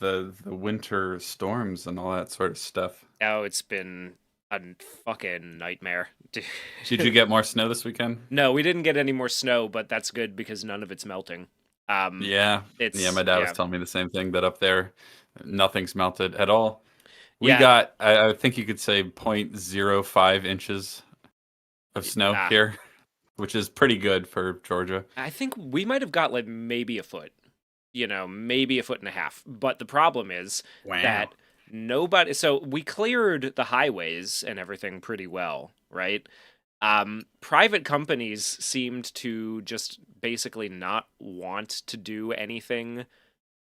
the winter storms and all that sort of stuff. Oh, it's been a fucking nightmare. Did you get more snow this weekend? No, we didn't get any more snow, but that's good because none of it's melting. Um, Yeah. Yeah, it's my dad was yeah, telling me the same thing that up there nothing's melted at all. We yeah. got I think you could say 0.05 inches of snow Ah, here, which is pretty good for Georgia. I think we might have got like maybe a foot, maybe a foot and a half. But the problem is Wow. that nobody. So we cleared the highways and everything pretty well, right? Private companies seemed to just basically not want to do anything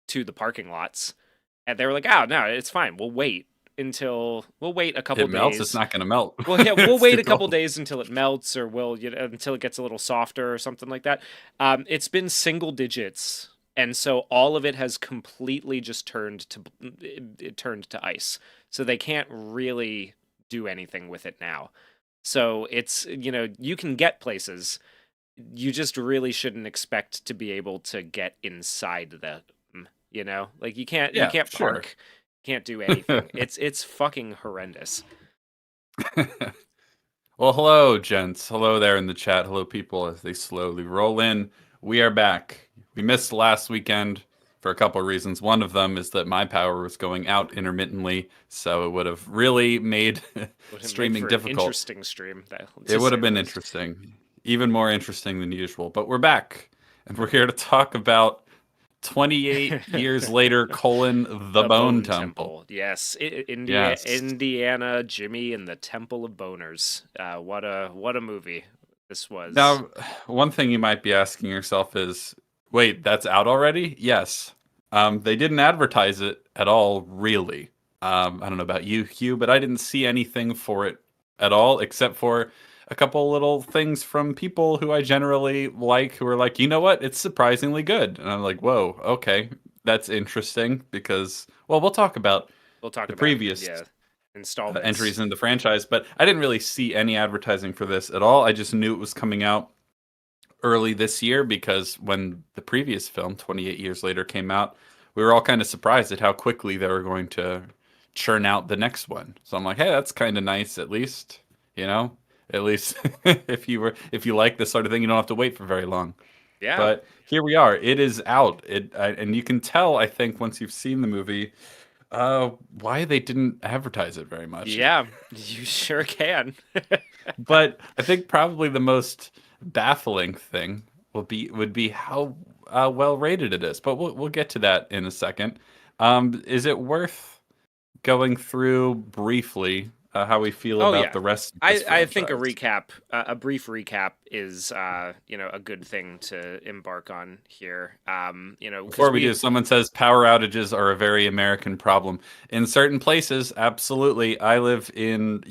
to the parking lots. And they were like, "Oh, no, it's fine. We'll wait a couple It melts, it's days. not gonna melt. Well, yeah, we'll It's too wait a couple cold. days until it melts, or until it gets a little softer or something like that." It's been single digits, and so all of it has completely just it turned to ice. So they can't really do anything with it now. So it's you can get places. You just really shouldn't expect to be able to get inside them. Like you Yeah, can't sure. park, can't do anything. It's fucking horrendous. Well, hello, gents. Hello there in the chat. Hello, people, as they slowly roll in. We are back. We missed last weekend for a couple of reasons. One of them is that my power was going out intermittently, so it would have really made Would have made streaming for an difficult. interesting stream, It to would say have the been least. interesting, even more interesting than usual. But we're back, and we're here to talk about 28 years later, the The Bone Bone Temple. Temple, yes, Yes. Indiana, Jimmy, and the Temple of Boners. What a movie this was. Now, one thing you might be asking yourself is, wait, that's out already? Yes. They didn't advertise it at all, really. I don't know about you, Hugh, but I didn't see anything for it at all, except for a couple little things from people who I generally like, who are like, you know what, it's surprisingly good. And I'm like, whoa, okay, that's interesting because, well, we'll talk about We'll talk the about previous installments. entries in the franchise, but I didn't really see any advertising for this at all. I just knew it was coming out early this year because when the previous film, 28 years later, came out, we were all kind of surprised at how quickly they were going to churn out the next one. So I'm like, hey, that's kind of nice, at least, you know, at least if you like this sort of thing, you don't have to wait for very long. Yeah, But here we are. It is out. And you can tell, I think, once you've seen the movie, why they didn't advertise it very much. yeah, you sure can. But I think probably the most baffling thing would be how well rated it is. But we'll get to that in a second. Is it worth going through briefly how we feel Oh about yeah. the rest of this I think franchise? a brief recap is a good thing to embark on here. Because Before we do, someone says power outages are a very American problem. In certain places, absolutely. I live in,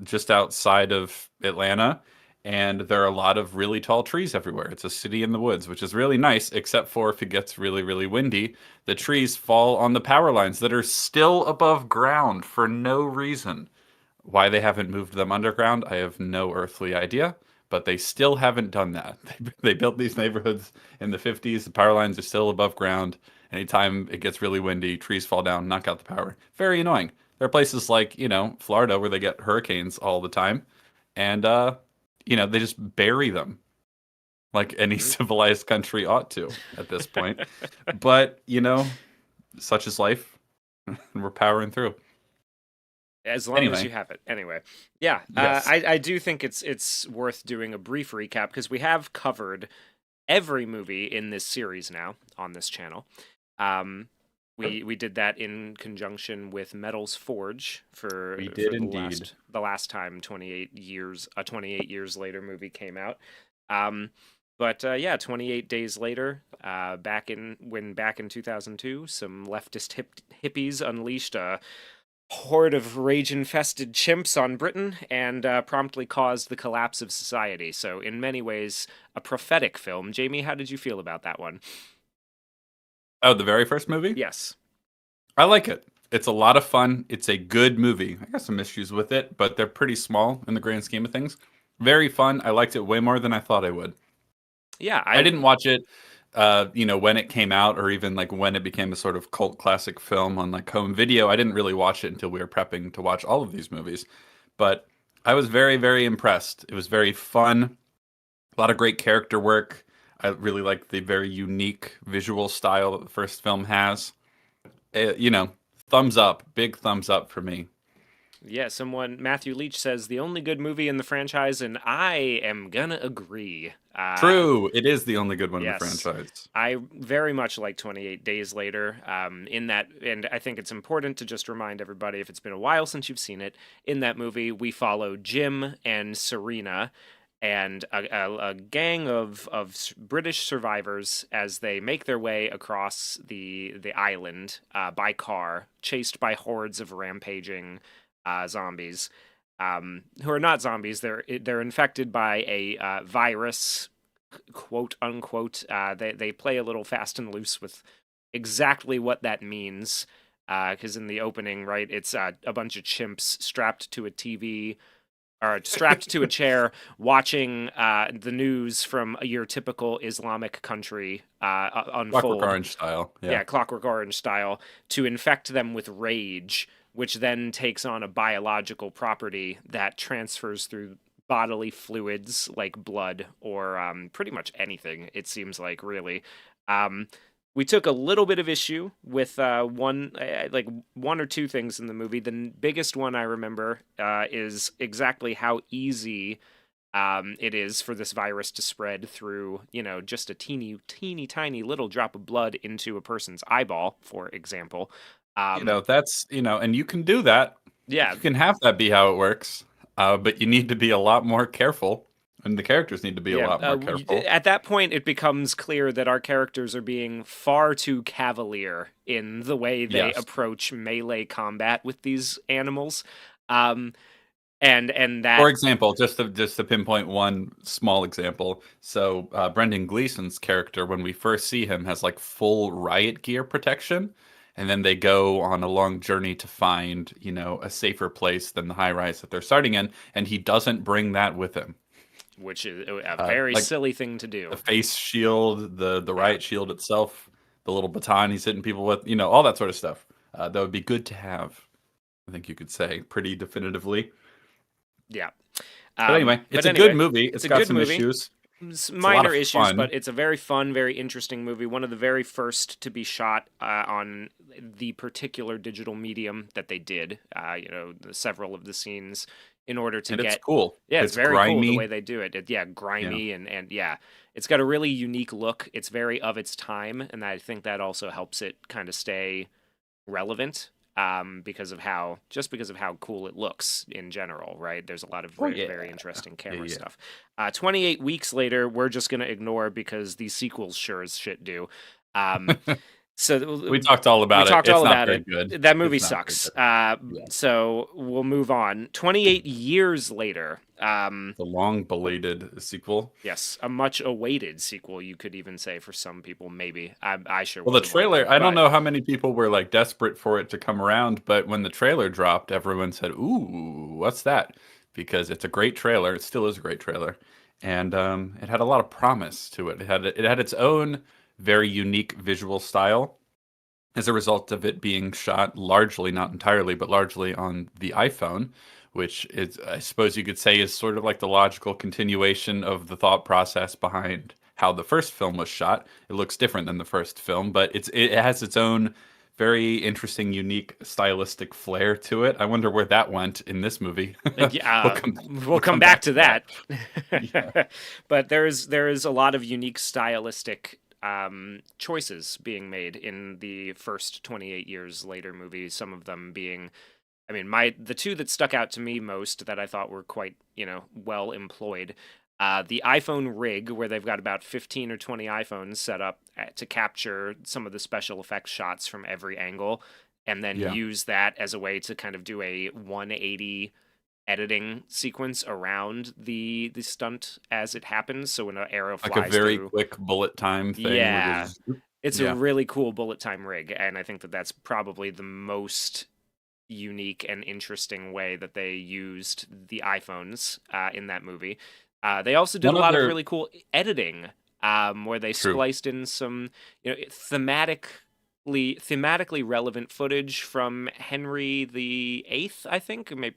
just outside of Atlanta, and there are a lot of really tall trees everywhere. It's a city in the woods, which is really nice, except for if it gets really, really windy, the trees fall on the power lines that are still above ground for no reason. Why they haven't moved them underground, I have no earthly idea, but they still haven't done that. They built these neighborhoods in the 50s. The power lines are still above ground. Anytime it gets really windy, trees fall down, knock out the power. Very annoying. There are places like, Florida where they get hurricanes all the time. And, they just bury them like any Mhm. civilized country ought to at this point. But, such is life. And we're powering through. As long as you Anyway, have it. Anyway, yeah, yes. I do think it's worth doing a brief recap because we have covered every movie in this series now on this channel. Um, we did that in conjunction with Metals Forge We for did indeed. the last time 28 years later movie came out. Um, but yeah, 28 days later, back in 2002, some leftist hippies unleashed a horde of rage-infested chimps on Britain and promptly caused the collapse of society. So, in many ways, a prophetic film. Jamie, how did you feel about that one? Oh, the very first movie? Yes. I like it. It's a lot of fun. It's a good movie. I got some issues with it, but they're pretty small in the grand scheme of things. Very fun. I liked it way more than I thought I would. Yeah, I didn't watch it when it came out, or even like when it became a sort of cult classic film on like home video. I didn't really watch it until we were prepping to watch all of these movies, but I was very, very impressed. It was very fun, a lot of great character work. I really like the very unique visual style that the first film has. You know, thumbs up, big thumbs up for me. Yeah, Matthew Leach says the only good movie in the franchise, and I am gonna agree. True, it is the only good one in the Yes, franchise. I very much like 28 Days Later. In that, and I think it's important to just remind everybody, if it's been a while since you've seen it, in that movie we follow Jim and Serena and a gang of British survivors as they make their way across the island by car, chased by hordes of rampaging zombies. Who are not zombies. They're infected by a virus, quote unquote. They play a little fast and loose with exactly what that means. Because in the opening, right, it's a bunch of chimps strapped to a TV or strapped to a chair watching the news from your typical Islamic country Clockwork unfold. Orange style. Yeah. Yeah, Clockwork Orange style, to infect them with rage, which then takes on a biological property that transfers through bodily fluids like blood or pretty much anything, it seems like, really. Um, we took a little bit of issue with one or two things in the movie. The biggest one I remember is exactly how easy it is for this virus to spread through, just a teeny tiny little drop of blood into a person's eyeball, for example. That's, and you can do that. Yeah, You can have that be how it works, but you need to be a lot more careful, and the characters need to be a yeah. lot more careful. At that point, it becomes clear that our characters are being far too cavalier in the way they Yes. approach melee combat with these animals. Um, and that For example, just to pinpoint one small example. So Brendan Gleeson's character, when we first see him, has like full riot gear protection, and then they go on a long journey to find, a safer place than the high rise that they're starting in, and he doesn't bring that with him. which is a very Like silly thing to do. the face shield, the Yeah. riot shield itself, the little baton he's hitting people with, all that sort of stuff. That would be good to have. I think you could say pretty definitively. Yeah. But anyway, But it's a anyway, good movie. it's It's a got good some movie. issues. It's a lot Minor of issues, fun. but it's a very fun, very interesting movie. One of the very first to be shot on the particular digital medium that they did. Several of the scenes in order to And it's get. cool. Yeah, it's It's very cool the grimy. way they do it. Yeah, Yeah. grimy and yeah, it's got a really unique look. It's very of its time, and I think that also helps it kind of stay relevant. Because of how cool it looks in general, right? There's a lot of Oh very, yeah. very interesting camera Yeah. stuff. 28 weeks later, we're just gonna ignore because these sequels sure as shit do. Um, so We talked all we about it. talked It's all not about very it. good. That movie It's not very sucks. good. Yeah. So we'll move on. 28 years later. The long belated sequel. Yes, a much awaited sequel, you could even say, for some people, maybe. I sure Well, the wasn't one of trailer, them, I don't but know how many people were like desperate for it to come around, but when the trailer dropped, everyone said, "Ooh, what's that?" Because it's a great trailer. It still is a great trailer. And it had a lot of promise to it. It had its own very unique visual style as a result of it being shot largely, not entirely, but largely on the iPhone, which is, I suppose you could say, is sort of like the logical continuation of the thought process behind how the first film was shot. It looks different than the first film, but it has its own very interesting, unique stylistic flair to it. I wonder where that went in this movie. We'll yeah, come, we'll come back to that. Yeah. But there is a lot of unique stylistic choices being made in the first 28 years later movie. Some of them being, I mean, the two that stuck out to me most that I thought were quite, well employed. The iPhone rig, where they've got about 15 or 20 iPhones set up to capture some of the special effects shots from every angle, and then Yeah. use that as a way to kind of do a 180 editing sequence around the stunt as it happens. So when an arrow Like a flies very through, quick bullet time thing. Where yeah, there's- it's a yeah. really cool bullet time rig, and I think that that's probably the most unique and interesting way that they used the iPhones in that movie. They also did One a lot of other really cool editing where they True. spliced in some, thematically relevant footage from Henry the Eighth, I think. Maybe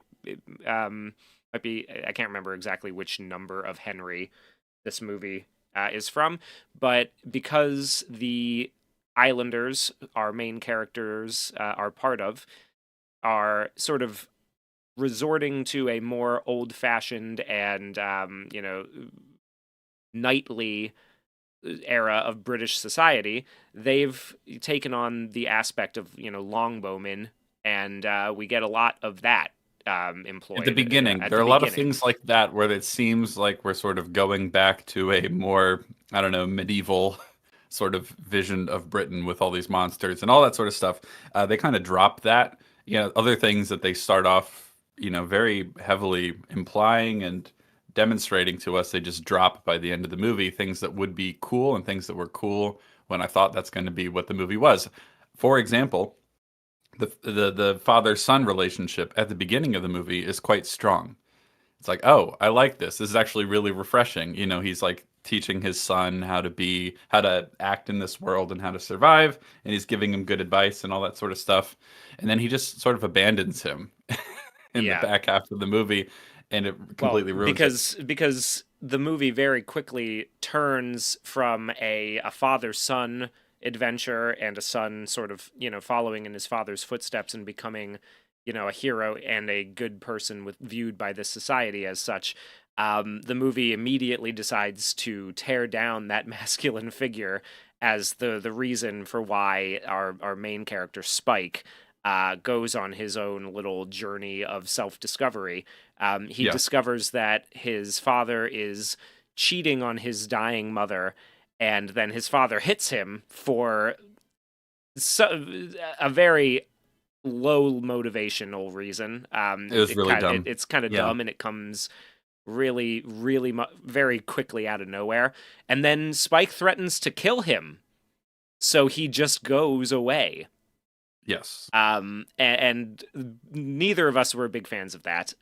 might be, I can't remember exactly which number of Henry this movie is from, but because the Islanders, our main characters are part of, are sort of resorting to a more old-fashioned and knightly era of British society, they've taken on the aspect of longbowmen, and we get a lot of that At the employed beginning, at there the are a lot of beginning. things like that where it seems like we're sort of going back to a more, I don't know, medieval sort of vision of Britain with all these monsters and all that sort of stuff. They kind of drop that. Other things that they start off, very heavily implying and demonstrating to us, they just drop by the end of the movie. Things that would be cool and things that were cool when I thought that's going to be what the movie was. For example, the father son relationship at the beginning of the movie is quite strong. It's like, oh, I like this. This is actually really refreshing. He's like teaching his son how to act in this world and how to survive, and he's giving him good advice and all that sort of stuff. And then he just sort of abandons him in the Yeah. back half of the movie, and it Well, completely ruins it. because the movie very quickly turns from a father son adventure and a son sort of following in his father's footsteps and becoming a hero and a good person viewed by this society as such. The movie immediately decides to tear down that masculine figure as the reason for why our main character Spike goes on his own little journey of self discovery. He Yeah. discovers that his father is cheating on his dying mother, and then his father hits him for a very low motivational reason. It was really dumb. It's kind of Yeah. dumb, and it comes really, really very quickly out of nowhere. And then Spike threatens to kill him, so he just goes away. Yes. And neither of us were big fans of that.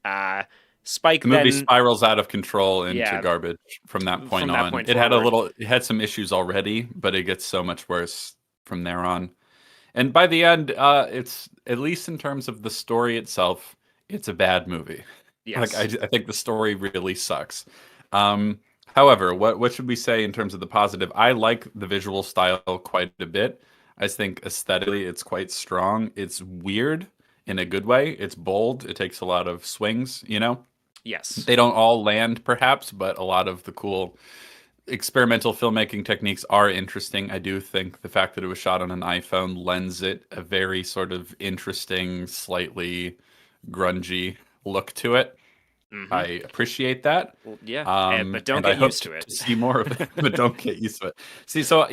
Spike The movie then, spirals out of control into yeah, garbage from that point from that on. point forward. It had some issues already, but it gets so much worse from there on. And by the end, it's at least in terms of the story itself, it's a bad movie. Like Yes. I think the story really sucks. Um, However, what should we say in terms of the positive? I like the visual style quite a bit. I think aesthetically it's quite strong. It's weird in a good way. It's bold. It takes a lot of swings. Yes. They don't all land perhaps, but a lot of the cool experimental filmmaking techniques are interesting. I do think the fact that it was shot on an iPhone lends it a very sort of interesting, slightly grungy look to it. Mm-hmm. I appreciate that. Well, yeah, but don't And I get hope used to it. to see more of it, but don't get used to it. See, so,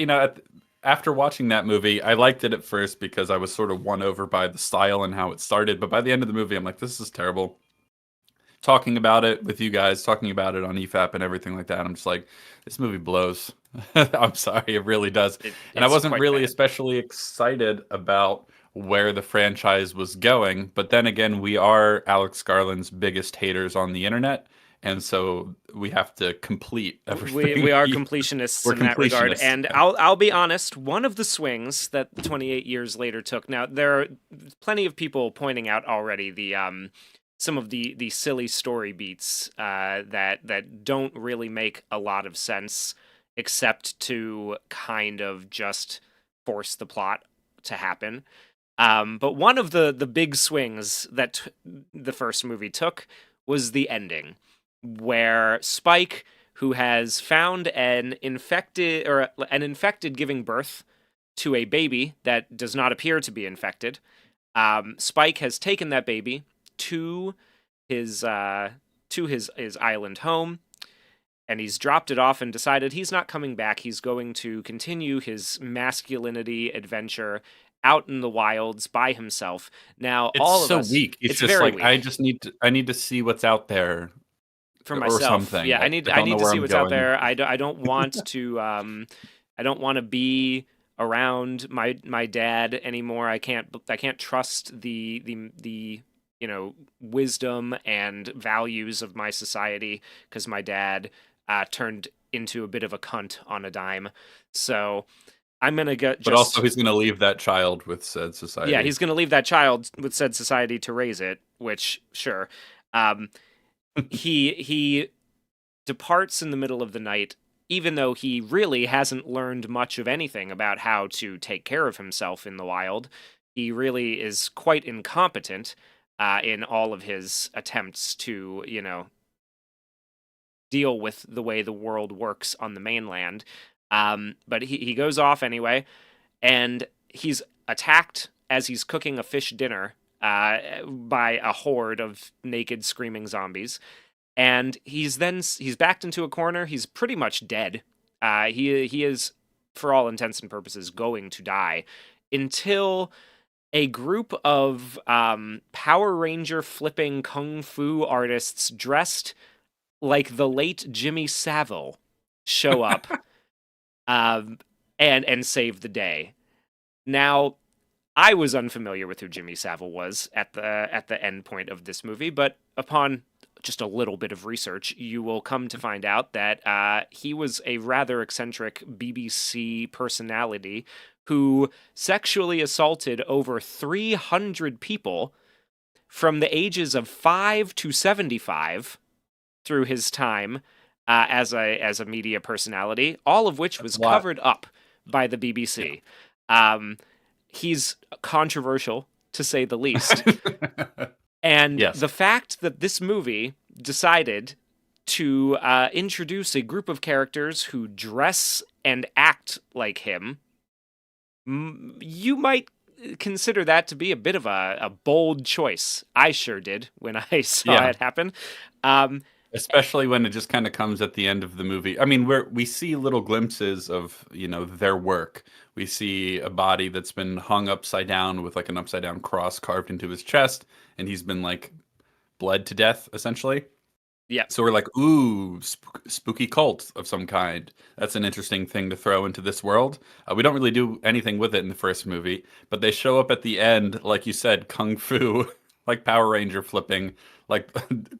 after watching that movie, I liked it at first because I was sort of won over by the style and how it started. But by the end of the movie, I'm like, this is terrible. Talking about it with you guys, talking about it on EFAP and everything like that, I'm just like, this movie blows. I'm sorry, it really does. And I It's wasn't quite really bad. especially excited about where the franchise was going. But then again, we are Alex Garland's biggest haters on the internet. And so we have to complete We everything. are completionists We're in that regard, completionists. and I'll be honest. One of the swings that 28 years later took. Now there are plenty of people pointing out already some of the silly story beats that don't really make a lot of sense, except to kind of just force the plot to happen. But one of the big swings that the first movie took was the ending, where Spike, who has found an infected giving birth to a baby that does not appear to be infected, Spike has taken that baby to his his island home, and he's dropped it off and decided he's not coming back. He's going to continue his masculinity adventure out in the wilds by himself. Now, It's all of so us, weak. It's it's just very like weak. I need to see what's out there For or myself, something. yeah, I I don't know need to where see I'm what's out going. there. I don't want to I don't want to be around my dad anymore. I can't trust the wisdom and values of my society because my dad turned into a bit of a cunt on a dime. So I'm gonna get But also, just he's going to leave that child with said yeah, society. he's gonna leave that child with said society to raise it. Which sure, um, he departs in the middle of the night, even though he really hasn't learned much of anything about how to take care of himself in the wild. He really is quite incompetent in all of his attempts to, deal with the way the world works on the mainland. But he goes off anyway, and he's attacked as he's cooking a fish dinner by a horde of naked, screaming zombies. And he's backed into a corner. He's pretty much dead. He is, for all intents and purposes, going to die until a group of Power Ranger flipping kung fu artists dressed like the late Jimmy Savile show up um, and save the day. Now, I was unfamiliar with who Jimmy Savile was at the end point of this movie, but upon just a little bit of research, you will come to find out that he was a rather eccentric BBC personality who sexually assaulted over 300 people from the ages of 5 to 75 through his time as a media personality, all of which was That's a lot. covered up by the BBC. Um, he's controversial, to say the least. And Yes. the fact that this movie decided to introduce a group of characters who dress and act like him, you might consider that to be a bit of a bold choice. I sure did when I saw Yeah. it happen. Um, Especially when it just kind of comes at the end of the movie. I mean, we see little glimpses of, their work. We see a body that's been hung upside down with like an upside down cross carved into his chest, and he's been like bled to death, essentially. yeah, So we're like, ooh, spooky cult of some kind. That's an interesting thing to throw into this world. We don't really do anything with it in the first movie, but they show up at the end, like you said, kung fu, like Power Ranger flipping, like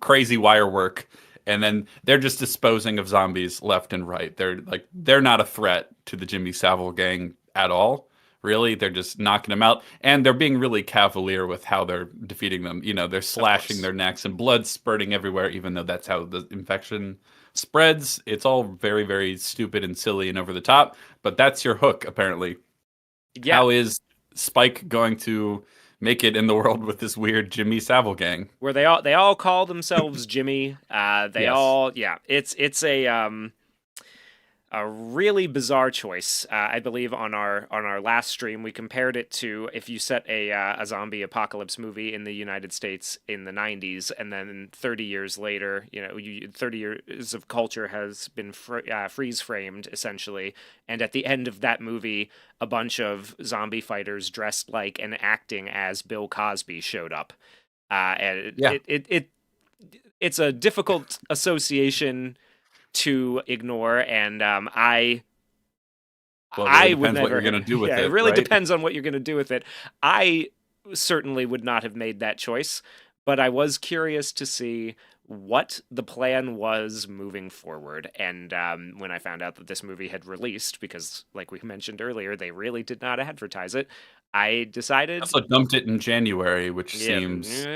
crazy wire work, and then they're just disposing of zombies left and right. They're not a threat to the Jimmy Savile gang at all. Really, they're just knocking them out, and they're being really cavalier with how they're defeating them. They're slashing course. their necks and blood spurting everywhere, even though that's how the infection spreads. It's all very, very stupid and silly and over the top, but that's your hook, apparently. yeah. How is Spike going to make it in the world with this weird Jimmy Savile gang? Where they all call themselves Jimmy. They Yes. all It's a really bizarre choice. I believe on our last stream we compared it to if you set a zombie apocalypse movie in the United States in the 90s, and then 30 years later, 30 years of culture has been freeze framed essentially, and at the end of that movie, a bunch of zombie fighters dressed like and acting as Bill Cosby showed up. And Yeah. it's a difficult association to ignore, and I Well, it really would depends what never. you're going to do with Yeah, it, it really right? depends on what you're going to do with it. I certainly would not have made that choice, but I was curious to see what the plan was moving forward. And when I found out that this movie had released, because like we mentioned earlier, they really did not advertise it, I decided, Also dumped it in January, which yeah, seems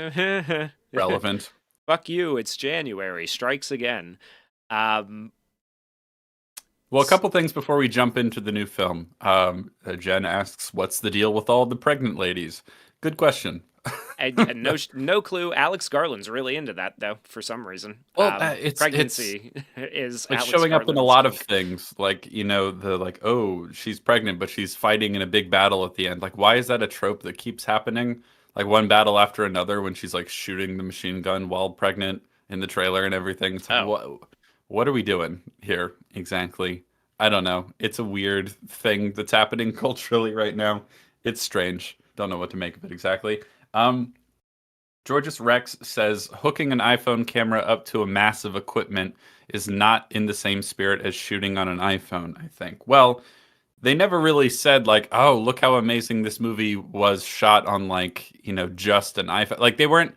relevant. fuck you, it's January, strikes again. Um, Well, a couple things before we jump into the new film. Jen asks, "What's the deal with all the pregnant ladies?" Good question. and no clue. Alex Garland's really into that though, for some reason. Well, it's Pregnancy is like Alex showing up in a Garland's lot of thing. things. Like the like, oh, she's pregnant, but she's fighting in a big battle at the end. Like, why is that a trope that keeps happening? Like one battle after another when she's like shooting the machine gun while pregnant in the trailer and everything. It's like, Oh, what are we doing here exactly? I don't know. It's a weird thing that's happening culturally right now. It's strange. Don't know what to make of it exactly. Um, Georges Rex says hooking an iPhone camera up to a massive equipment is not in the same spirit as shooting on an iPhone, I think. Well, they never really said like, "Oh, look how amazing this movie was shot on like, just an iPhone." Like they weren't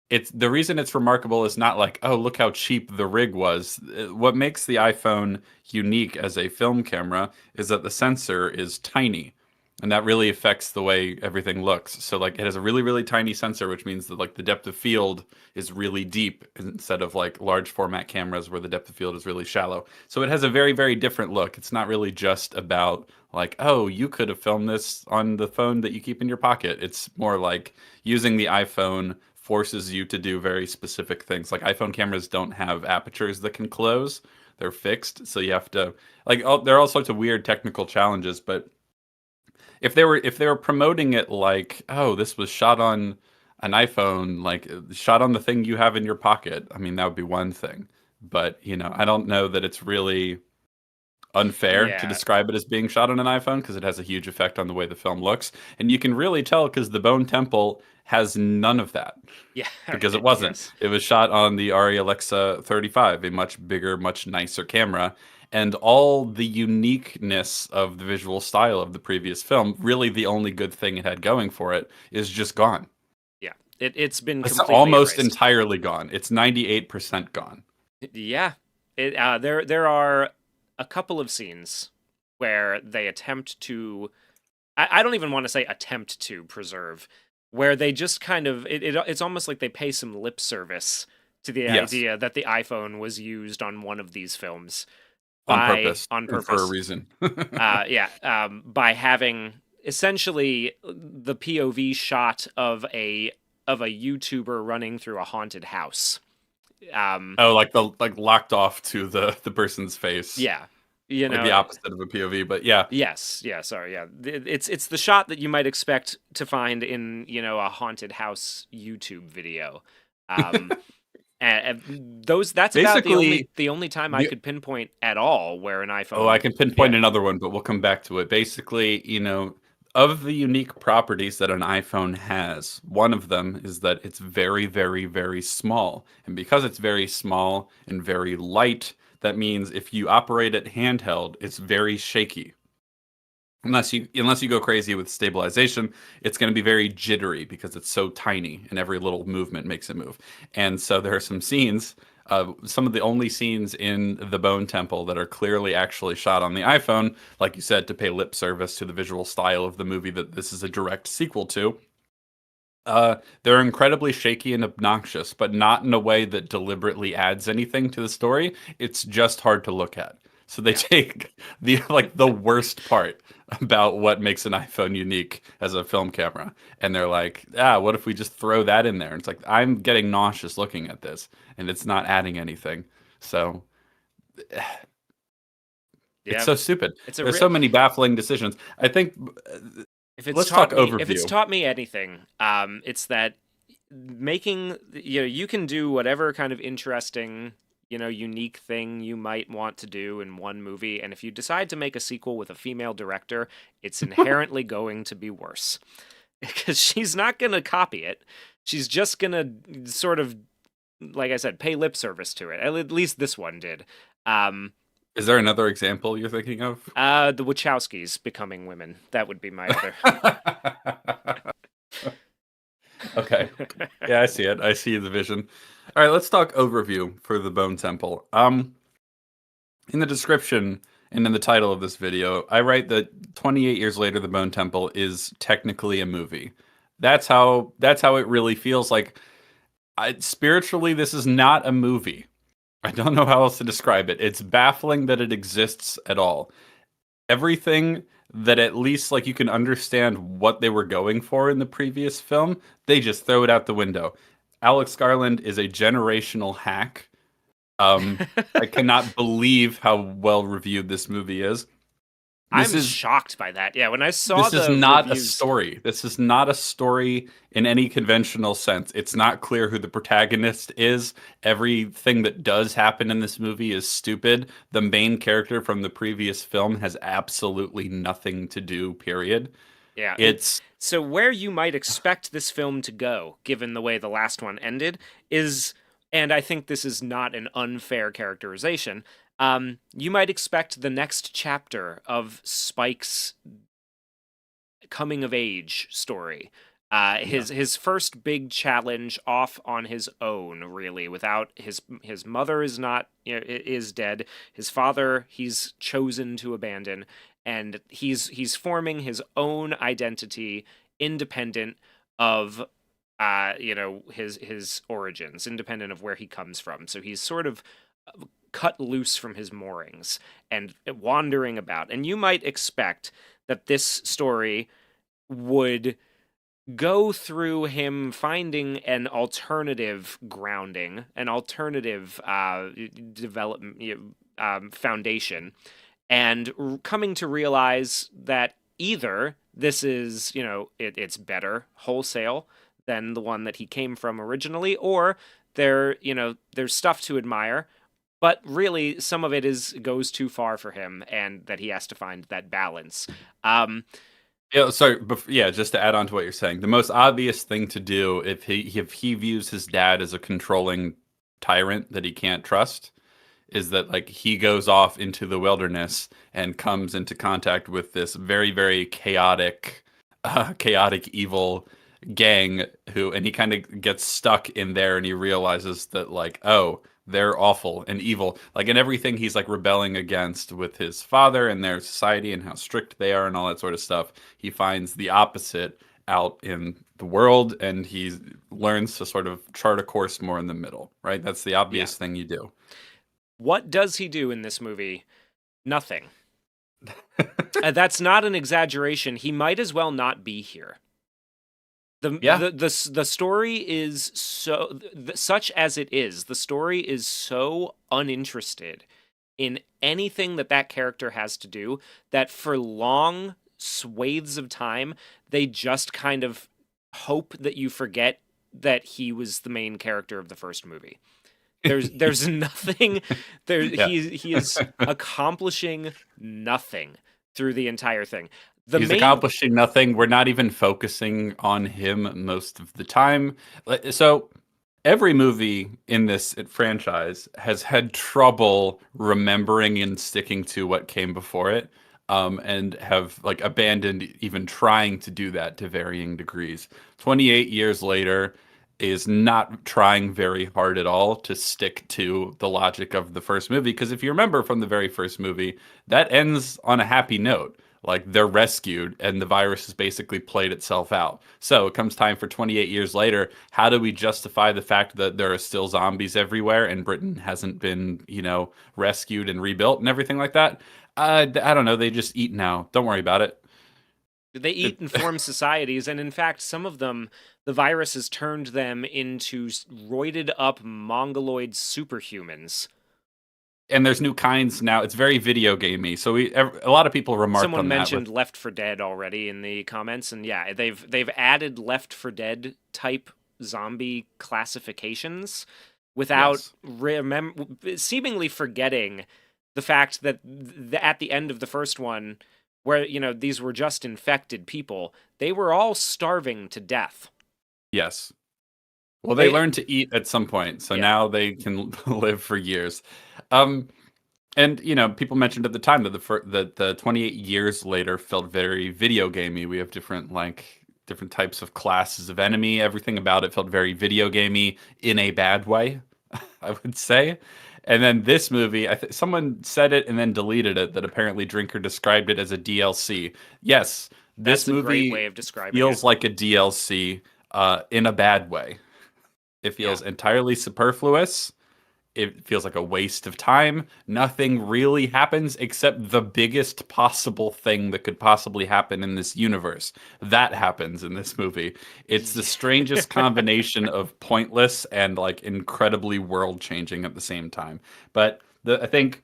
it's the reason it's remarkable is not like, oh, look how cheap the rig was. What makes the iPhone unique as a film camera is that the sensor is tiny. And that really affects the way everything looks. So like it has a really, really tiny sensor, which means that like the depth of field is really deep instead of like large format cameras where the depth of field is really shallow. So it has a very, very different look. It's not really just about like, oh, you could have filmed this on the phone that you keep in your pocket. It's more like using the iPhone forces you to do very specific things. Like iPhone cameras don't have apertures that can close. They're fixed. So you have to like there are all sorts of weird technical challenges, but if they were promoting it like, oh, this was shot on an iPhone, like shot on the thing you have in your pocket, I mean, that would be one thing. But, I don't know that it's really unfair to Yeah. describe it as being shot on an iPhone because it has a huge effect on the way the film looks. And you can really tell because the Bone Temple has none of that Yeah. because it wasn't. Yes. It was shot on the Arri Alexa 35, a much bigger, much nicer camera. And all the uniqueness of the visual style of the previous film, really the only good thing it had going for it, is just gone. Yeah. It's been It's completely almost erased. entirely gone. It's 98% gone. Yeah. There are a couple of scenes where they attempt to I don't even want to say attempt to preserve, where they just kind of it's almost like they pay some lip service to the Yes, idea that the iPhone was used on one of these films on by purpose on and for a purpose. reason. Yeah, by having essentially the POV shot of a YouTuber running through a haunted house. Um, Oh, like the like locked off to the person's face, yeah, you like the know, opposite of a POV. But yeah, yes, yeah, sorry, yeah. It's the shot that you might expect to find in, a haunted house YouTube video. Um and those that's about basically, the only time I the could pinpoint at all where an oh, I iPhone. can Yeah. pinpoint another one, but we'll come back to it. Basically, of the unique properties that an iPhone has, one of them is that it's very, very, very small. And because it's very small and very light, that means if you operate it handheld, it's very shaky. Unless you go crazy with stabilization, it's going to be very jittery because it's so tiny and every little movement makes it move. And so there are some scenes, some of the only scenes in the Bone Temple that are clearly actually shot on the iPhone, like you said, to pay lip service to the visual style of the movie that this is a direct sequel to. They're incredibly shaky and obnoxious, but not in a way that deliberately adds anything to the story. It's just hard to look at. So they Yeah. take the worst part about what makes an iPhone unique as a film camera, and they're like, what if we just throw that in there? And it's like I'm getting nauseous looking at this, and it's not adding anything. So it's Yeah. so stupid. It's a There's so many baffling decisions. I think let's talk if it's overview. taught me anything, it's that making you can do whatever kind of interesting, unique thing you might want to do in one movie, and if you decide to make a sequel with a female director, it's inherently going to be worse because she's not going to copy it. She's just going to sort of, like I said, pay lip service to it. At least this one did. Um, Is there another example you're thinking of? the Wachowskis becoming women. That would be my other. Okay. Yeah, I see it. I see the vision. All right, let's talk overview for the Bone Temple. In the description and in the title of this video, I write that 28 years later, the Bone Temple is technically a movie. That's how it really feels like. Spiritually, this is not a movie. I don't know how else to describe it. It's baffling that it exists at all. Everything that at least like you can understand what they were going for in the previous film, they just throw it out the window. Alex Garland is a generational hack. I cannot believe how well reviewed this movie is. This I'm is shocked by that. Yeah, when I saw this is the not a reviews, story. This is not a story in any conventional sense. It's not clear who the protagonist is. Everything that does happen in this movie is stupid. The main character from the previous film has absolutely nothing to do, period. yeah, It's so where you might expect this film to go, given the way the last one ended, is, and I think this is not an unfair characterization. You might expect the next chapter of Spike's coming of age story. Yeah. His first big challenge off on his own, really, without his mother is not, is dead. His father he's chosen to abandon, and he's forming his own identity independent of his origins, independent of where he comes from. So he's sort of cut loose from his moorings and wandering about. And you might expect that this story would go through him finding an alternative grounding, an alternative development, foundation, and coming to realize that either this is, it's better wholesale than the one that he came from originally, or there's stuff to admire, but really some of it is goes too far for him, and that he has to find that balance. Yeah, sorry, yeah, just to add on to what you're saying, the most obvious thing to do if he views his dad as a controlling tyrant that he can't trust is that like he goes off into the wilderness and comes into contact with this very very chaotic evil gang and he kind of gets stuck in there and he realizes that like, oh, they're awful and evil, like in everything he's like rebelling against with his father and their society and how strict they are and all that sort of stuff. He finds the opposite out in the world and he learns to sort of chart a course more in the middle, right? That's the Yeah. obvious thing you do. What does he do in this movie? Nothing. That's not an exaggeration. He might as well not be here. Yeah. The story is such as it is. The story is so uninterested in anything that character has to do that for long swathes of time they just kind of hope that you forget that he was the main character of the first movie. There's nothing there. Yeah. He is accomplishing nothing through the entire thing. He's accomplishing nothing. We're not even focusing on him most of the time. So every movie in this franchise has had trouble remembering and sticking to what came before it, and have like abandoned even trying to do that to varying degrees. 28 years later is not trying very hard at all to stick to the logic of the first movie, because if you remember from the very first movie, that ends on a happy note. Like they're rescued and the virus has basically played itself out. So it comes time for 28 years later. How do we justify the fact that there are still zombies everywhere and Britain hasn't been, rescued and rebuilt and everything like that? I don't know. They just eat now. Don't worry about it. They eat and form societies, and in fact, some of them, the virus has turned them into roided up mongoloid superhumans. And there's new kinds now. It's very video gamey. So a lot of people remarked Someone on mentioned that Left 4 Dead already in the comments, and yeah, they've added Left 4 Dead type zombie classifications without seemingly forgetting the fact that at the end of the first one, where these were just infected people, they were all starving to death. Yes. Well, they learned to eat at some point, so now they can live for years. And people mentioned at the time that the 28 years later felt very video gamey. We have different types of classes of enemy. Everything about it felt very video gamey in a bad way, I would say. And then this movie, someone said it and then deleted it, that apparently Drinker described it as a DLC. Yes, this movie a great way of describing feels like a DLC in a bad way. It feels entirely superfluous. It feels like a waste of time. Nothing really happens except the biggest possible thing that could possibly happen in this universe. That happens in this movie. It's the strangest combination of pointless and like incredibly world changing at the same time. But I think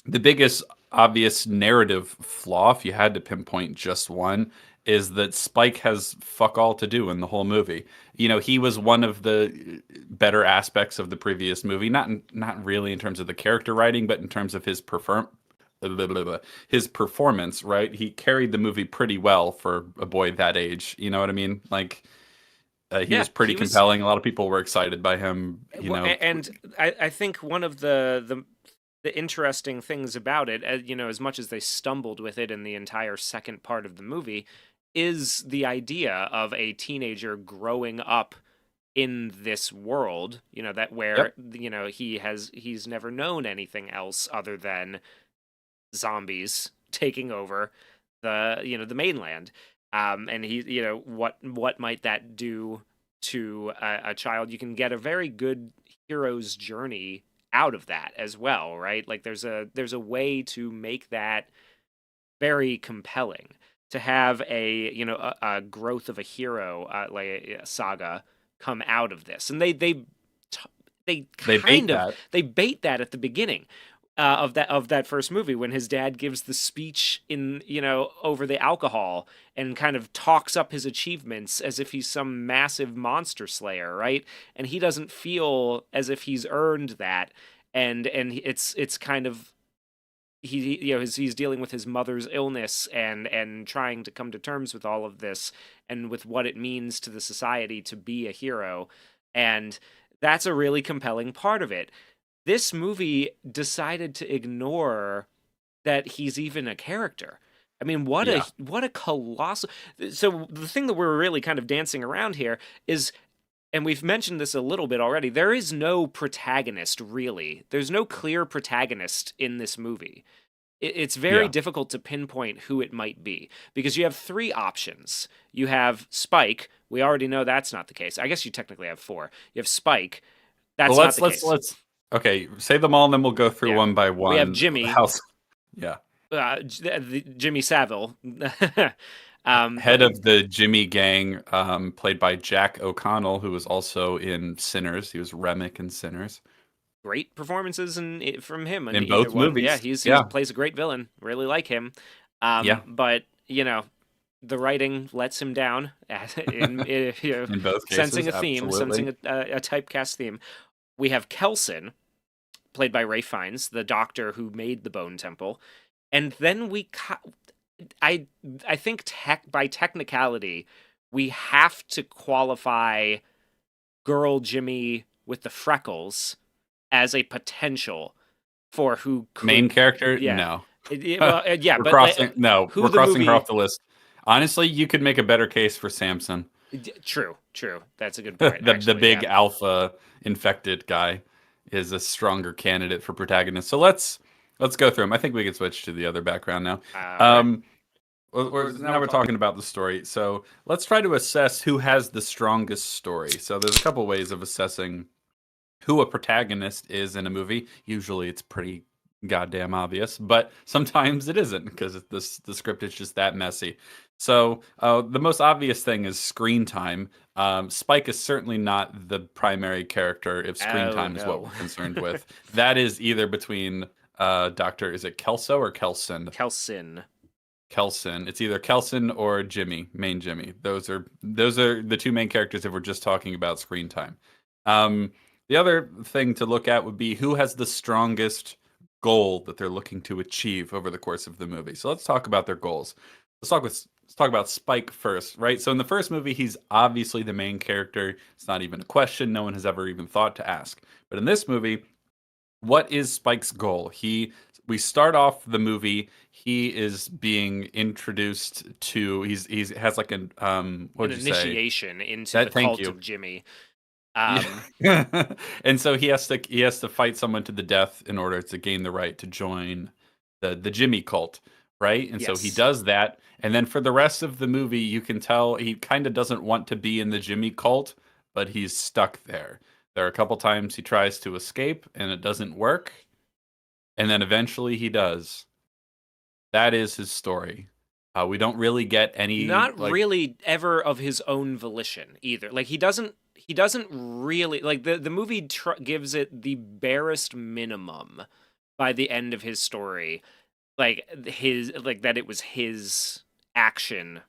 the biggest obvious narrative flaw, if you had to pinpoint just one, is that Spike has fuck all to do in the whole movie. He was one of the better aspects of the previous movie, not really in terms of the character writing, but in terms of his performance, right? He carried the movie pretty well for a boy that age. You know what I mean? Like he was pretty compelling. A lot of people were excited by him, And I think one of the interesting things about it, as much as they stumbled with it in the entire second part of the movie, is the idea of a teenager growing up in this world, that Yep. where, he's never known anything else other than zombies taking over the mainland. And he, what might that do to a child? You can get a very good hero's journey out of that as well, right? Like there's a way to make that very compelling, to have a growth of a hero, like a saga, come out of this. And they They bait kind of that. they bait that at the beginning of that first movie, when his dad gives the speech in over the alcohol, and kind of talks up his achievements as if he's some massive monster slayer, right? And he doesn't feel as if he's earned that. And it's kind of, he's dealing with his mother's illness, and trying to come to terms with all of this, and with what it means to the society to be a hero. And that's a really compelling part of it. This movie decided to ignore that he's even a character. I mean, Yeah. what a colossal. So the thing that we're really kind of dancing around here is, and we've mentioned this a little bit already, there is no protagonist, really. There's no clear protagonist in this movie. It's very Yeah. difficult to pinpoint who it might be, because you have three options. You have Spike. We already know that's not the case. I guess you technically have four. You have Spike. Well, That's not the case. let's. Okay, say them all, and then we'll go through Yeah. one by We have one. Jimmy. House. Yeah. Jimmy Savile. Head of the Jimmy gang, played by Jack O'Connell, who was also in Sinners. He was Remick in Sinners. Great performances from him In either both one. movies. Yeah, Yeah. plays a great villain. Really like him. Yeah. But the writing lets him down In both cases, sensing a theme, absolutely. sensing a typecast theme. We have Kelson, played by Ray Fiennes, the doctor who made the Bone Temple, and then I think by technicality, we have to qualify girl Jimmy with the freckles as a potential for who could, Main character? yeah. No. Yeah, We're but crossing. No, who we're the crossing her movie- off the list. Honestly, you could make a better case for Samson, True. That's a good point. the actually, big yeah. alpha infected guy is a stronger candidate for protagonist. So let's go through them. I think we can switch to the other background now. Right. Now we're talking about the story. So let's try to assess who has the strongest story. So there's a couple ways of assessing who a protagonist is in a movie. Usually it's pretty goddamn obvious, but sometimes it isn't, because the script is just that messy. So the most obvious thing is screen time. Spike is certainly not the primary character if screen time is what no. we're concerned with. That is either between Dr. Is it Kelso or Kelson? Kelson. It's either Kelson or Jimmy, main Jimmy. Those are the two main characters if we're just talking about screen time. The other thing to look at would be who has the strongest goal that they're looking to achieve over the course of the movie. So let's talk about their goals. Let's talk about Spike first, right? So in the first movie, he's obviously the main character. It's not even a question. No one has ever even thought to ask. But in this movie, what is Spike's goal? We start off the movie. He is being introduced to. He has like an what did you say? Initiation into the Thank cult you. of Jimmy. And so he has to fight someone to the death in order to gain the right to join the Jimmy cult, right? And so he Yes. does that, and then for the rest of the movie, you can tell he kind of doesn't want to be in the Jimmy cult, but he's stuck there. There are a couple times he tries to escape, and it doesn't work, and then eventually he does. That is his story. We don't really get any. Not really ever of his own volition either. Like he doesn't really, like, the movie gives it the barest minimum by the end of his story, like that it was his action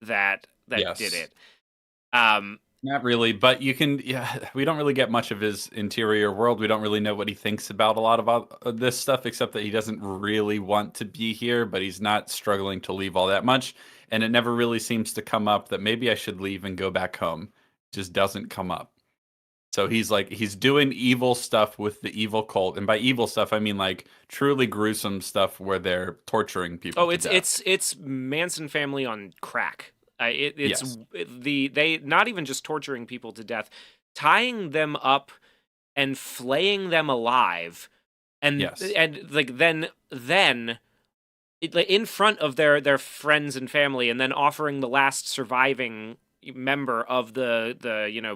that Yes. did it. Not really, but we don't really get much of his interior world. We don't really know what he thinks about a lot of this stuff, except that he doesn't really want to be here, but he's not struggling to leave all that much. And it never really seems to come up that maybe I should leave and go back home. It just doesn't come up. So he's doing evil stuff with the evil cult. And by evil stuff, I mean like truly gruesome stuff where they're torturing people. Oh, it's Manson family on crack. Yes. they not even just torturing people to death, tying them up and flaying them alive, Yes. and like then like, in front of their friends and family, and then offering the last surviving member of the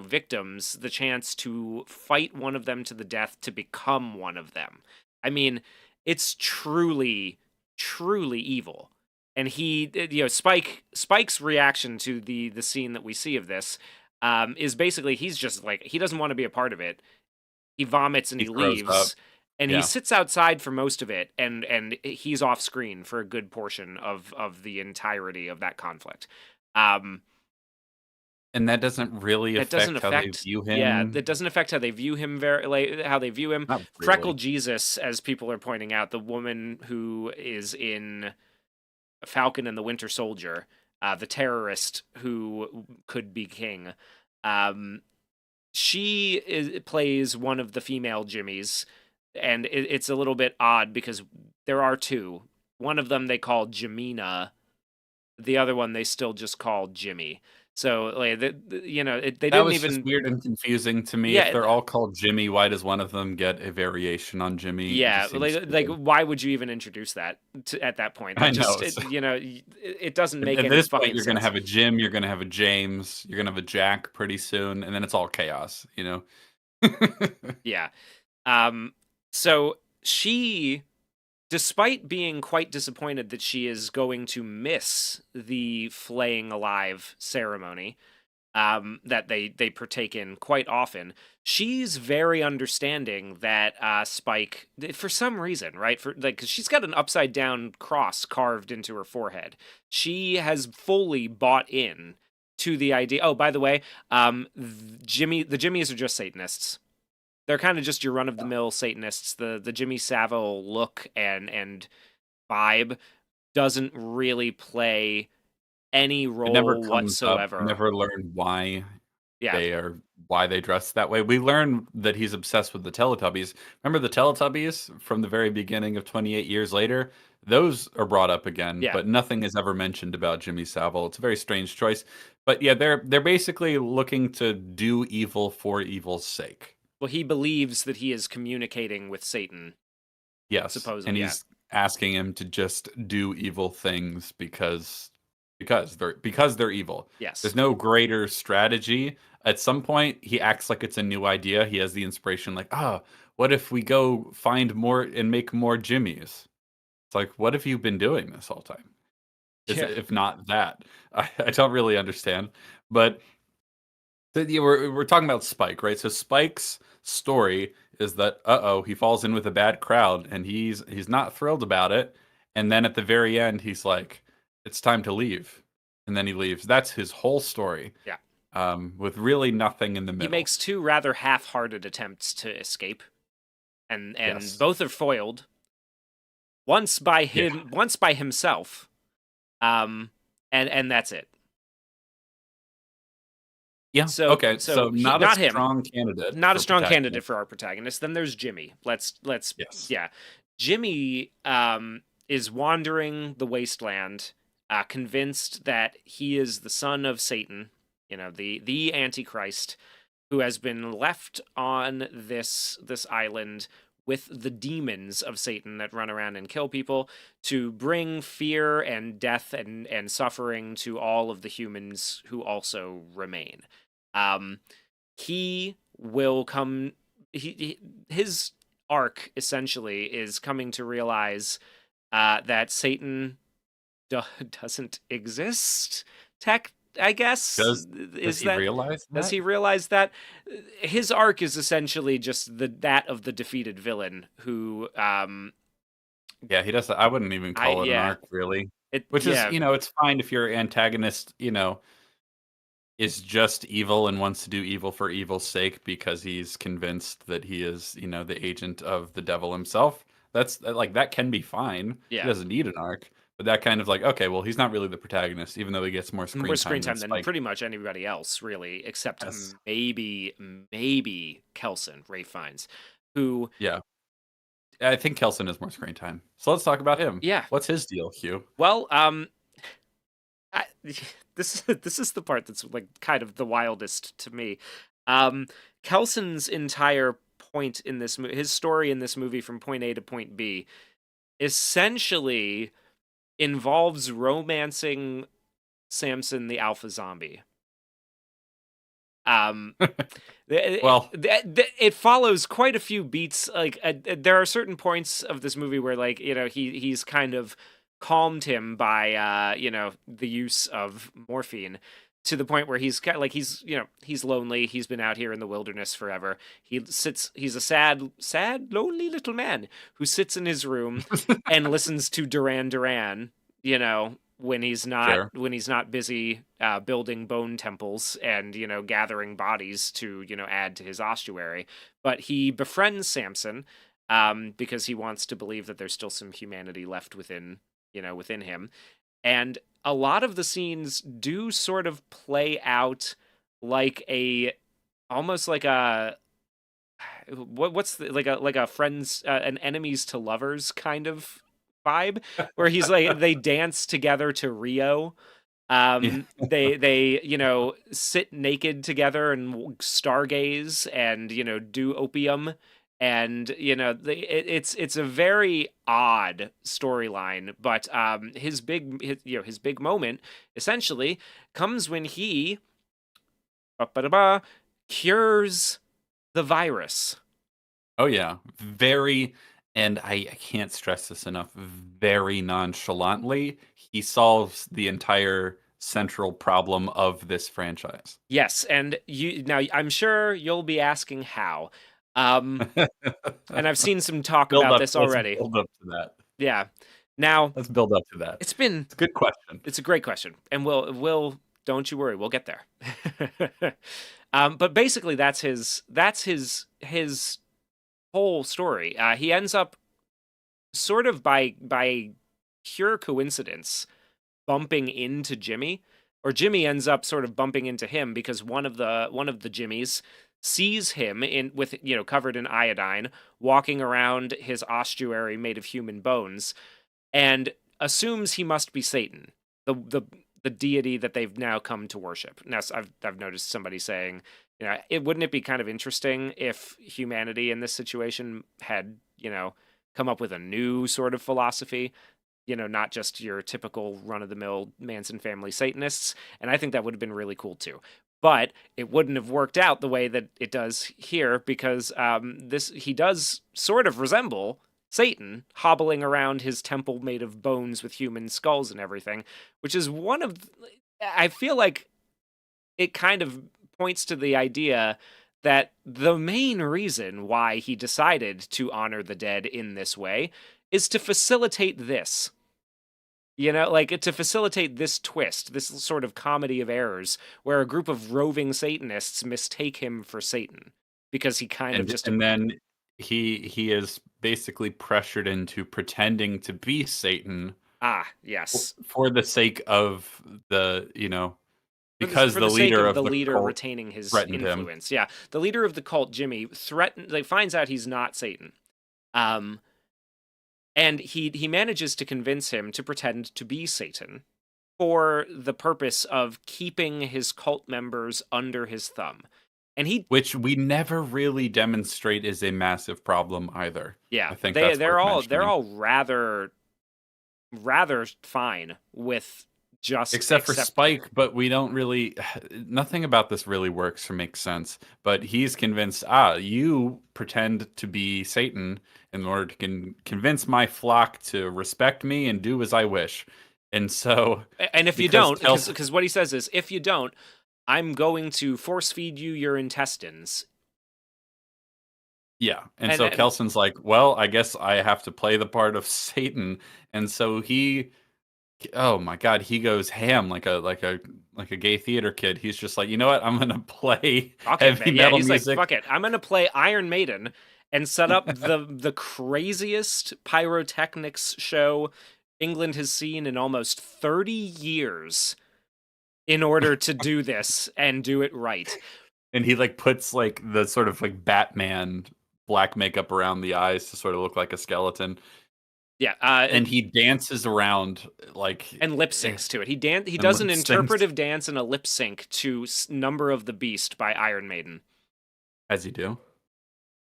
victims the chance to fight one of them to the death to become one of them. I mean, it's truly evil. And Spike's reaction to the scene that we see of this is basically he's just like he doesn't want to be a part of it. He vomits and He he throws up. leaves, and he Yeah. sits outside for most of it, and he's off screen for a good portion of the entirety of that conflict. Um, And that doesn't really that doesn't affect how they affect, view yeah, him. that doesn't affect how they view him, very like how they view him. Not Freckle really. Jesus, as people are pointing out, the woman who is in Falcon and the Winter Soldier, the terrorist who could be king. Um, plays one of the female Jimmies, and it's a little bit odd because there are two. One of them they call Jimina, the other one they still just call Jimmy. So like they That didn't was just even, weird and confusing to me. If yeah. they're all called Jimmy, why does one of them get a variation on Jimmy? It Yeah, just seems like stupid. why would you even introduce that at that point? I That know. just it doesn't make At any this point, fucking you're gonna sense. have a Jim, you're gonna have a James, you're gonna have a Jack pretty soon, and then it's all chaos, you know? Yeah. Um so she, despite being quite disappointed that she is going to miss the flaying alive ceremony, that they partake in quite often, she's very understanding that Spike, for some reason, right, for like, 'cause she's got an upside down cross carved into her forehead. She has fully bought in to the idea. Oh, by the way, the Jimmies are just Satanists. They're kind of just your run of the mill Satanists. The Jimmy Savile look and vibe doesn't really play any It never role comes up. We whatsoever. never learn why Yeah. they are why they dress that way. We learn that he's obsessed with the Teletubbies. Remember the Teletubbies from the very beginning of 28 years later? Those are brought up again, Yeah. but nothing is ever mentioned about Jimmy Savile. It's a very strange choice. But yeah, they're basically looking to do evil for evil's sake. Well, he believes that he is communicating with Satan, Yes, and supposedly. Yeah. he's asking him to just do evil things because they're evil. Yes. There's no greater strategy. At some point, he acts like it's a new idea. He has the inspiration, like, "Ah, what if we go find more and make more Jimmies?" It's like, what have you been doing this whole time? Is Yeah. it, if not that? I don't really understand. But yeah, we're talking about Spike, right? So Spike's story is that he falls in with a bad crowd and he's not thrilled about it. And then at the very end, he's like, "It's time to leave," and then he leaves. That's his whole story, Yeah. with really nothing in the He middle. makes two rather half-hearted attempts to escape, and Yes, both are foiled. Once by yeah, once by himself. Um, and that's it. yeah. Okay, so not a Not him, strong candidate not a for strong candidate protagonist. for our protagonist. Then there's Jimmy. Yes, Yeah, Jimmy is wandering the wasteland, convinced that he is the son of Satan, the Antichrist, who has been left on this island with the demons of Satan that run around and kill people to bring fear and death and suffering to all of the humans who also remain. Um, he will come. His arc essentially is coming to realize that Satan doesn't exist. Tech, I guess, does is he that. realize Does that? he realize that his arc is essentially just that of the defeated villain who Yeah, he does. I wouldn't even I call it an yeah arc, really. it Which is, yeah it's fine if your antagonist, is just evil and wants to do evil for evil's sake because he's convinced that he is, the agent of the devil himself. That's like that can be fine. He yeah doesn't need an arc, but that kind of like, okay, well, he's not really the protagonist, even though he gets more more screen screen time than time than Spike pretty much anybody else really, except has. maybe Kelson, Ray Fiennes, who Yeah, I think Kelson has more screen time. So let's talk about him. yeah What's his deal, Hugh? well I, this is the part that's like kind of the wildest to me. Um, Kelson's entire point in this his story in this movie from point A to point B essentially involves romancing Samson the alpha zombie. Um, Well, it follows quite a few beats. Like there are certain points of this movie where, like, he's kind of calmed him by the use of morphine, to the point where he's kind of like, he's lonely. He's been out here in the wilderness forever. He's a sad, lonely little man who sits in his room and listens to Duran Duran. sure. When he's not busy building bone temples and gathering bodies to add to his ossuary. But he befriends Samson because he wants to believe that there's still some humanity left within him. And a lot of the scenes do sort of play out like a almost like a like a friends an enemies to lovers kind of vibe, where he's like, they dance together to Rio. Yeah. They sit naked together and stargaze and do opium, and it's a very odd storyline. But his big moment essentially comes when he ba-ba-da-ba, cures the virus. Oh yeah, very, and I can't stress this enough, very nonchalantly, he solves the entire central problem of this franchise. Yes, and I'm sure you'll be asking how. Um, and I've seen some talk Build about up, this let's already. build up to that. Yeah. Now, Let's build up to that. it's been It's a good question. it's a great question, and we'll don't you worry, we'll get there. But basically, that's his whole story. He ends up sort of by pure coincidence bumping into Jimmy, or Jimmy ends up sort of bumping into him because one of the Jimmys sees him in with covered in iodine, walking around his ossuary made of human bones, and assumes he must be Satan, the deity that they've now come to worship. Now, I've noticed somebody saying, wouldn't it be kind of interesting if humanity in this situation had come up with a new sort of philosophy, not just your typical run of the mill Manson family Satanists. And I think that would have been really cool too. But it wouldn't have worked out the way that it does here, because he does sort of resemble Satan, hobbling around his temple made of bones with human skulls and everything, which is I feel like it kind of points to the idea that the main reason why he decided to honor the dead in this way is to facilitate this. Like, to facilitate this twist, this sort of comedy of errors, where a group of roving Satanists mistake him for Satan because he kind of just. And then he is basically pressured into pretending to be Satan Yes. for the sake of the, For because the the sake leader of of the the leader cult retaining his threatened him. influence. Yeah. The leader of the cult, Jimmy, finds out he's not Satan. Um, and he manages to convince him to pretend to be Satan for the purpose of keeping his cult members under his thumb. And Which we never really demonstrate is a massive problem either. yeah, I think that's they're worth all mentioning. rather fine with just Except for accepting. Spike, but we don't really nothing about this really works or makes sense. But he's convinced, you pretend to be Satan in order to convince my flock to respect me and do as I wish. And so, And if you because don't, Kelsey, because what he says is, if you don't, I'm going to force feed you your intestines. yeah, and And, so and Kelson's like, well, I guess I have to play the part of Satan, and so oh my God, he goes ham like a gay theater kid. He's just like, you know what? I'm gonna play fuck it, heavy man. Yeah, metal he's like, music. fuck it. I'm gonna play Iron Maiden and set up the craziest pyrotechnics show England has seen in almost 30 years in order to do this and do it right. And he like puts like the sort of like Batman black makeup around the eyes to sort of look like a skeleton. Yeah, and he dances around like and lip eh, syncs to it. He and does an lip syncs interpretive dance and a lip sync to "Number of the Beast" by Iron Maiden. as you do.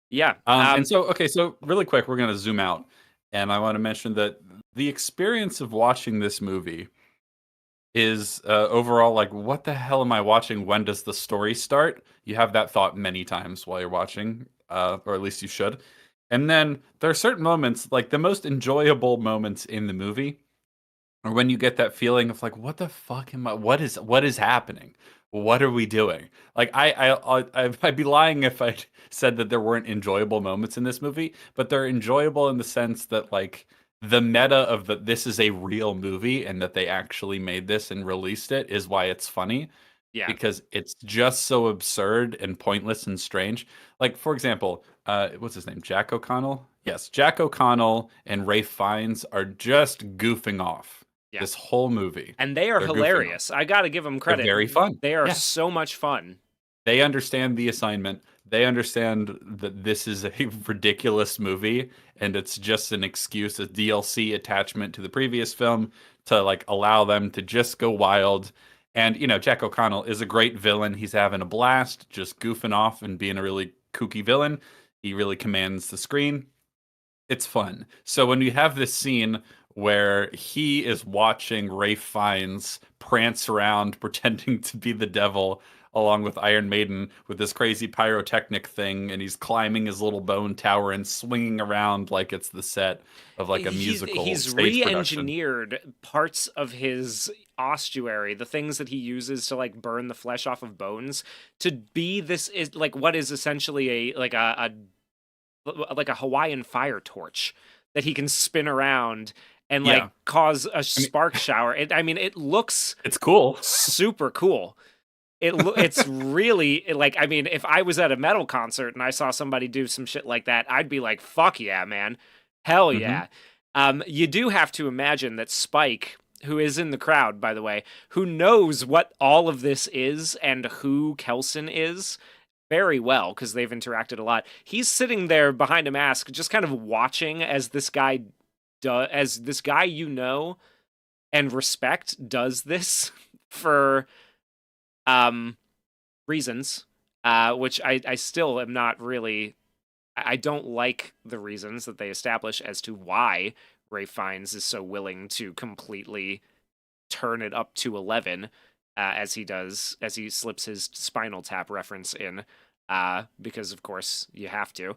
Yeah. And so, okay, so really quick, we're gonna zoom out, and I want to mention that the experience of watching this movie is overall like, what the hell am I watching? When does the story start? You have that thought many times while you're watching, or at least you should. And then there are certain moments, like the most enjoyable moments in the movie, or when you get that feeling of like, what the fuck am I? What is happening? What are we doing? Like I'd be lying if I said that there weren't enjoyable moments in this movie, but they're enjoyable in the sense that like the meta of the this is a real movie and that they actually made this and released it is why it's funny Yeah. because it's just so absurd and pointless and strange. Like for example, what's his name? Jack O'Connell? Yes, Jack O'Connell and Ray Fiennes are just goofing off Yeah. this whole movie. And they are They're goofing off. hilarious. I got to give them They're credit. very fun. They are Yeah. so much fun. They understand the assignment. They understand that this is a ridiculous movie and it's just an excuse, a DLC attachment to the previous film to like allow them to just go wild. And you know, Jack O'Connell is a great villain. He's having a blast, just goofing off and being a really kooky villain. He really commands the screen. It's fun. So when we have this scene where he is watching Ray Fiennes prance around pretending to be the devil along with Iron Maiden with this crazy pyrotechnic thing, and he's climbing his little bone tower and swinging around like it's the set of like a musical He's stage production. re-engineered parts of his ossuary, the things that he uses to like burn the flesh off of bones, to be this is like what is essentially a Hawaiian fire torch that he can spin around and like Yeah. cause a I mean, spark shower. It looks it's cool. super cool. It's really like, I mean, if I was at a metal concert and I saw somebody do some shit like that, I'd be like, fuck yeah, man. Hell Hmm. yeah. You do have to imagine that Spike, who is in the crowd, by the way, who knows what all of this is and who Kelson is very well because they've interacted a lot. He's sitting there behind a mask, just kind of watching as this guy you know and respect does this for reasons, which I still am not really. I don't like the reasons that they establish as to why Ray Fiennes is so willing to completely turn it up to 11, as he does, as he slips his Spinal Tap reference in, because of course you have to.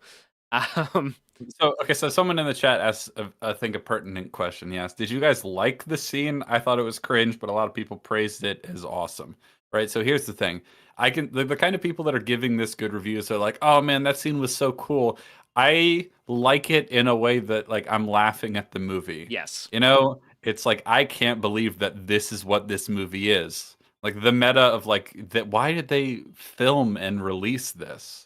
Um, So, okay, so someone in the chat asked, I think, a pertinent question. He asked, "Did you guys like the scene? I thought it was cringe, but a lot of people praised it as awesome." Right. So here's the thing: the kind of people that are giving this good reviews are like, "Oh man, that scene was so cool." I like it in a way that like I'm laughing at the movie. yes. You know, it's like I can't believe that this is what this movie is. Like the meta of like that. Why did they film and release this?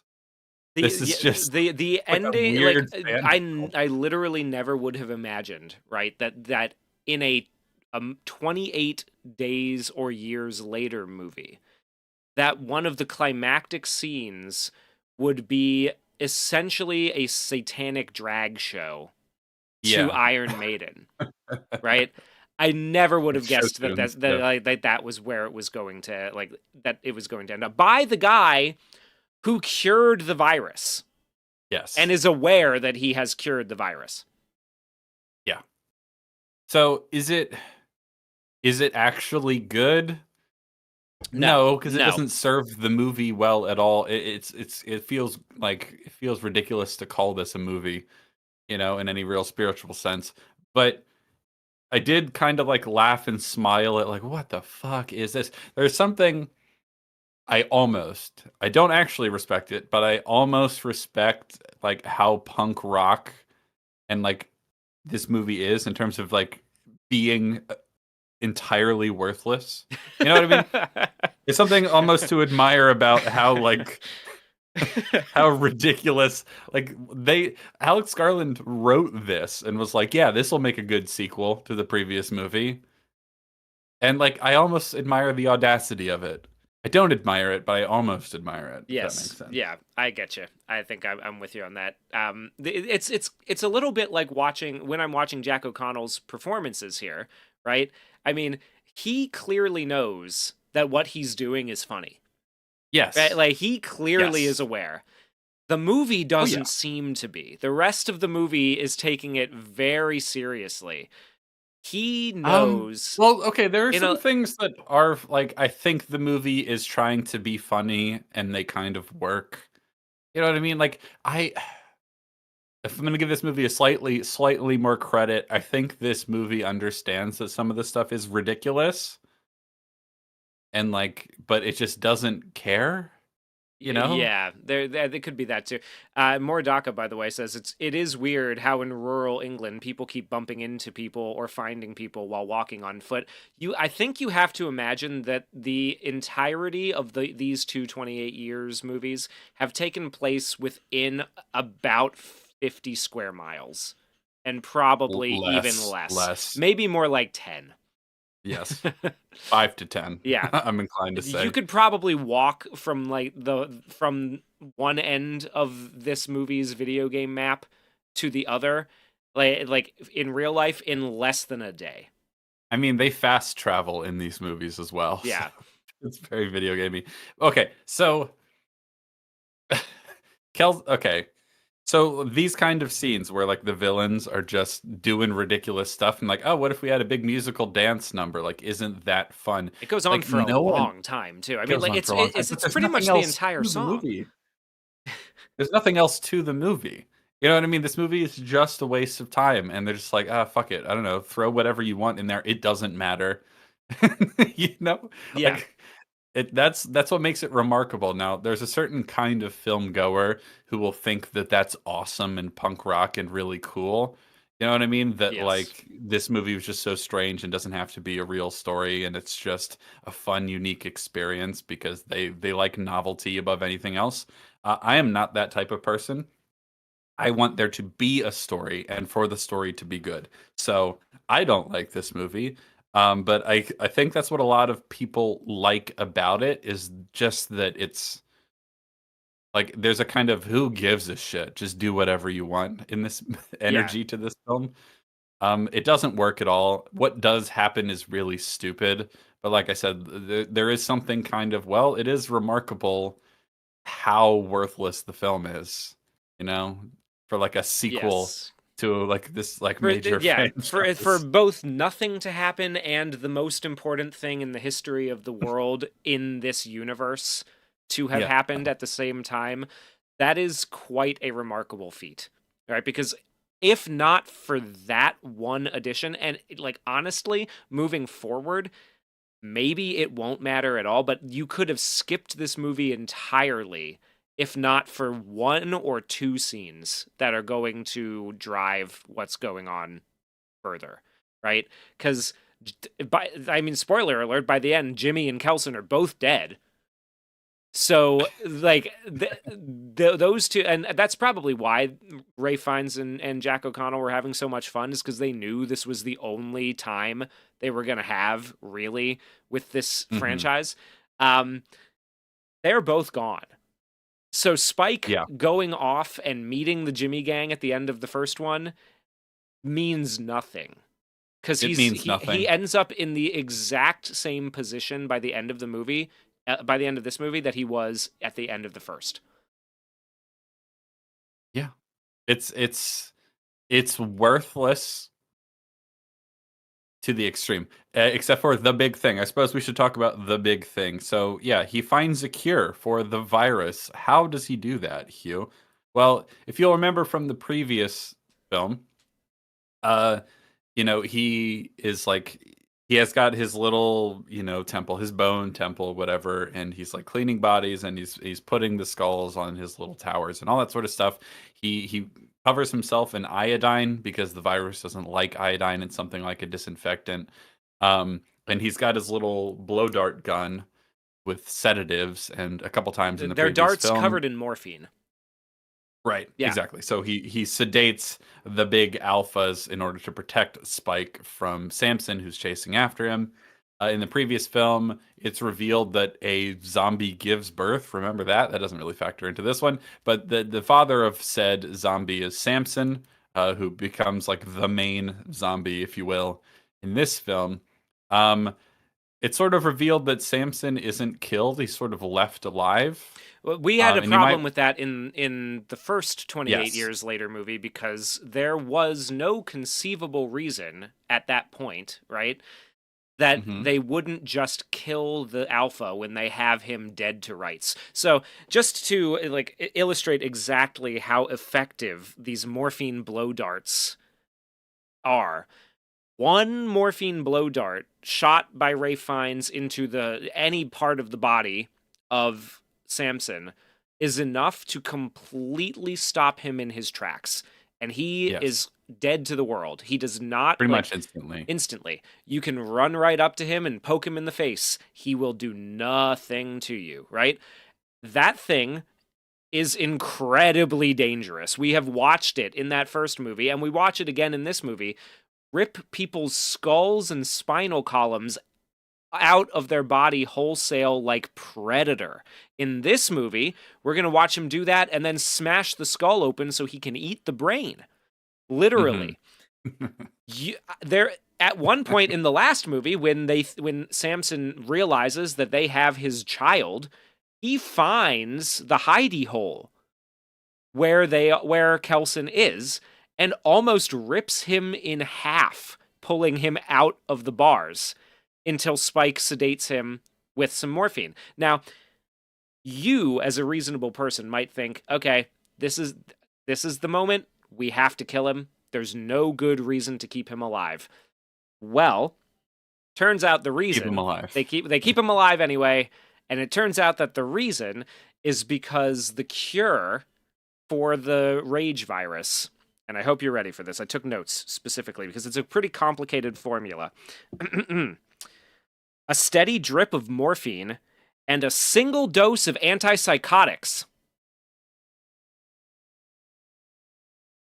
This is just The like a ending, like weird fan. I literally never would have imagined, right, that in a 28 days or years later movie, that one of the climactic scenes would be essentially a satanic drag show to Yeah. Iron Maiden, right? I never would have Show guessed that tunes, that yeah. like, that was where it was going to, like, that it was going to end up by the guy who cured the virus and Yes. is aware that he has cured the virus. Yeah. So is it actually good? No, because it No. doesn't serve the movie well at all. It feels like it feels ridiculous to call this a movie, in any real spiritual sense. But I did kind of like laugh and smile at like, what the fuck is this? There's something I don't actually respect it, but I almost respect like how punk rock and like this movie is in terms of like being entirely worthless. You know what I mean? It's something almost to admire about how like how ridiculous like they Alex Garland wrote this and was like, yeah, this will make a good sequel to the previous movie. And like I almost admire the audacity of it. I don't admire it, but I almost admire it, if that makes Yes, sense. yeah, I get you. I think I'm with you on that. It's a little bit like watching when I'm watching Jack O'Connell's performances here, right? I mean, he clearly knows that what he's doing is funny, right? Yes. Like he clearly is Yes. aware. The movie Oh yeah. doesn't seem to be. The rest of the movie is taking it very seriously. He knows Well, okay, there are in some a things that are like I think the movie is trying to be funny and they kind of work. You know what I mean? Like I if I'm going to give this movie a slightly more credit, I think this movie understands that some of the stuff is ridiculous and like but it just doesn't care, you know? Yeah, there could be that too. Moradaka, by the way, says it is weird how in rural England people keep bumping into people or finding people while walking on foot. I think you have to imagine that the entirety of these 28 years movies have taken place within about 50 square miles, and probably even less, Less. maybe more like 10. Yes. 5 to 10. Yeah, I'm inclined to you say. could probably walk from from one end of this movie's video game map to the other, like in real life, in less than a day. I mean, they fast travel in these movies as well, so Yeah. it's very video gamey. Okay, so okay. So these kind of scenes where like the villains are just doing ridiculous stuff and like, oh, what if we had a big musical dance number? Like, isn't that fun? It goes on Like, for a no one long time too. I mean, goes like on for a long time, but it's there's pretty nothing much the else entire to the song. movie. There's nothing else to the movie. You know what I mean? This movie is just a waste of time, and they're just like, ah, fuck it. I don't know. Throw whatever you want in there. It doesn't matter. You know, Yeah. like that's what makes it remarkable. Now, there's a certain kind of film goer who will think that that's awesome and punk rock and really cool. You know what I mean? That Yes. like this movie was just so strange and doesn't have to be a real story, and it's just a fun, unique experience because they like novelty above anything else. I am not that type of person. I want there to be a story and for the story to be good. So I don't like this movie. But I think that's what a lot of people like about it is just that it's like there's a kind of who gives a shit, just do whatever you want in this Yeah. energy to this film. It doesn't work at all. What does happen is really stupid. But like I said, there is something kind of well, it is remarkable how worthless the film is, you know, for like a sequel Yes. to like this like major Yeah, for franchise. both nothing to happen and the most important thing in the history of the world in this universe to have Yeah. happened at the same time, that is quite a remarkable feat, right? Because if not for that one addition, and like honestly, moving forward, maybe it won't matter at all, but you could have skipped this movie entirely if not for one or two scenes that are going to drive what's going on further, right? Because, I mean, spoiler alert, by the end, Jimmy and Kelson are both dead. So, like, those two, and that's probably why Ray Fiennes and Jack O'Connell were having so much fun, is because they knew this was the only time they were going to have, really, with this Hmm. franchise. Um, they're both gone. So Spike Yeah. going off and meeting the Jimmy gang at the end of the first one means nothing because It means he nothing. ends up in the exact same position by the end of the movie, by the end of this movie that he was at the end of the first. Yeah. It's worthless to the extreme, except for the big thing. I suppose we should talk about the big thing. So, yeah, he finds a cure for the virus. How does he do that, Hugh? Well, if you'll remember from the previous film, uh, you know, he is like he has got his little, you know, temple, his bone temple, whatever, and he's like cleaning bodies and he's putting the skulls on his little towers and all that sort of stuff. He covers himself in iodine because the virus doesn't like iodine. It's something like a disinfectant. And he's got his little blow dart gun with sedatives, and a couple times in the Their previous darts film. covered in morphine. Right, Yeah. exactly. So he sedates the big alphas in order to protect Spike from Samson, who's chasing after him. In the previous film, it's revealed that a zombie gives birth. Remember that? That doesn't really factor into this one. But the father of said zombie is Samson, who becomes like the main zombie, if you will, in this film. Um, it's sort of revealed that Samson isn't killed; he's sort of left alive. We had a And you problem might, with that in the first 28 yes, Years Later movie because there was no conceivable reason at that point, right, that hmm they wouldn't just kill the alpha when they have him dead to rights. So, just to like illustrate exactly how effective these morphine blow darts are, one morphine blow dart shot by Ray Fiennes into the any part of the body of Samson is enough to completely stop him in his tracks, and he yes, is dead to the world. He does not pretty like much instantly. instantly. You can run right up to him and poke him in the face. He will do nothing to you, right? That thing is incredibly dangerous. We have watched it in that first movie, and we watch it again in this movie rip people's skulls and spinal columns out of their body wholesale like Predator. In this movie, we're going to watch him do that and then smash the skull open so he can eat the brain. hmm Literally. There at one point in the last movie when Samson realizes that they have his child, he finds the hidey hole where Kelson is and almost rips him in half, pulling him out of the bars until Spike sedates him with some morphine. Now, you as a reasonable person might think, okay, this is the moment. We have to kill him. There's no good reason to keep him alive. Well, turns out the Keep him reason alive. they keep him alive anyway, and it turns out that the reason is because the cure for the rage virus, and I hope you're ready for this. I took notes specifically because it's a pretty complicated formula. A steady drip of morphine and a single dose of antipsychotics.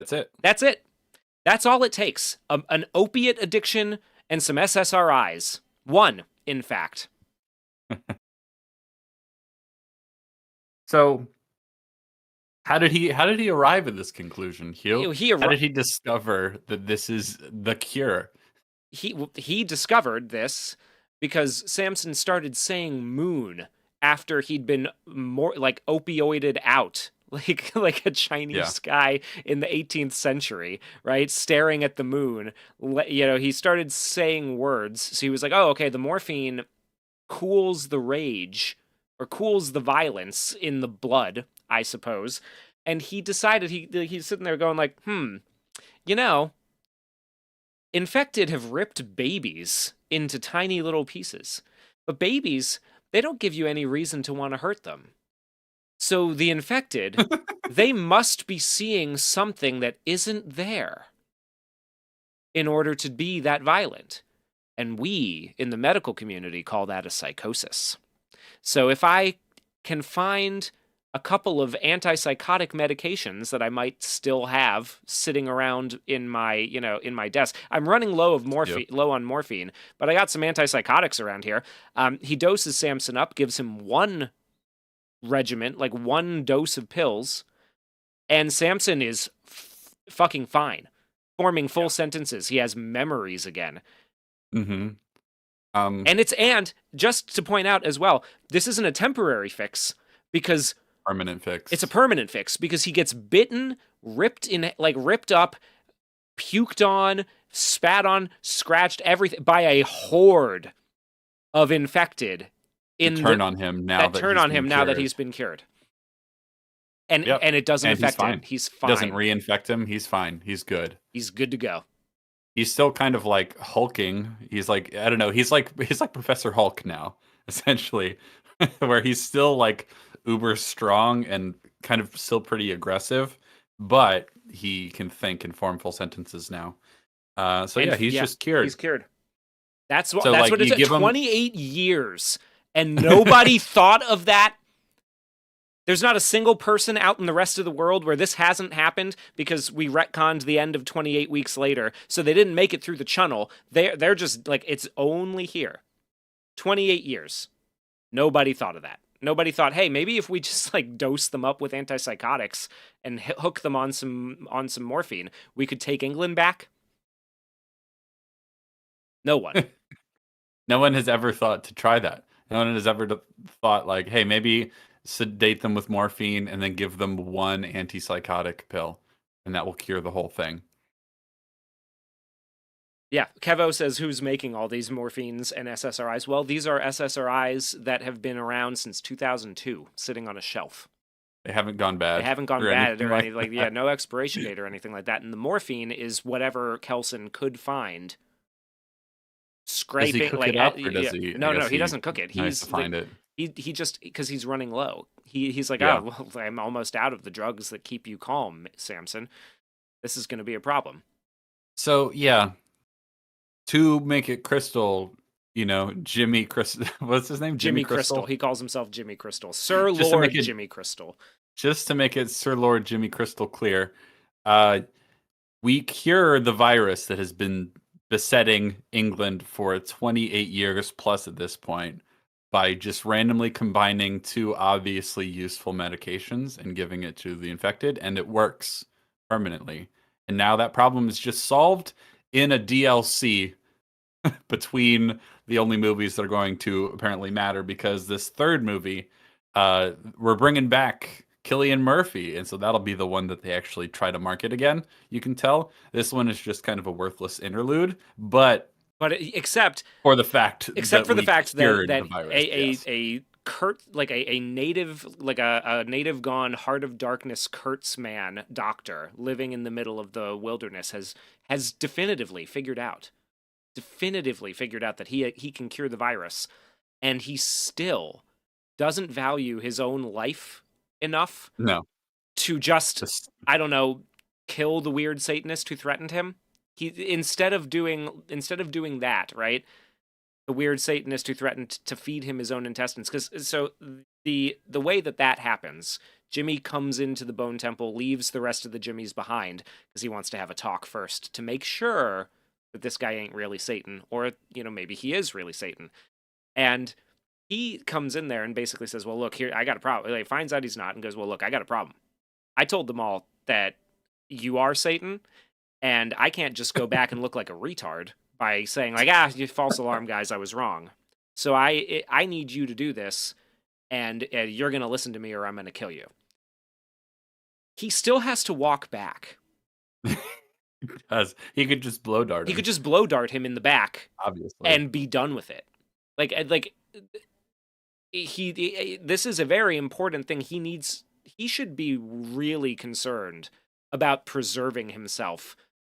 That's it. That's it. That's all it takes. An opiate addiction and some SSRIs. One, in fact. So, how did he arrive at this conclusion, Hugh? He How did he discover that this is the cure? he discovered this because Samson started saying moon after he'd been more like opioided out. Like a Yeah. Chinese guy in the 18th century, right? Staring at the moon. He started saying words. So he was like, oh, okay, the morphine cools the rage or cools the violence in the blood, I suppose. And he decided he's sitting there going like, you know, infected have ripped babies into tiny little pieces. But babies, they don't give you any reason to want to hurt them. So the infected, they must be seeing something that isn't there in order to be that violent. And we in the medical community call that a psychosis. So if I can find a couple of antipsychotic medications that I might still have sitting around in my desk. I'm running Yep. low on morphine, but I got some antipsychotics around here. He doses Samson up, gives him one regiment, like one dose of pills, and Samson is fucking fine, forming full sentences. He has memories again. hmm And just to point out as well, this isn't a temporary fix because Permanent fix. it's a permanent fix because he gets bitten, ripped up, puked on, spat on, scratched everything by a horde of infected on him now that that turn he's on been him now that cured. he's been cured. And Yep. and it doesn't And he's affect him. fine. He's It doesn't fine. reinfect him. He's fine. He's good. He's good to go. He's still kind of like hulking. He's like, I don't know. He's like Professor Hulk now, essentially, where he's still like uber strong and kind of still pretty aggressive, but he can think and form full sentences now. So And yeah, he's just cured. He's cured. That's what So that's like what it's you at. give him 28 years and nobody thought of that. There's not a single person out in the rest of the world where this hasn't happened because we retconned the end of 28 weeks later, so they didn't make it through the channel. They're just like it's only here. 28 years. Nobody thought of that. Nobody thought, hey, maybe if we just like dose them up with antipsychotics and hook them on some morphine, we could take England back. No one. No one has ever thought to try that. No one has ever thought like, hey, maybe sedate them with morphine and then give them one antipsychotic pill, and that will cure the whole thing. Yeah, Kevo says who's making all these morphines and SSRIs? Well, these are SSRIs that have been around since 2002, sitting on a shelf. They haven't gone bad. They haven't gone bad or anything like no expiration date or anything like that. And the morphine is whatever Kelson could find. Scraping, does he cook like it up, or does he? No, he doesn't cook it. He's to find it. He just because he's running low. He's like, Yeah. oh, well, I'm almost out of the drugs that keep you calm, Samson. This is going to be a problem. So yeah, to make it crystal, Jimmy Crystal. What's his name? Jimmy Crystal. He calls himself Jimmy Crystal, Sir Lord Jimmy Crystal. Just to make it Sir Lord Jimmy Crystal clear, we cure the virus that has been besetting England for 28 years plus at this point by just randomly combining two obviously useful medications and giving it to the infected, and it works permanently. And now that problem is just solved in a DLC between the only movies that are going to apparently matter, because this third movie, we're bringing back Cillian Murphy, and so that'll be the one that they actually try to market again. You can tell this one is just kind of a worthless interlude, but except for the fact that virus, a Kurt, like a native, like a native gone Heart of Darkness Kurtzman doctor living in the middle of the wilderness has definitively figured out that he can cure the virus, and he still doesn't value his own life enough to just I don't know, kill the weird Satanist who threatened him. He instead of doing that, right? The weird Satanist who threatened to feed him his own intestines. Because so the way that happens, Jimmy comes into the Bone Temple, leaves the rest of the Jimmies behind because he wants to have a talk first to make sure that this guy ain't really Satan, or maybe he is really Satan. And he comes in there and basically says, "Well, look here, I got a problem." He finds out he's not and goes, "Well, look, I got a problem. I told them all that you are Satan, and I can't just go back and look like a retard by saying like, you false alarm, guys, I was wrong. So I need you to do this, and you're going to listen to me or I'm going to kill you." He still has to walk back. Because he could just blow dart him. He could just blow dart him in the back, obviously, and be done with it. This is a very important thing. He should be really concerned about preserving himself,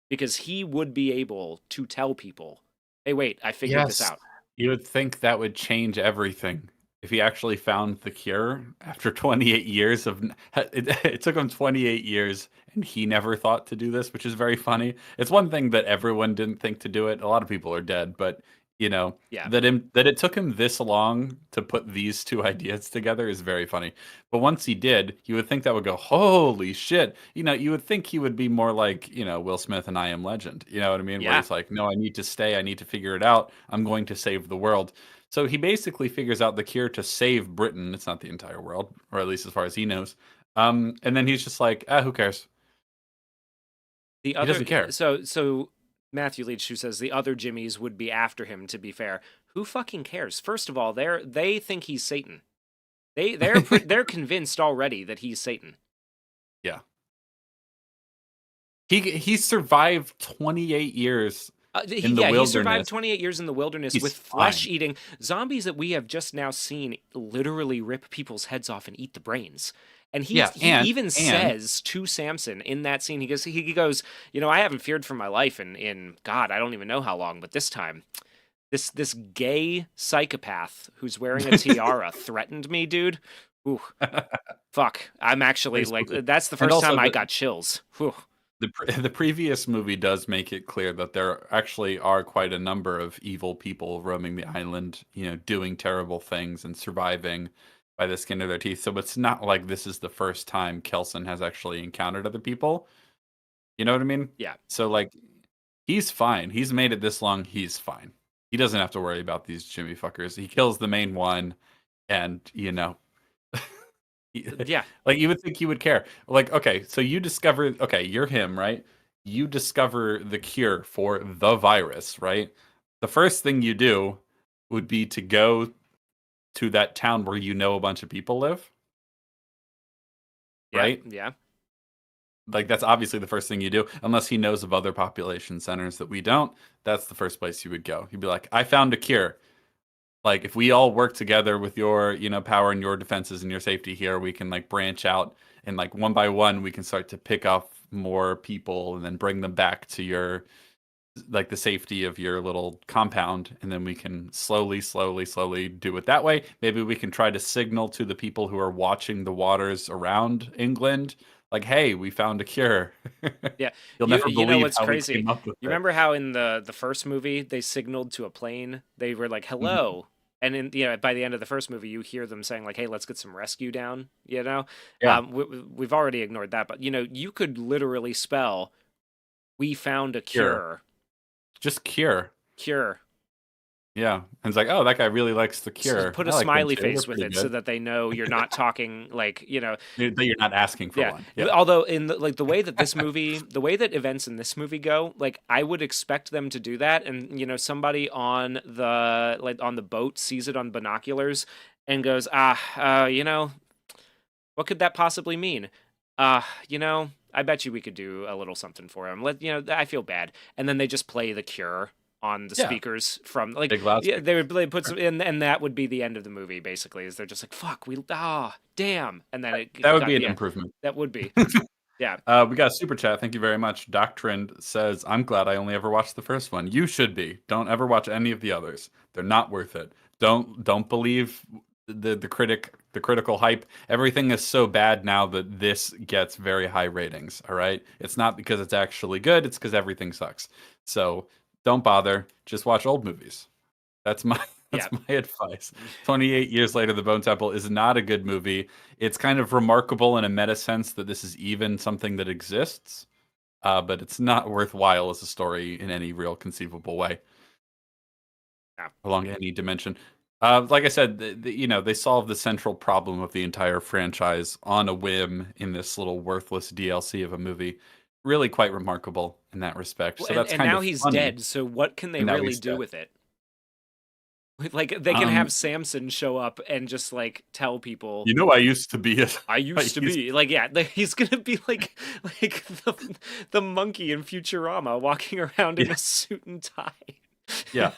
because he would be able to tell people, "Hey, wait, I figured this out." You would think that would change everything if he actually found the cure after 28 years of it took him 28 years and he never thought to do this, which is very funny. It's one thing that everyone didn't think to do it. A lot of people are dead, but that it took him this long to put these two ideas together is very funny. But once he did, you would think that would go, holy shit. You would think he would be more like, Will Smith in I Am Legend. You know what I mean? Yeah. Where he's like, no, I need to stay. I need to figure it out. I'm going to save the world. So he basically figures out the cure to save Britain. It's not the entire world, or at least as far as he knows. And then he's just like, who cares? He doesn't care. So Matthew Leach, who says the other Jimmies would be after him, to be fair. Who fucking cares? First of all, they think he's Satan. They're convinced already that he's Satan. Yeah. He survived 28 years in the wilderness. He survived 28 years in the wilderness with flesh-eating zombies that we have just now seen literally rip people's heads off and eat the brains. And he even says to Samson in that scene, he goes, I haven't feared for my life in God, I don't even know how long, but this time, this gay psychopath who's wearing a tiara threatened me, dude. Ooh, fuck. I'm actually that's the first time I got chills. Whew. The previous movie does make it clear that there actually are quite a number of evil people roaming the island, doing terrible things and surviving by the skin of their teeth. So it's not like this is the first time Kelson has actually encountered other people. You know what I mean? Yeah. So he's fine. He's made it this long. He's fine. He doesn't have to worry about these Jimmy fuckers. He kills the main one, and Yeah. like you would think he would care. Like, okay, so you discover, okay, you're him, right? You discover the cure for the virus, right? The first thing you do would be to go to that town where you know a bunch of people live, Yeah. right? Yeah. Like that's obviously the first thing you do, unless he knows of other population centers that we don't. That's the first place you would go. You'd be like, I found a cure. Like if we all work together with your, power and your defenses and your safety here, we can like branch out and like one by one we can start to pick off more people and then bring them back to your like the safety of your little compound, and then we can slowly do it that way. Maybe we can try to signal to the people who are watching the waters around England, like, hey, we found a cure. Yeah. You'll You never you know believe what's how we crazy? came up with You it. remember how in the first movie they signaled to a plane? They were like, Mhm. "Hello." And by the end of the first movie, you hear them saying like, "Hey, let's get some rescue down." Yeah, We've already ignored that, but you could literally spell, "We found a cure. cure." Just cure. Cure. Yeah. And it's like, oh, that guy really likes the cure. Put a I like them smiley too. They're face with pretty it so good. that they know you're not talking That you're not asking for yeah. one. Yeah. Although in the way that the way that events in this movie go, like I would expect them to do that, and somebody on the boat sees it on binoculars and goes, what could that possibly mean? I bet you we could do a little something for him. I feel bad, and then they just play The Cure on the Yeah. speakers from Big yeah, loudspeaker. they put some in, and that would be the end of the movie. Basically, is they're just like, fuck, damn, and then That would got, be an yeah, improvement. that would be. Yeah. We got a super chat. Thank you very much. Doctrine says, I'm glad I only ever watched the first one. You should be. Don't ever watch any of the others. They're not worth it. Don't believe the critical hype. Everything is so bad now that this gets very high ratings. All right. It's not because it's actually good, it's because everything sucks. So don't bother. Just watch old movies. That's my Yeah. my advice. 28 years later, The Bone Temple is not a good movie. It's kind of remarkable in a meta sense that this is even something that exists, but it's not worthwhile as a story in any real conceivable way Yeah. along any dimension. Like I said, they solved the central problem of the entire franchise on a whim in this little worthless DLC of a movie. Really quite remarkable in that respect. Well, So that's and kind now of he's funny. dead. So what can they And now really he's do dead. with it? Like they can Um, have Samson show up and just like tell people, I used to be a I used to be like, yeah, he's gonna be like the monkey in Futurama walking around in Yeah. a suit and tie. Yeah.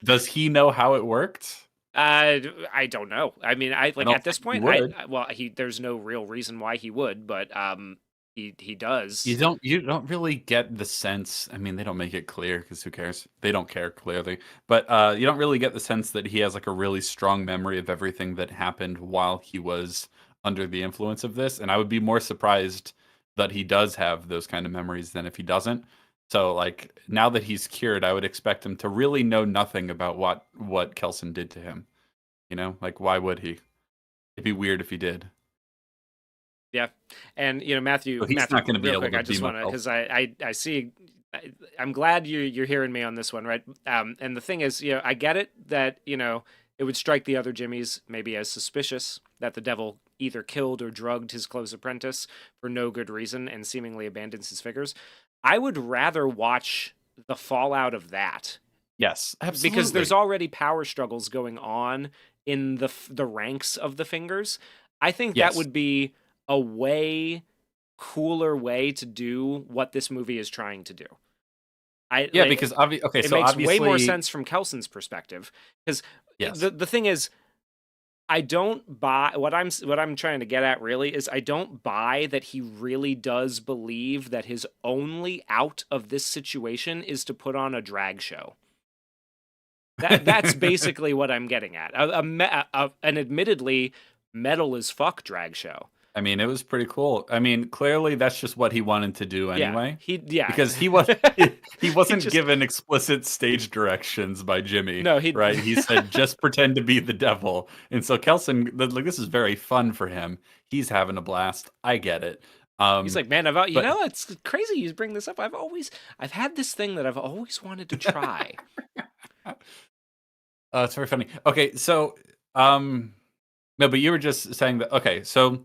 Does he know how it worked? I don't know. I mean, I I like don't at this think he point, would. well, there's no real reason why he would, but he You does. don't really get the sense. I mean, they don't make it clear because who cares? They don't care clearly. But you don't really get the sense that he has like a really strong memory of everything that happened while he was under the influence of this. And I would be more surprised that he does have those kind of memories than if he doesn't. So like now that he's cured, I would expect him to really know nothing about what Kelson did to him. Like why would he? It'd be weird if he did. Yeah, and So he's Matthew, not going to be real able quick, to I just beam up want to help. because I see, I'm glad you're hearing me on this one, right? And the thing is, I get it that it would strike the other Jimmies maybe as suspicious that the devil either killed or drugged his close apprentice for no good reason and seemingly abandons his figures. I would rather watch the fallout of that Yes, absolutely. because there's already power struggles going on in the ranks of the fingers. I think that Yes. would be a way cooler way to do what this movie is trying to do. Yeah, because okay, it so makes obviously way more sense from Kelson's perspective because yes. the thing is, I don't buy what I'm trying to get at really is I don't buy that he really does believe that his only out of this situation is to put on a drag show. That's basically what I'm getting at. An admittedly metal as fuck drag show. I mean, it was pretty cool. I mean, clearly that's just what he wanted to do anyway. Because he wasn't just- given explicit stage directions by Jimmy. No, right. He said just pretend to be the devil, and so Kelson, like, this is very fun for him. He's having a blast. I get it. He's Um, like, man, but it's crazy you bring this up. I've had this thing that I've always wanted to try. it's very funny. Okay, so um, no, but you were just saying that. Okay, so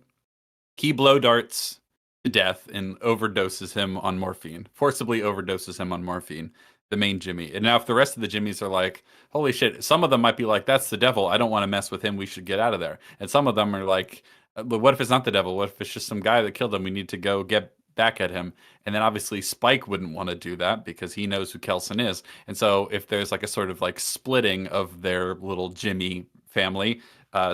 he blow darts to death and overdoses him on morphine, forcibly overdoses him on morphine, the main Jimmy. And now, if the rest of the Jimmys are like, holy shit, some of them might be like, that's the devil. I don't want to mess with him. We should get out of there. And some of them are like, but what if it's not the devil? What if it's just some guy that killed him? We need to go get back at him. And then obviously Spike wouldn't want to do that because he knows who Kelson is. And so if there's like a sort of like splitting of their little Jimmy family,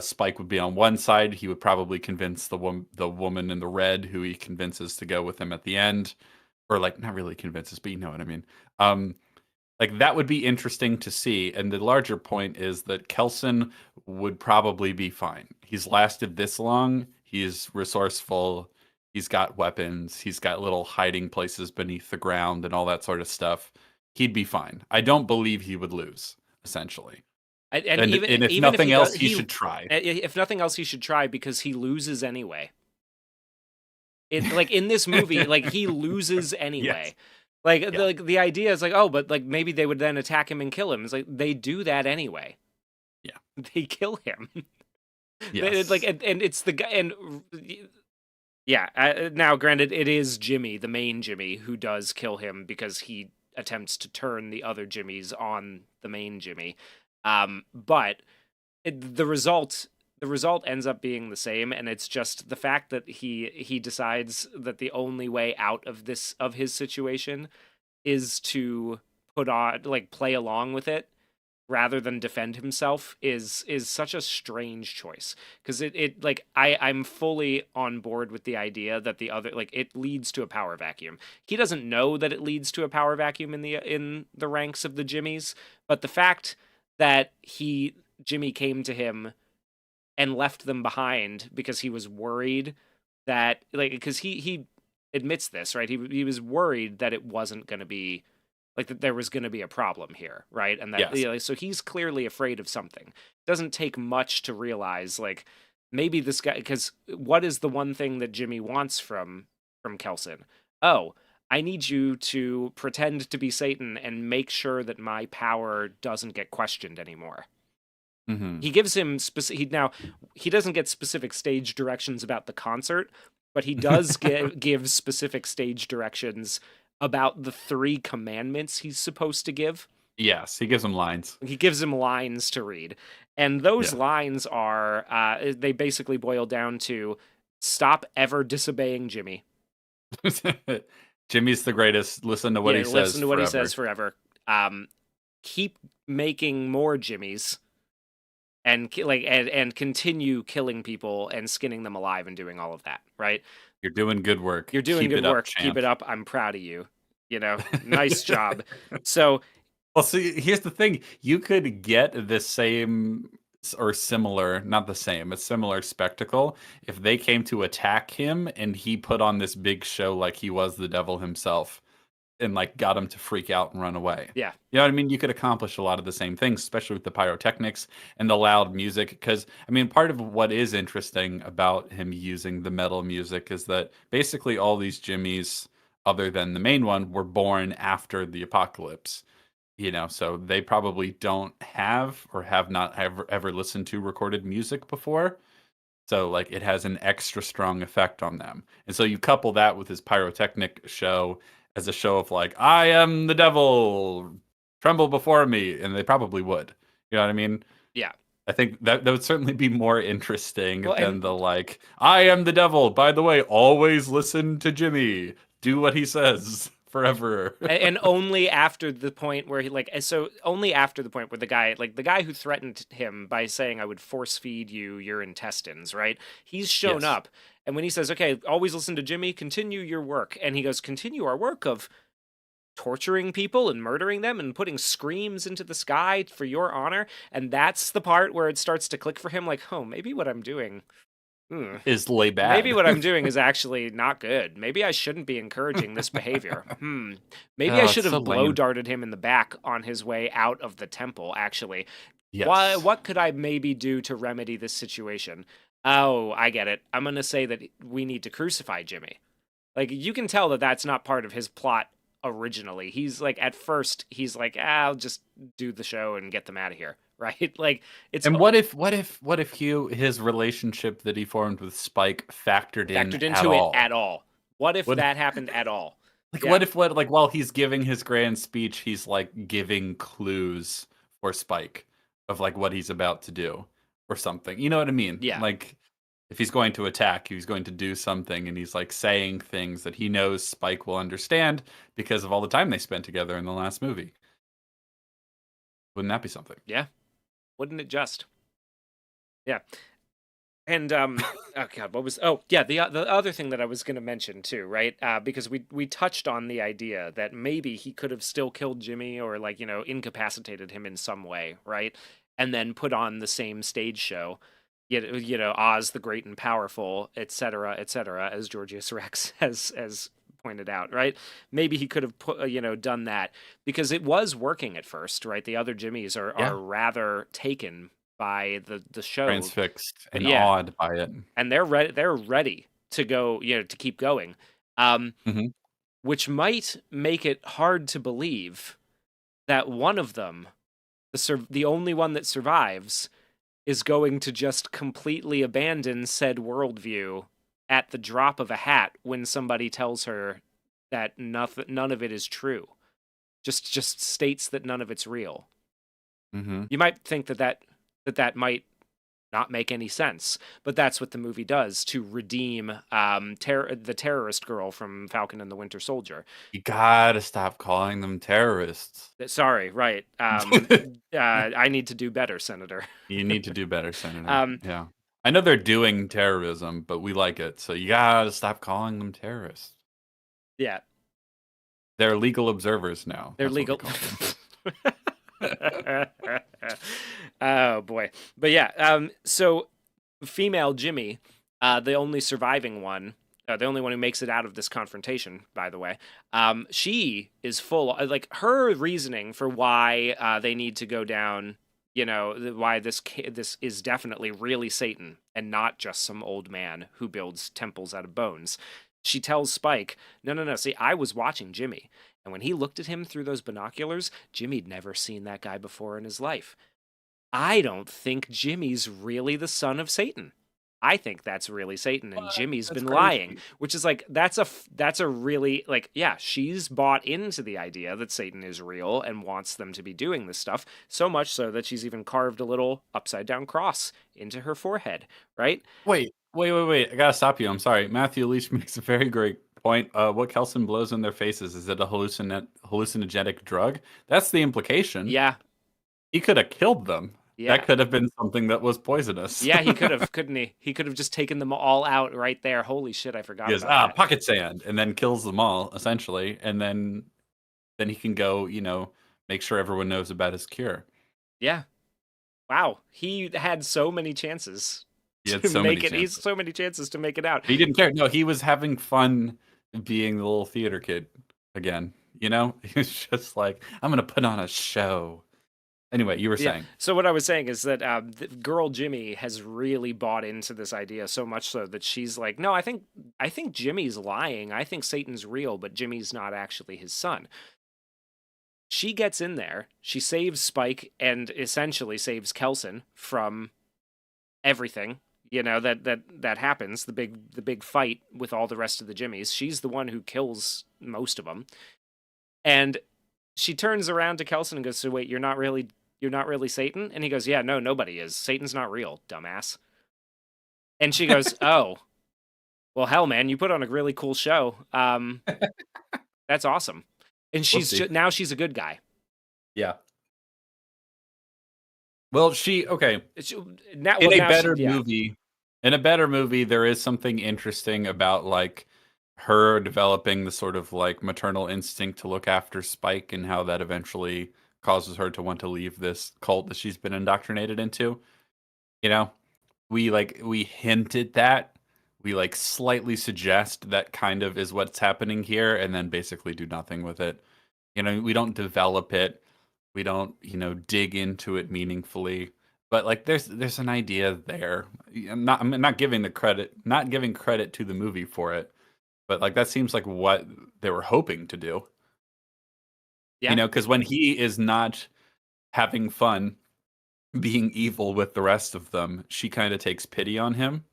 Spike would be on one side. He would probably convince the woman in the red, who he convinces to go with him at the end, or like not really convinces, but you know what I mean. Um, like that would be interesting to see. And the larger point is that Kelson would probably be fine. He's lasted this long. He's resourceful. He's got weapons. He's got little hiding places beneath the ground and all that sort of stuff. He'd be fine. I don't believe he would lose, essentially. And And if even if nothing he else, does, he should try. if nothing else, he should try because he loses anyway. Like in this movie, like he loses anyway. Yes. Like Yeah. the idea is like, oh, but like maybe they would then attack him and kill him. It's like they do that anyway. Yeah. They kill him. Yes. Like and it's the guy and yeah. Now, granted, it is Jimmy, the main Jimmy, who does kill him because he attempts to turn the other Jimmys on the main Jimmy. But the result ends up being the same, and it's just the fact that he decides that the only way out of his situation is to put on like play along with it rather than defend himself is such a strange choice because it like I'm fully on board with the idea that the other like it leads to a power vacuum. He doesn't know that it leads to a power vacuum in the ranks of the Jimmys, but the fact that Jimmy came to him and left them behind because he was worried that like because he admits this, right? He was worried that it wasn't going to be like that there was going to be a problem here, right? And that Yes. so he's clearly afraid of something. It doesn't take much to realize like maybe this guy because what is the one thing that Jimmy wants from Kelson? Oh, I need you to pretend to be Satan and make sure that my power doesn't get questioned anymore. Hmm. He gives him specific. Now he doesn't get specific stage directions about the concert, but he does give specific stage directions about the 3 commandments he's supposed to give. Yes, he gives him lines. He gives him lines to read, and those Yeah. lines are they basically boil down to stop ever disobeying Jimmy. Jimmy's the greatest. Listen to what he says. Listen to what he forever. says forever. Keep making more Jimmys and and continue killing people and skinning them alive and doing all of that, right? You're doing good work. You're doing Keep good it up, work. Keep champ. it up. I'm proud of you. Nice job. So, Well, see, here's the thing. You could get the same or similar, not the same, a similar spectacle if they came to attack him and he put on this big show like he was the devil himself and like got him to freak out and run away. yeah. You know what I mean? You could accomplish a lot of the same things, especially with the pyrotechnics and the loud music. Because, I mean, part of what is interesting about him using the metal music is that basically all these Jimmys, other than the main one, were born after the apocalypse. You know, so they probably don't have or have not ever listened to recorded music before. So, like, it has an extra strong effect on them. And so you couple that with his pyrotechnic show as a show of, like, I am the devil, tremble before me. And they probably would. You know what I mean? Yeah. I think that would certainly be more interesting Well, than and the, like, I am the devil. By the way, always listen to Jimmy. Do what he says forever. and only after the point where he only after the point where the guy who threatened him by saying I would force feed you your intestines, right? He's shown Yes. up, and when he says, "Okay, always listen to Jimmy, continue your work," and he goes, "Continue our work of torturing people and murdering them and putting screams into the sky for your honor," and that's the part where it starts to click for him, like, oh, maybe what I'm doing. Is lay bad. Maybe what I'm doing is actually not good. Maybe I shouldn't be encouraging this behavior. Maybe I Oh, should it's so have blow lame. darted him in the back on his way out of the temple, actually. Yes. What could I maybe do to remedy this situation? Oh, I get it. I'm going to say that we need to crucify Jimmy. Like you can tell that that's not part of his plot originally. He's like at first he's like, I'll just do the show and get them out of here, right? Like it's And what if his relationship that he formed with Spike factored in factored at into it all? at all. What if What that happened at all? like Yeah. what if what like while he's giving his grand speech, he's like giving clues for Spike of like what he's about to do or something. You know what I mean? Yeah. Like if he's going to attack, he's going to do something and he's like saying things that he knows Spike will understand because of all the time they spent together in the last movie. Wouldn't that be something? Yeah. Wouldn't it just? Yeah. And oh god, what was the other thing that I was going to mention too, right? Because we touched on the idea that maybe he could have still killed Jimmy or like, incapacitated him in some way, right? And then put on the same stage show. Oz the Great and Powerful, et cetera, as Georgius Rex has pointed out, right? Maybe he could have done that because it was working at first, right? The other Jimmys are Yeah. rather taken by the show. Transfixed and Yeah. awed by it. And they're ready to go, to keep going. Mhm. Which might make it hard to believe that one of them, the only one that survives, is going to just completely abandon said worldview at the drop of a hat when somebody tells her that none of it is true. Just states that none of it's real. Mhm. You might think that might not make any sense, but that's what the movie does to redeem the terrorist girl from Falcon and the Winter Soldier. You gotta stop calling them terrorists. Sorry, right. I need to do better, Senator. You need to do better, Senator. Um, Yeah. I know they're doing terrorism, but we like it, so you gotta stop calling them terrorists. yeah, They're legal observers now. they're That's what we legal. call them. Oh boy, but yeah. So female Jimmy, the only surviving one, the only one who makes it out of this confrontation, by the way, she is full. Like her reasoning for why they need to go down. Why this is definitely really Satan and not just some old man who builds temples out of bones. She tells Spike, no, no, no. See, I was watching Jimmy. And when he looked at him through those binoculars, Jimmy'd never seen that guy before in his life. I don't think Jimmy's really the son of Satan. I think that's really Satan, and What? Jimmy's That's been crazy. lying, which is like that's a really like yeah, she's bought into the idea that Satan is real and wants them to be doing this stuff, so much so that she's even carved a little upside down cross into her forehead, right? Wait. I gotta stop you. I'm sorry. Matthew Leach makes a very great point. What Kelson blows in their faces, is it a hallucinogenic drug? That's the implication. Yeah, He could have killed them. yeah. That could have been something that was poisonous. Yeah, he could have, couldn't he? He could have just taken them all out right there. Holy shit, I forgot He goes, about that. pocket sand, and then kills them all, essentially. And then he can go, make sure everyone knows about his cure. Yeah. Wow. He had so many chances He had to so make many it. He's chances. so many chances to make it out. He didn't care. No, he was having fun being the little theater kid again. He was just like, I'm gonna put on a show. Anyway, you were saying. So what I was saying is that the girl Jimmy has really bought into this idea so much so that she's like, no, I think Jimmy's lying. I think Satan's real, but Jimmy's not actually his son. She gets in there. She saves Spike and essentially saves Kelson from everything. That happens. The big fight with all the rest of the Jimmys. She's the one who kills most of them. And she turns around to Kelson and goes, "So wait, you're not really Satan?" And he goes, "Yeah, no, nobody is. Satan's not real, dumbass." And she goes, "Oh, well, hell, man, you put on a really cool show. That's awesome." And now she's a good guy. Yeah. Well, okay. Now, In a better movie, there is something interesting about like her developing the sort of like maternal instinct to look after Spike and how that eventually causes her to want to leave this cult that she's been indoctrinated into. We hint at that. We like slightly suggest that kind of is what's happening here and then basically do nothing with it. We don't develop it. We don't, dig into it meaningfully. But like there's an idea there. I'm not giving credit to the movie for it. but like that seems like what they were hoping to do. You Yeah. know, because when he is not having fun being evil with the rest of them, she kind of takes pity on him.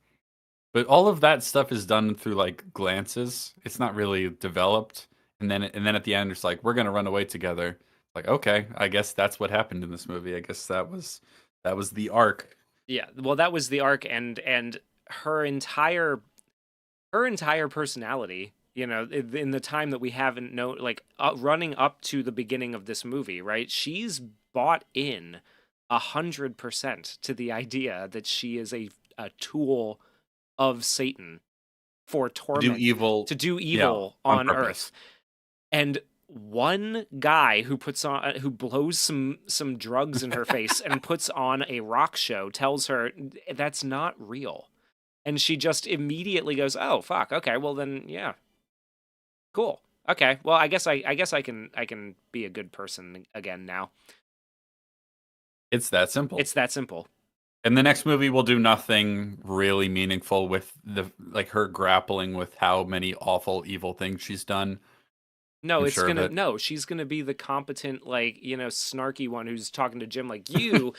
But all of that stuff is done through like glances. It's not really developed. And then at the end, it's like we're gonna run away together. Like okay, I guess that's what happened in this movie. I guess that was the arc. Yeah. Well, that was the arc, and her entire personality, in the time that we haven't known, like running up to the beginning of this movie, right? She's bought in 100% to the idea that she is a tool of Satan for To do torment, evil, to do yeah, evil on on purpose. Earth. And one guy who blows some drugs in her face and puts on a rock show tells her that's not real. And she just immediately goes, "Oh, fuck. Okay, well then, yeah. Cool. Okay. Well, I guess I can be a good person again now." It's that simple. It's that simple. And the next movie will do nothing really meaningful with the like her grappling with how many awful evil things she's done. No, I'm it's sure of gonna it. no, she's gonna be the competent, like, snarky one who's talking to Jim like, you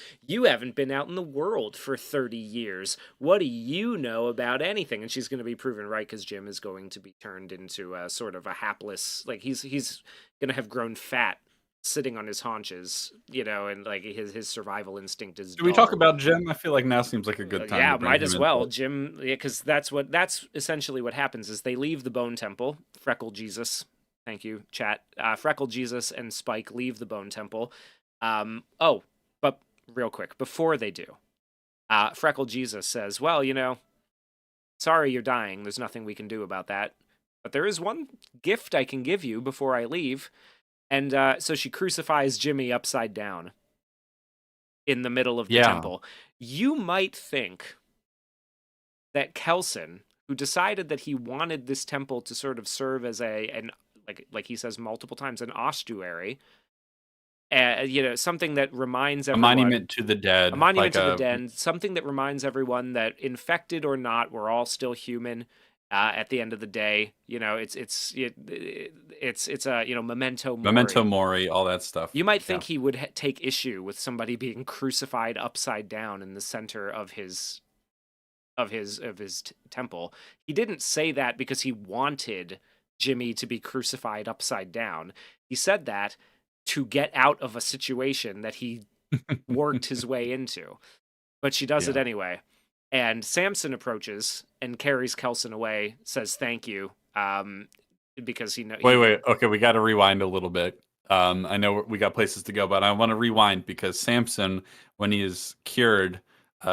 haven't been out in the world for 30 years. What do you know about anything? And she's gonna be proven right because Jim is going to be turned into a sort of a hapless, like he's gonna have grown fat sitting on his haunches, and like his survival instinct is Do we talk dull. about Jim? I feel like now seems like a good time Yeah, to bring might him as into well, it. Jim. Yeah, because that's essentially what happens is they leave the Bone Temple. Freckle Jesus, thank you, chat. Freckle Jesus and Spike leave the Bone Temple. Oh, but real quick before they do, Freckle Jesus says, "Well, sorry you're dying. There's nothing we can do about that, but there is one gift I can give you before I leave." And so she crucifies Jimmy upside down in the middle of the Yeah. temple. You might think that Kelson, who decided that he wanted this temple to sort of serve as an like he says multiple times, an ossuary, something that reminds A everyone, monument to the a dead, monument like to the a dead, something that reminds everyone that infected or not, we're all still human. At the end of the day, it's a memento memento mori. mori, all that stuff. You might Yeah. think he would take issue with somebody being crucified upside down in the center of his temple. He didn't say that because he wanted Jimmy to be crucified upside down. He said that to get out of a situation that he worked his way into. But she does it Yeah. anyway. And Samson approaches and carries Kelson away, says thank you, because Wait. Okay, we got to rewind a little bit. I know we got places to go, but I want to rewind because Samson, when he is cured,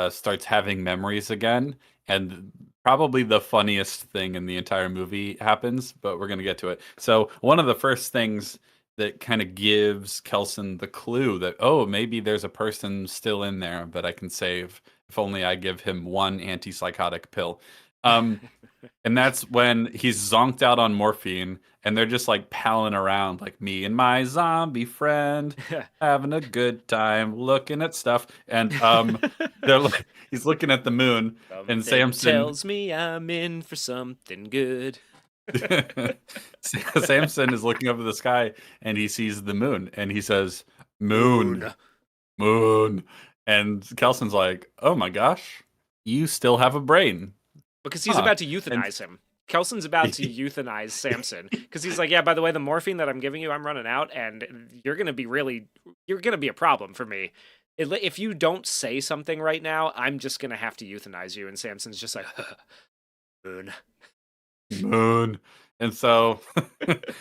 starts having memories again, and probably the funniest thing in the entire movie happens. But we're gonna get to it. So one of the first things that kind of gives Kelson the clue that maybe there's a person still in there that I can save if only I give him one antipsychotic pill. Um, and that's when he's zonked out on morphine and they're just like palling around, like me and my zombie friend having a good time looking at stuff. And they're like, he's looking at the moon, and something Samson tells me I'm in for something good. Samson is looking up at the sky and he sees the moon and he says, Moon. "Moon, moon." And Kelson's like, "Oh my gosh, you still have a brain." Because he's Huh. about to And euthanize him. Kelson's about to euthanize Samson because he's like, yeah, by the way, the morphine that I'm giving you, I'm running out, and you're gonna be a problem for me. If you don't say something right now, I'm just gonna have to euthanize you. And Samson's just like, moon. moon. And so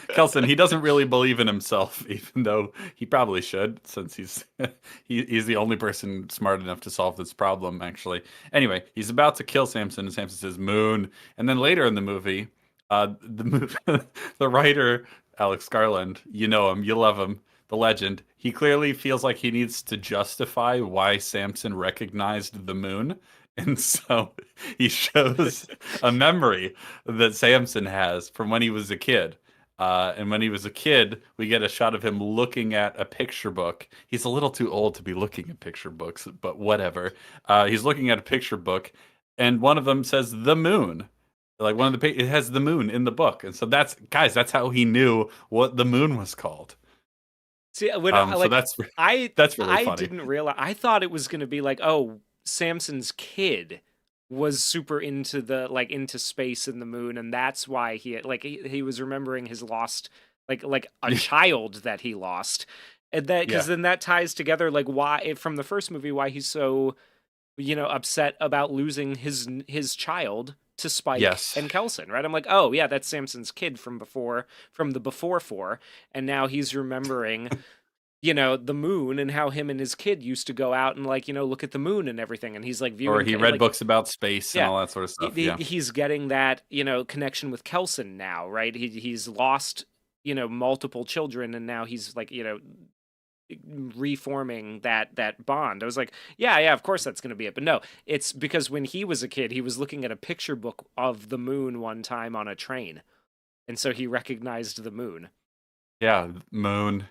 Kelson, he doesn't really believe in himself, even though he probably should, since he's he's the only person smart enough to solve this problem, actually. Anyway, he's about to kill Samson, and Samson says moon. And then later in the movie, the writer Alex Garland, you know him, you love him, the legend. He clearly feels like he needs to justify why Samson recognized the moon. And so he shows a memory that Samson has from when he was a kid. And when he was a kid, we get a shot of him looking at a picture book. He's a little too old to be looking at picture books, but whatever. He's looking at a picture book, and one of them says the moon. Like one of the it has the moon in the book, and so that's how he knew what the moon was called. See, when I So like I that's really I funny. didn't realize. I thought it was going to be like, oh, Samson's kid was super into the like into space and the moon, and that's why he was remembering his lost like a child that he lost, and that because Yeah. then that ties together like why from the first movie why he's so upset about losing his child to Spike Yes. and Kelson, right? I'm like, oh yeah, that's Samson's kid from the before four, and now he's remembering, the moon and how him and his kid used to go out and like, look at the moon and everything, and he's like Or viewing he read like books about space and yeah. all that sort of stuff. Yeah. He's getting that, connection with Kelson now, right? He's lost, multiple children, and now he's like, reforming that bond. I was like, yeah, of course that's going to be it. But no, it's because when he was a kid, he was looking at a picture book of the moon one time on a train. And so he recognized the moon. Yeah, moon.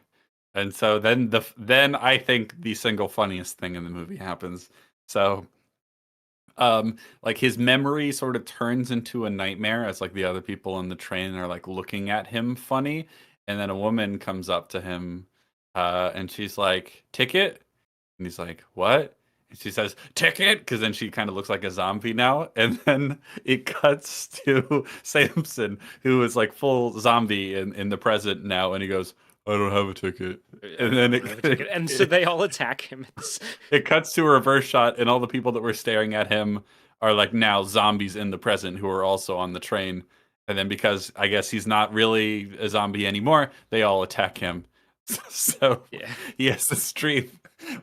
And so then I think the single funniest thing in the movie happens. So like his memory sort of turns into a nightmare as like the other people on the train are like looking at him funny, and then a woman comes up to him and she's like, "Ticket?" And he's like, "What?" And she says, "Ticket," because then she kind of looks like a zombie now. And then it cuts to Samson, who is like full zombie in the present now, and he goes, "I don't have a ticket." And then And so they all attack him. it cuts to a reverse shot, and all the people that were staring at him are like now zombies in the present who are also on the train. And then because I guess he's not really a zombie anymore, they all attack him. So Yeah. he has this dream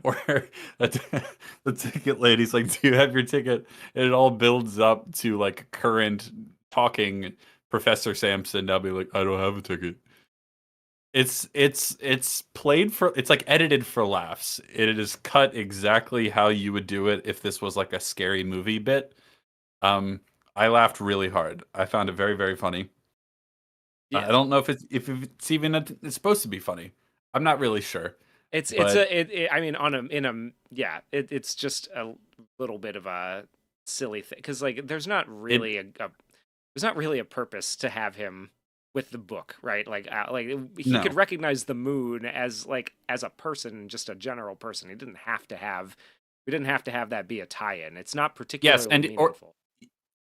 where the ticket lady's like, "Do you have your ticket?" And it all builds up to like current talking Professor Samson now be like, "I don't have a ticket." It's played for it's like edited for laughs. It is cut exactly how you would do it if this was like a scary movie bit. Um, I laughed really hard. I found it very, very funny. Yeah. I don't know if it's even it's supposed to be funny. I'm not really sure. But I mean it's just a little bit of a silly thing because like there's not it really there's not really a purpose to have him with the book, right? Like he could no. recognize the moon as like as a person, just a general person. We didn't have to have that be a tie-in. It's not Yes, particularly meaningful.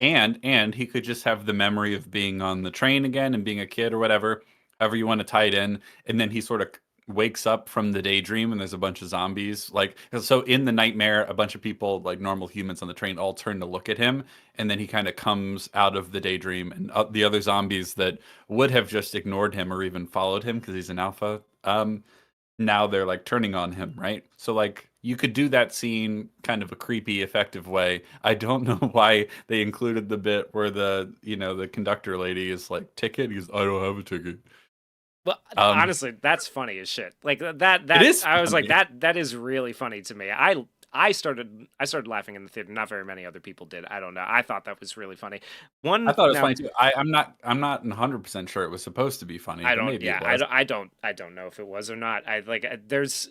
and he could just have the memory of being on the train again and being a kid or whatever, however you want to tie it in, and then he sort of wakes up from the daydream and there's a bunch of zombies. Like so in the nightmare, a bunch of people like normal humans on the train all turn to look at him, and then he kind of comes out of the daydream, and the other zombies that would have just ignored him or even followed him because he's an alpha. Now they're like turning on him, right? So like you could do that scene kind of a creepy, effective way. I don't know why they included the bit where the conductor lady is like, "Ticket?" He's, "I don't have a ticket." But Um, honestly, that's funny as shit. Like it is I was like funny. that is really funny to me. I started laughing in the theater. Not very many other people did. I don't know. I thought that was really funny. I One thought it was now funny too. I'm not 100% sure it was supposed to be funny, I but don't. maybe Yeah, it was. I don't know if it was or not. I like. There's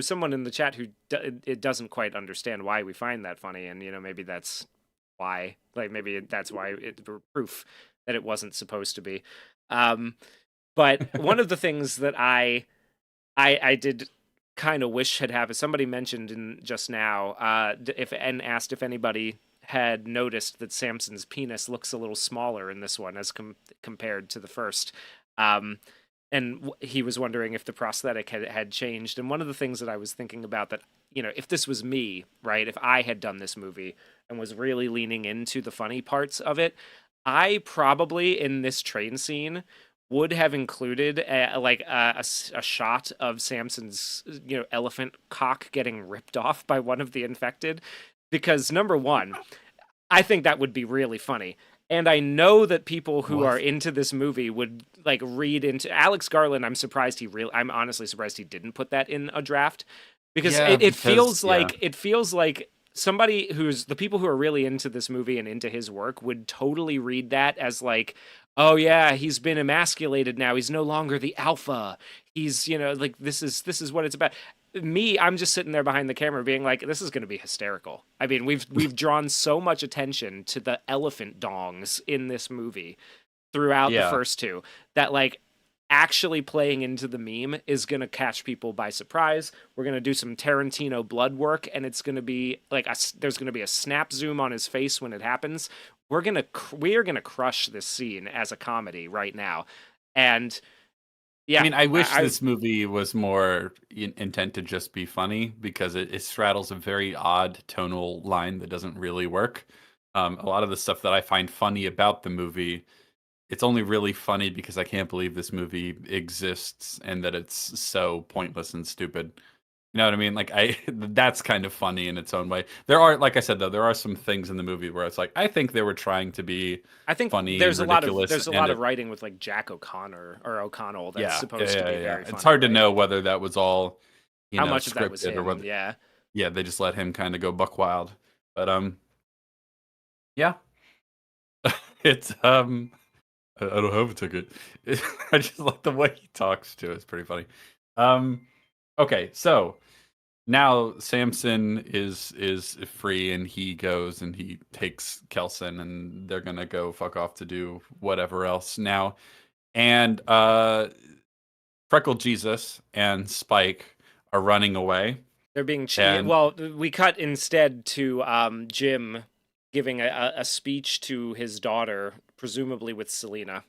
someone in the chat who it doesn't quite understand why we find that funny, and maybe that's why. Like maybe that's why it's proof that it wasn't supposed to be. Um, but one of the things that I did kind of wish had happened. Somebody mentioned in just now, if and asked if anybody had noticed that Samson's penis looks a little smaller in this one as compared to the first. Um, and he was wondering if the prosthetic had changed. And one of the things that I was thinking about that, if this was me, right, if I had done this movie and was really leaning into the funny parts of it, I probably in this train scene would have included a shot of Samson's elephant cock getting ripped off by one of the infected, because number one, I think that would be really funny. And I know that people who are What? into this movie would like read into Alex Garland. I'm honestly surprised he didn't put that in a draft, because Yeah, it because feels yeah. like somebody who's the people who are really into this movie and into his work would totally read that as like, oh yeah, he's been emasculated now. He's no longer the alpha. He's, like this is what it's about. I'm just sitting there behind the camera being like, this is going to be hysterical. I mean, we've drawn so much attention to the elephant dongs in this movie throughout the Yeah. first two that like actually playing into the meme is going to catch people by surprise. We're going to do some Tarantino blood work, and it's going to be like there's going to be a snap zoom on his face when it happens. We are going to crush this scene as a comedy right now. And I yeah, mean, I wish this movie was more intent to just be funny because it straddles a very odd tonal line that doesn't really work. A lot of the stuff that I find funny about the movie, it's only really funny because I can't believe this movie exists and that it's so pointless and stupid. You know what I mean? Like that's kind of funny in its own way. There are, like I said though, there are some things in the movie where it's like I think they were trying to be I think funny and there's ridiculous, a lot of writing with like Jack O'Connor or O'Connell that's yeah, supposed to be very It's funny, hard to right? know whether that was all, How much of that was scripted or him? whether, Yeah. yeah, they just let him kind of go buck wild. But yeah, it's I don't have a ticket. I just like the way he talks too. It's pretty funny. Okay, so now Samson is free and he goes and he takes Kelson and they're gonna go fuck off to do whatever else now. And Freckle Jesus and Spike are running away. They're being And well, we cut instead to Jim giving a speech to his daughter, presumably with Selena,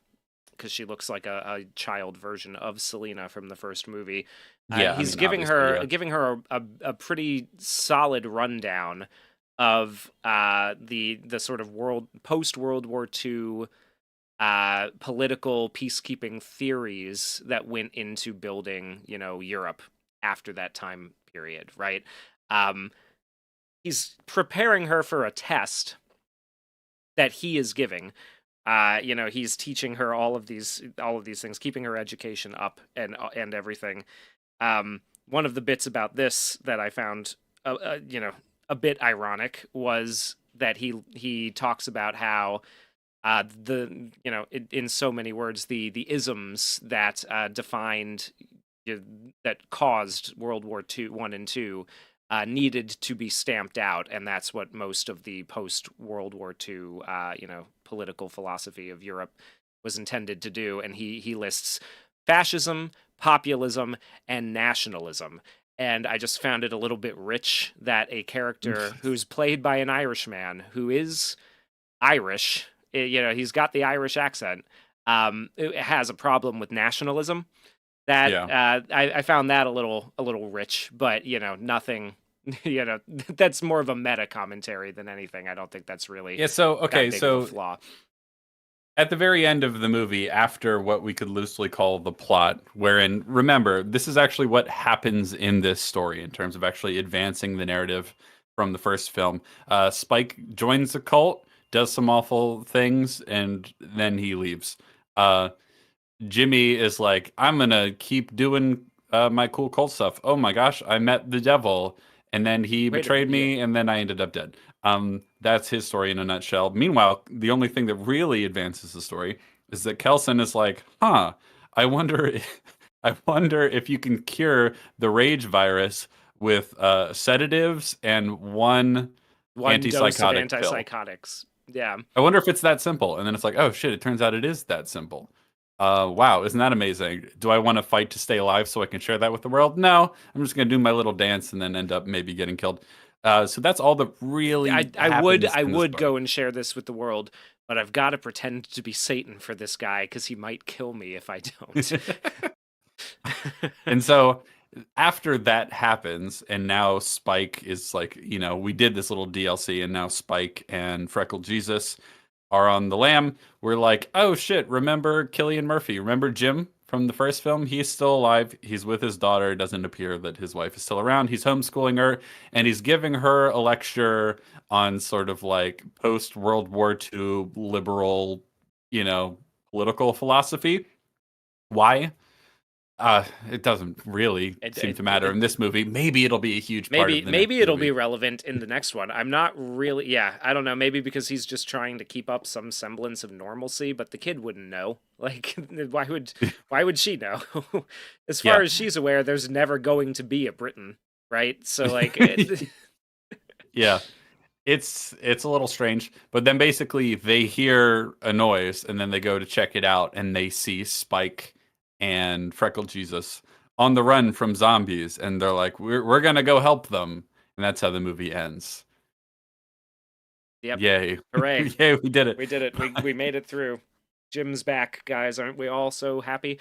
because she looks like a child version of Selena from the first movie. yeah, I He's mean, obviously, yeah. giving her a pretty solid rundown of the sort of post World War II political peacekeeping theories that went into building, Europe after that time period, right? He's preparing her for a test that he is giving. He's teaching her all of these things, keeping her education up and everything. One of the bits about this that I found, a bit ironic was that he talks about how in so many words the isms that defined that caused World War One and Two needed to be stamped out, and that's what most of the post World War II political philosophy of Europe was intended to do. And he lists fascism, populism, and nationalism. And I just found it a little bit rich that a character who's played by an Irishman who is Irish, he's got the Irish accent, has a problem with nationalism. That Yeah. I found that a little rich, but nothing. That's more of a meta commentary than anything. I don't think that's really Yeah, so that okay, big of so a flaw. at the very end of the movie, after what we could loosely call the plot, wherein, remember, this is actually what happens in this story in terms of actually advancing the narrative from the first film. Spike joins the cult, does some awful things, and then he leaves. Jimmy is like, I'm gonna keep doing my cool cult stuff. Oh my gosh, I met the devil, and then he betrayed me, and then I ended up dead. That's his story in a nutshell. Meanwhile, the only thing that really advances the story is that Kelson is like, huh, I wonder if you can cure the rage virus with sedatives and one Dose of antipsychotic pill. antipsychotics. Yeah. I wonder if it's that simple. And then it's like, oh shit, it turns out it is that simple. Wow, isn't that amazing? Do I want to fight to stay alive so I can share that with the world? No, I'm just gonna do my little dance and then end up maybe getting killed. So that's all that really I would go and share this with the world, but I've got to pretend to be Satan for this guy because he might kill me if I don't. And so after that happens, and now Spike is like, we did this little DLC, and now Spike and Freckle Jesus are on the lam. We're like, oh shit, remember Cillian Murphy? Remember Jim from the first film? He's still alive. He's with his daughter. It doesn't appear that his wife is still around. He's homeschooling her, and he's giving her a lecture on sort of like post World War II liberal, political philosophy. Why? It doesn't really It, seem it, to matter in this movie. Maybe it'll be a huge part of the next maybe it'll be movie. relevant in the next one. I'm not really, yeah, I don't know. Maybe because he's just trying to keep up some semblance of normalcy, but the kid wouldn't know. Like, why would she know? As far Yeah. as she's aware, there's never going to be a Britain, right? So like, it, Yeah. It's a little strange, but then basically they hear a noise and then they go to check it out and they see Spike and Freckle Jesus on the run from zombies and they're like, we're gonna go help them. And that's how the movie ends. yep, Yay. hooray, Yay, we did it. we did it. We made it through. Jim's back, guys. Aren't we all so happy?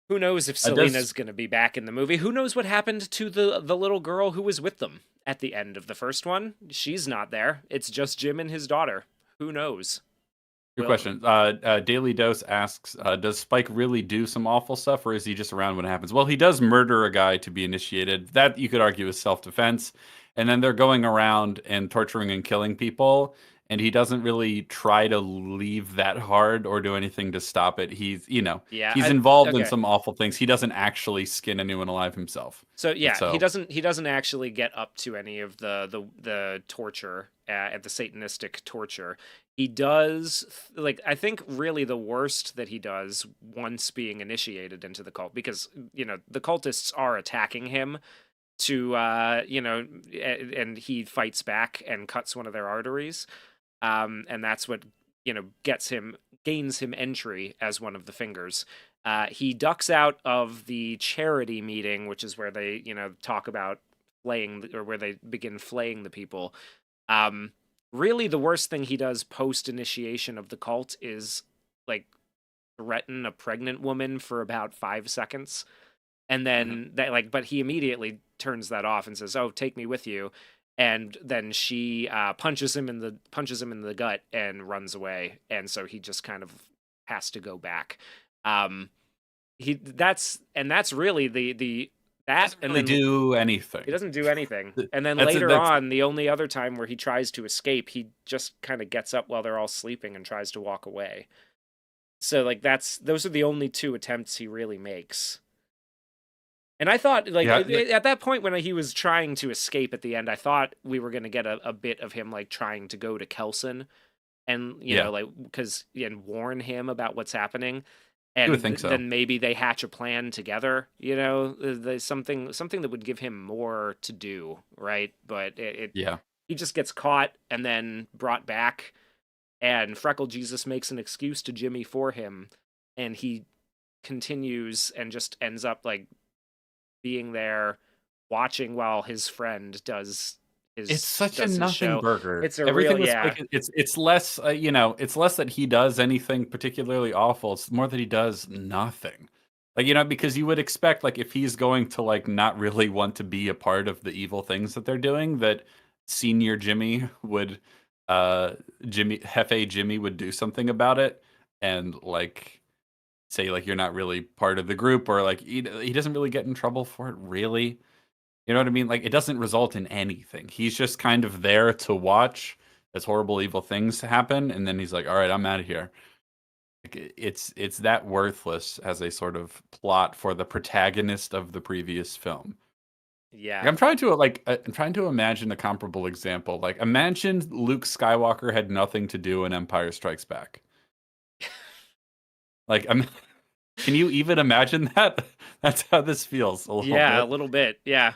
Who knows if It does Selena's going to be back in the movie? Who knows what happened to the little girl who was with them at the end of the first one? She's not there. It's just Jim and his daughter. Who knows? Good Well, question. Daily Dose asks, does Spike really do some awful stuff, or is he just around when it happens? Well, he does murder a guy to be initiated. That you could argue is self-defense. And then they're going around and torturing and killing people, and he doesn't really try to leave that hard or do anything to stop it. yeah. He's involved in Okay. some awful things. He doesn't actually skin anyone alive himself. So And yeah, so, he doesn't actually get up to any of the torture at the Satanistic torture. He does like I think really the worst that he does once being initiated into the cult because the cultists are attacking him to and he fights back and cuts one of their arteries, and that's what gains him entry as one of the fingers. He ducks out of the charity meeting, which is where they talk about flaying or where they begin flaying the people. um Really the worst thing he does post initiation of the cult is like threaten a pregnant woman for about 5 seconds, and mhm. then that like but he immediately turns that off and says, "Oh, take me with you." And then she punches him in the gut and runs away, and so he just kind of has to go back. um that's really the that, Doesn't and really then do he anything. doesn't do anything. And then That's later that's on, the only other time where he tries to escape, he just kind of gets up while they're all sleeping and tries to walk away. So like those are the only two attempts he really makes. And I thought, like, yeah. at that point when he was trying to escape at the end, I thought we were going to get a bit of him, like, trying to go to Kelson and, Yeah. like, and warn him about what's happening. You would And think so. then maybe they hatch a plan together, there's something that would give him more to do, right? But Yeah. he just gets caught and then brought back, and Freckle Jesus makes an excuse to Jimmy for him, and he continues and just ends up, like, being there watching while his friend It's such a his nothing show. burger. It's a real, Everything with yeah. Spike, it's less, it's less that he does anything particularly awful. It's more that he does nothing. Like, because you would expect, like, if he's going to, like, not really want to be a part of the evil things that they're doing, that senior Jimmy would, Hefe Jimmy would do something about it and, like, say, like, you're not really part of the group, or, like, he doesn't really get in trouble for it, really. You know what I mean? Like, it doesn't result in anything. He's just kind of there to watch as horrible, evil things happen, and then he's like, "All right, I'm out of here." Like, it's that worthless as a sort of plot for the protagonist of the previous film. Like, Yeah. I'm trying to imagine a comparable example. Like, imagine Luke Skywalker had nothing to do in Empire Strikes Back. Like, can you even imagine that? That's how this feels a little Yeah, a bit. little bit. Yeah.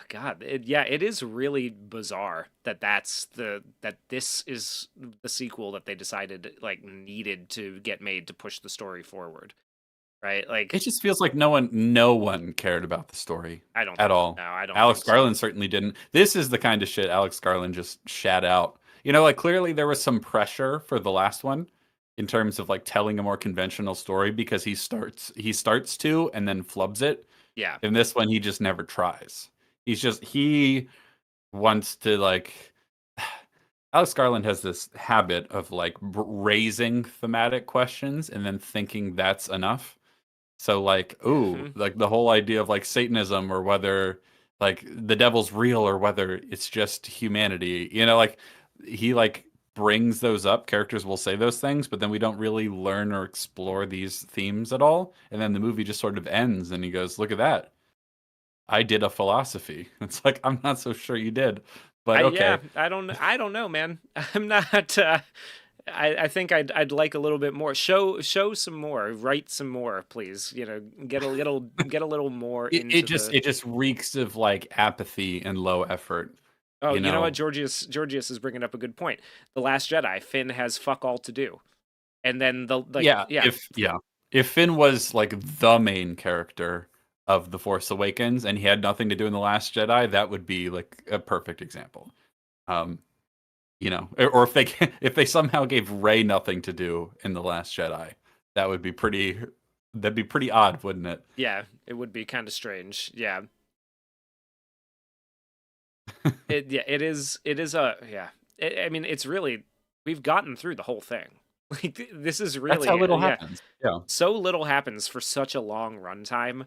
God, yeah, it is really bizarre that that this is the sequel that they decided like needed to get made to push the story forward, right? It Like, just feels like no one cared about the story I don't at think all. no, I don't Alex think so. Garland certainly didn't. This is the kind of shit Alex Garland just shat out. Like, clearly there was some pressure for the last one in terms of, like, telling a more conventional story, because he starts to and then flubs it. Yeah. In this one, he just never tries. He wants to, like, Alex Garland has this habit of, like, raising thematic questions and then thinking that's enough. So, like, ooh, Hmm. like, the whole idea of, like, Satanism, or whether, like, the devil's real or whether it's just humanity, like, he, like, brings those up. Characters will say those things, but then we don't really learn or explore these themes at all. And then the movie just sort of ends, and he goes, "Look at that! I did a philosophy." It's like, I'm not so sure you did, but Yeah, okay. I don't know, man. I'm not. I think I'd like a little bit more. Show some more. Write some more, please. You know, get a little more It into just the. it just reeks of like apathy and low effort. Oh, You you know what? know, Georgius is bringing up a good point. The Last Jedi. Finn has fuck all to do, and then the like. yeah. Yeah, If Finn was like the main character of The Force Awakens and he had nothing to do in The Last Jedi, that would be like a perfect example. Um, or if they if they somehow gave Rey nothing to do in The Last Jedi, that would be pretty. That'd be pretty odd, wouldn't it? yeah. It would be kind of strange. Yeah. It is. It is a. Yeah. I mean, it's really. We've gotten through the whole thing. Like this is That's how really. little Yeah. happens. Yeah. So little happens for such a long runtime.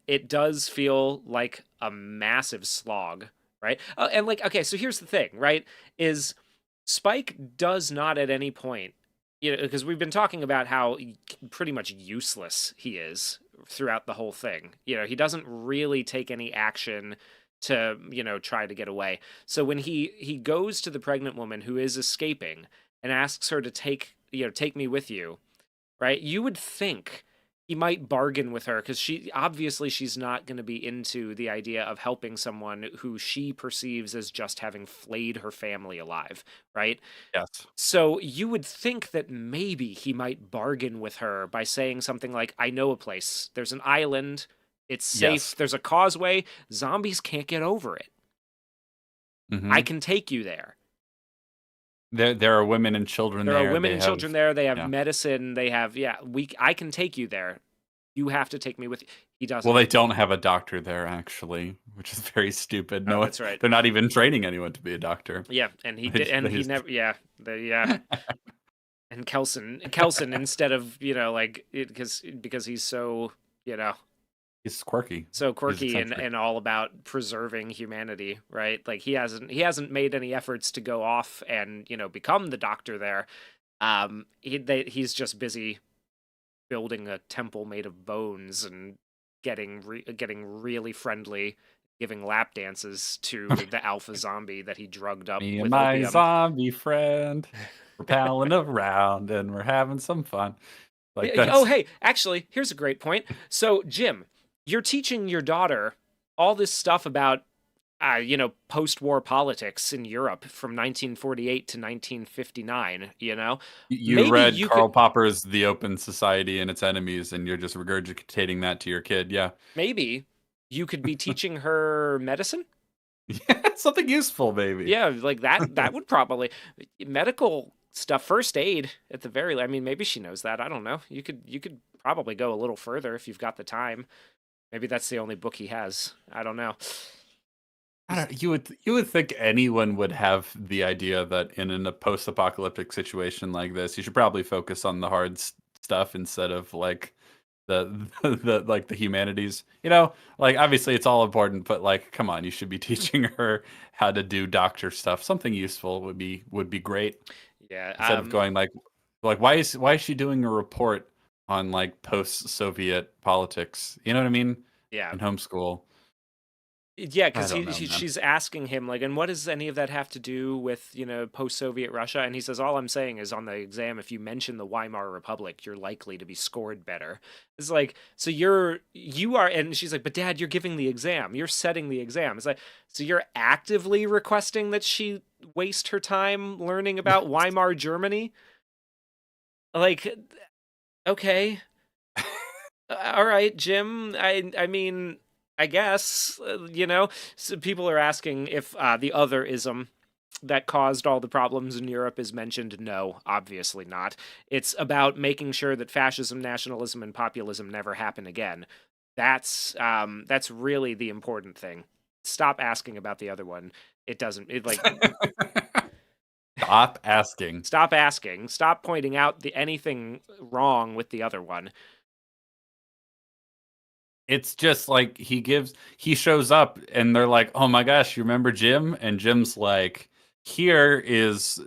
It does feel like a massive slog, right? And like, okay, so here's the thing, right? Is Spike does not at any point, you know, because we've been talking about how pretty much useless he is throughout the whole thing. You know, he doesn't really take any action to, you know, try to get away. So when he goes to the pregnant woman who is escaping and asks her to take me with you, right? You would think he might bargain with her because she's not going to be into the idea of helping someone who she perceives as just having flayed her family alive, right? Yes. So you would think that maybe he might bargain with her by saying something like, I know a place. There's an island. It's safe. Yes. There's a causeway. Zombies can't get over it. I Hmm. can take you there. There are women and children There are there. women They and have children there. They have yeah. medicine. They have, yeah, I can take you there. You have to take me with you. He Well, doesn't. they don't have a doctor there actually, which is very stupid. Oh, No, that's right. they're not even training anyone to be a doctor. Yeah, and he They, did, and they he just never. Yeah, yeah. And Kelson, instead of like because he's so he's quirky. so He's quirky eccentric. and all about preserving humanity, right? Like he hasn't made any efforts to go off and become the doctor there. He's just busy building a temple made of bones and getting really friendly, giving lap dances to the alpha zombie that he drugged up Me and with my opium. zombie friend, we're palling around and we're having some fun. Like Oh, that's hey, actually, here's a great point. So, Jim, you're teaching your daughter all this stuff about, post-war politics in Europe from 1948 to 1959. you Maybe read you could, Karl Popper's The Open Society and Its Enemies, and you're just regurgitating that to your kid. Yeah, maybe you could be teaching her medicine. yeah, something useful, maybe. Yeah, like that. That would probably medical stuff, first aid at the very. I mean, maybe she knows that. I don't know. You could probably go a little further if you've got the time. Maybe that's the only book he has. I don't know. I don't, you would think anyone would have the idea that in a post-apocalyptic situation like this, you should probably focus on the hard stuff instead of like the humanities. Like obviously it's all important, but like come on, you should be teaching her how to do doctor stuff. Something useful would be great Yeah. instead of going like why is she doing a report on like post-Soviet politics? You know what I mean? Yeah. In homeschool. Yeah, I because don't know, man. she's asking him like, and what does any of that have to do with post-Soviet Russia? And he says, all I'm saying is on the exam, if you mention the Weimar Republic, you're likely to be scored better. It's like, so you are, and she's like, but Dad, you're giving the exam, you're setting the exam. It's like, so you're actively requesting that she waste her time learning about Weimar Germany? Like, okay, all right, Jim. I mean. I guess, so people are asking if the otherism that caused all the problems in Europe is mentioned. No, obviously not. It's about making sure that fascism, nationalism, and populism never happen again. That's really the important thing. Stop asking about the other one. It doesn't. It like Stop asking. stop asking. Stop pointing out anything wrong with the other one. It's just like he shows up and they're like, "Oh my gosh, you remember Jim?" And Jim's like, here is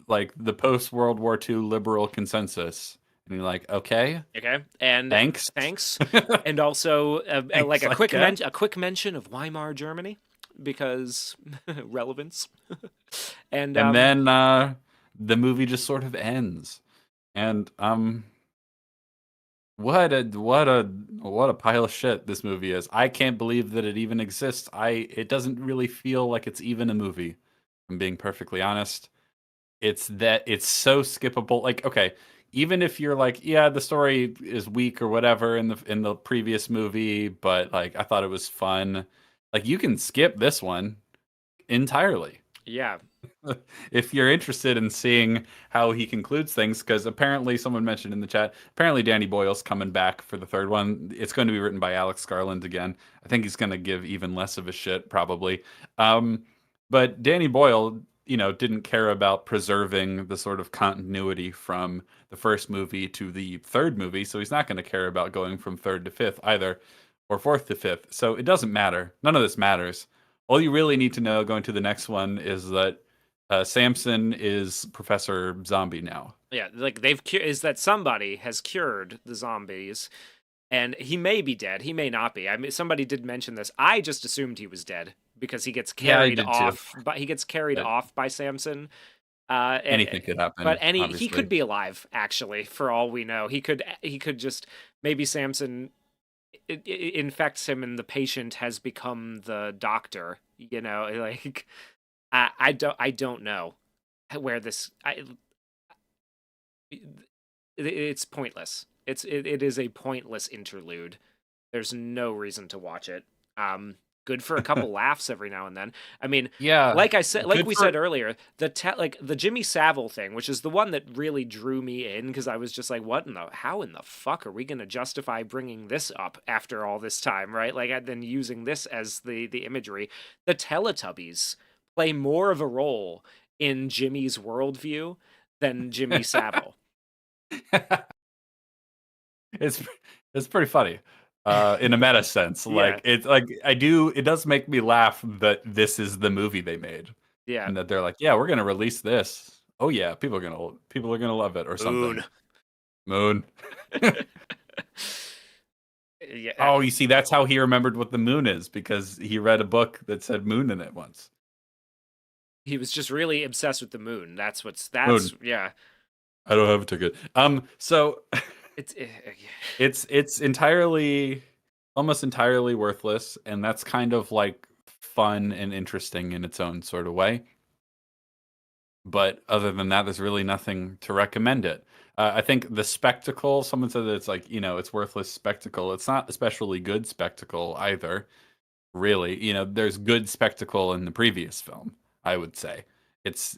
like the post World War II liberal consensus, and you're like, okay, Okay, and thanks, thanks, and also like thanks, I guess. a quick mention of Weimar Germany because relevance, and And then the movie just sort of ends, and what a pile of shit this movie is. I can't believe that it even exists. It doesn't really feel like it's even a movie. If I'm being perfectly honest. It's that it's so skippable. Like, okay, even if you're like, yeah, the story is weak or whatever in the previous movie, but like I thought it was fun. Like you can skip this one entirely. yeah, If you're interested in seeing how he concludes things, because apparently someone mentioned in the chat, apparently Danny Boyle's coming back for the third one. It's going to be written by Alex Garland again. I think he's going to give even less of a shit, probably. Um, but Danny Boyle, didn't care about preserving the sort of continuity from the first movie to the third movie, so he's not going to care about going from third to fifth either, or fourth to fifth. So it doesn't matter. None of this matters. All you really need to know going to the next one is that Samson is Professor Zombie now. yeah, like is that somebody has cured the zombies, and he may be dead, he may not be. I mean, somebody did mention this. I just assumed he was dead because he gets Yeah, I carried did too. off, but he gets carried But off by Samson. anything could But happen, he could obviously. be alive actually, for all we know. He could just maybe Samson infects him, and the patient has become the doctor. Like I don't know where this. It's pointless. It is a pointless interlude. There's no reason to watch it. Good for a couple laughs every now and then. I mean, Yeah, like good we said for earlier, like the Jimmy Savile thing, which is the one that really drew me in because I was just like, how in the fuck are we going to justify bringing this up after all this time, right? Like, and then using this as the imagery. The Teletubbies play more of a role in Jimmy's worldview than Jimmy Savile. it's it's pretty funny. In a meta sense. Yeah, Like it's like it does make me laugh that this is the movie they made. yeah. And that they're like, yeah, we're gonna release this. Oh yeah, people are gonna love it or something. Moon. Moon. Yeah, Oh, you see, that's how he remembered what the moon is, because he read a book that said moon in it once. he was just really obsessed with the moon. Moon. Yeah. I don't have a ticket. So It's it's entirely, almost entirely worthless, and that's kind of like fun and interesting in its own sort of way. But other than that, there's really nothing to recommend it. I think the spectacle, someone said that it's like, it's worthless spectacle. It's not especially good spectacle either, really. There's good spectacle in the previous film, I would say. There's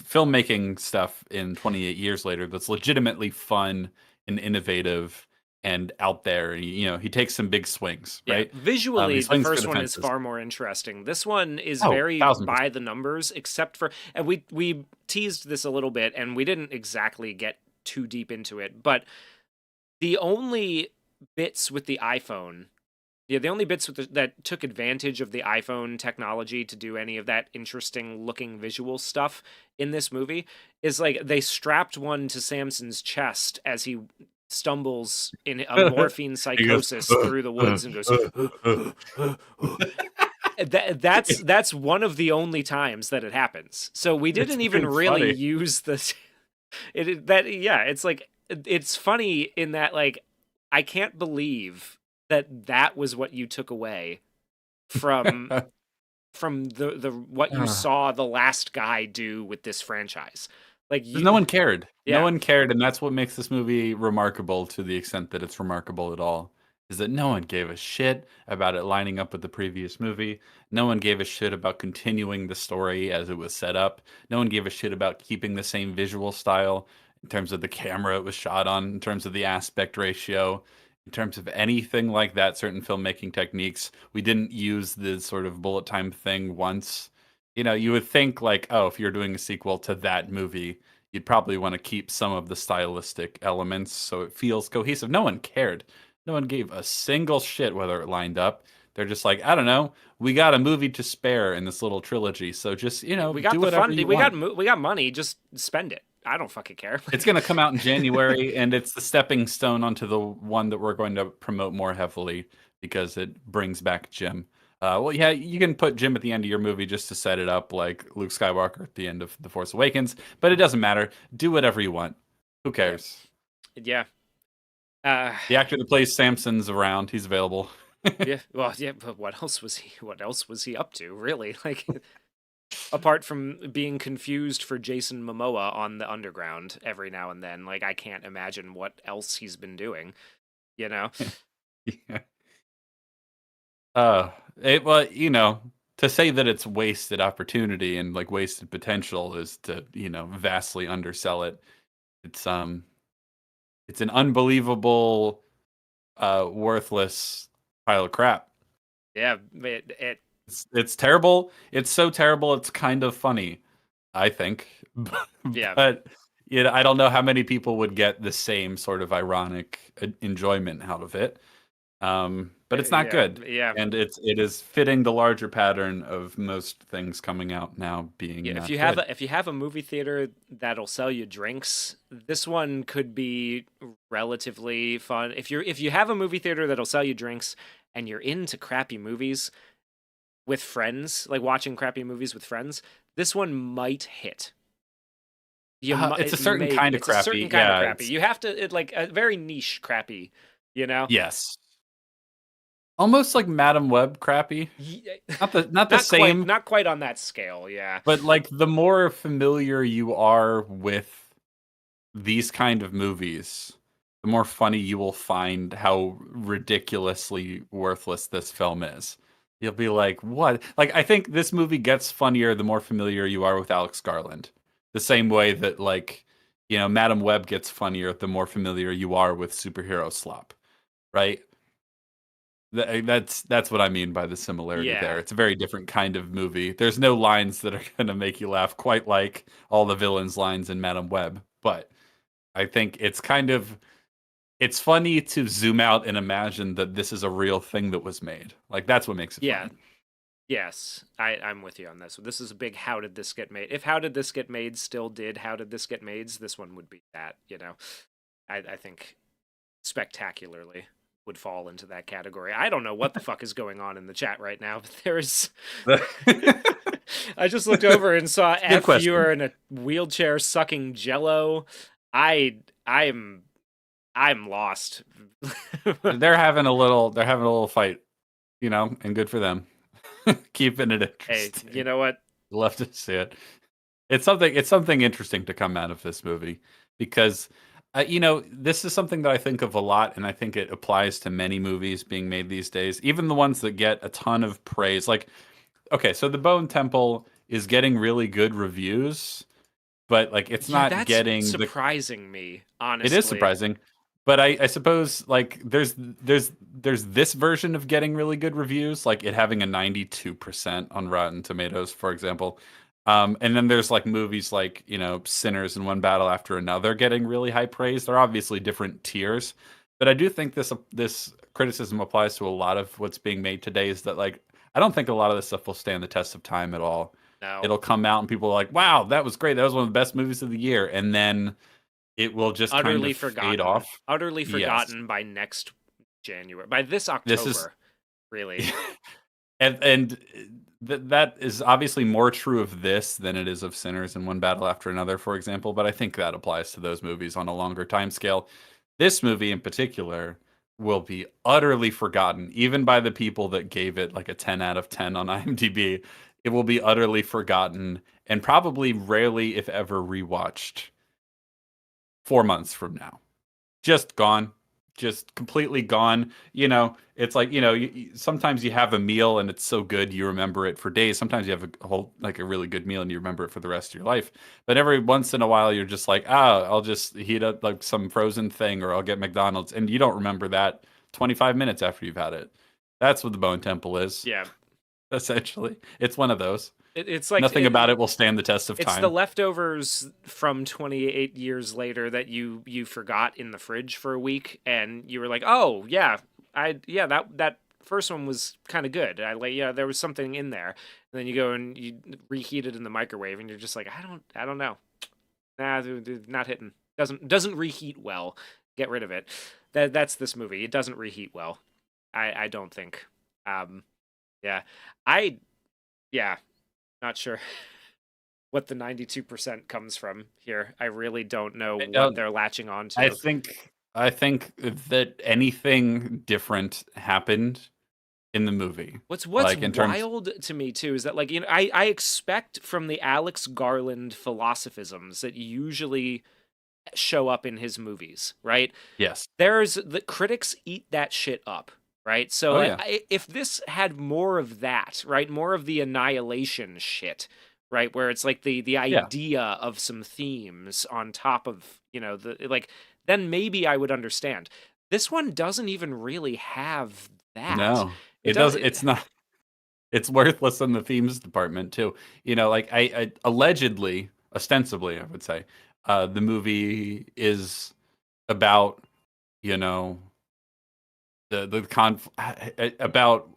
filmmaking stuff in 28 years later that's legitimately fun and innovative and out there. He takes some big swings, Yeah, right? He visually, the swings for first the one is fences. far more interesting. This one is Oh, very 1000%. by the numbers, except for, and we teased this a little bit, and we didn't exactly get too deep into it, but the only bits with the iPhone, yeah, the only bits that took advantage of the iPhone technology to do any of that interesting looking visual stuff in this movie is like they strapped one to Samson's chest as he stumbles in a morphine He goes, psychosis through the woods and goes that's one of the only times that it happens. So we it's didn't even pretty really funny. use this. It's like it's funny in that like I can't believe that was what you took away from the what you Ah. saw the last guy do with this franchise. Like 'Cause no you, one cared. No yeah, one cared, and that's what makes this movie remarkable to the extent that it's remarkable at all, is that no one gave a shit about it lining up with the previous movie. No one gave a shit about continuing the story as it was set up. No one gave a shit about keeping the same visual style in terms of the camera it was shot on, in terms of the aspect ratio, in terms of anything like that, certain filmmaking techniques. We didn't use the sort of bullet time thing once. You would think like, oh, if you're doing a sequel to that movie, you'd probably want to keep some of the stylistic elements so it feels cohesive. No one cared. No one gave a single shit whether it lined up. They're just like, I don't know, we got a movie to spare in this little trilogy, so just We got do the whatever fund. you We got want. we got money. Just spend it. I don't fucking care. It's going to come out in January, and it's the stepping stone onto the one that we're going to promote more heavily because it brings back Jim. Well, yeah, you can put Jim at the end of your movie just to set it up, like Luke Skywalker at the end of The Force Awakens, but it doesn't matter. Do whatever you want. Who cares? Yeah. Uh, The actor that plays Samson's around. He's available. yeah. Well, yeah. But what else was he? What else was he up to? Really? Like, apart from being confused for Jason Momoa on the Underground every now and then, like I can't imagine what else he's been doing. You know? Yeah. Well, to say that it's wasted opportunity and like wasted potential is to, vastly undersell it. It's it's an unbelievable, worthless pile of crap. Yeah. It It's terrible. It's so terrible. It's kind of funny, I think. Yeah. But I don't know how many people would get the same sort of ironic enjoyment out of it. But it's not Yeah. good, Yeah. and it is fitting the larger pattern of most things coming out now being Yeah, not if good. you have a movie theater that'll sell you drinks, this one could be relatively fun. If you have a movie theater that'll sell you drinks and you're into crappy movies with friends, like watching crappy movies with friends, this one might hit. It's a certain kind of it's a certain crappy. kind of Yeah, crappy. You have to like a very niche crappy, you know? yes, almost like Madam Web crappy. Ye- Not the same, not quite on that scale, yeah. but like the more familiar you are with these kind of movies, the more funny you will find how ridiculously worthless this film is. You'll be like, what? Like, I think this movie gets funnier the more familiar you are with Alex Garland. The same way that, like, Madam Web gets funnier the more familiar you are with superhero slop, right? That's what I mean by the similarity Yeah. there. It's a very different kind of movie. There's no lines that are going to make you laugh quite like all the villains' lines in Madam Web, but I think it's funny to zoom out and imagine that this is a real thing that was made. Like that's what makes it Yeah. funny. Yes, I'm with you on this. This is a big how did this get made? If how did this get made still did how did this get made, this one would be that, you know. I think spectacularly would fall into that category. I don't know what the fuck is going on in the chat right now, but there's I just looked over and saw F question. you are in a wheelchair sucking jello. I'm lost. They're having a little fight, and good for them. Keeping it Hey, interesting. you know what? Love to see it. It's something interesting to come out of this movie because this is something that I think of a lot, and I think it applies to many movies being made these days, even the ones that get a ton of praise. Like, okay, so The Bone Temple is getting really good reviews, but like it's not That's getting surprising me, honestly. It is surprising. But I suppose like there's this version of getting really good reviews, like it having a 92% on Rotten Tomatoes, for example. And then there's like movies like, Sinners and One Battle After Another getting really high praise. They're obviously different tiers. But I do think this criticism applies to a lot of what's being made today is that like I don't think a lot of this stuff will stand the test of time at all. No. It'll come out and people are like, wow, that was great. That was one of the best movies of the year. And then it will just utterly kind of forgotten. fade off. Utterly Yes. forgotten by next January. By this October, really. And that is obviously more true of this than it is of Sinners and One Battle After Another, for example. But I think that applies to those movies on a longer time scale. This movie in particular will be utterly forgotten, even by the people that gave it like a 10 out of 10 on IMDb. It will be utterly forgotten and probably rarely, if ever, rewatched 4 months from now. Just gone. Just completely gone. It's like, sometimes you have a meal and it's so good you remember it for days. Sometimes you have a whole, like a really good meal and you remember it for the rest of your life. But every once in a while you're just like, I'll just heat up like some frozen thing or I'll get McDonald's. And you don't remember that 25 minutes after you've had it. That's what the Bone Temple is. Yeah. Essentially. It's one of those. It's like nothing about it will stand the test of time. It's the leftovers from 28 years later that you forgot in the fridge for a week, and you were like, "Oh yeah, that first one was kind of good. I like, yeah, there was something in there. And then you go and you reheat it in the microwave, and you're just like, I don't know. Nah, not hitting. Doesn't reheat well. Get rid of it. That's this movie. It doesn't reheat well. I don't think. Um, yeah, I yeah, not sure what the 92% comes from here. I really don't know what they're latching on I to. think that anything different happened in the movie. What's Like in terms wild to me too is that, like, I expect from the Alex Garland philosophisms that usually show up in his movies, right? yes. There's the critics eat that shit up, right? So Oh yeah. if this had more of that, right, more of the annihilation shit, right, where it's like the Yeah. idea of some themes on top of, the like, then maybe I would understand. This one doesn't even really have that. No. It does it's not it's worthless in the themes department too. Like I allegedly, ostensibly, I would say, the movie is about, you know, the about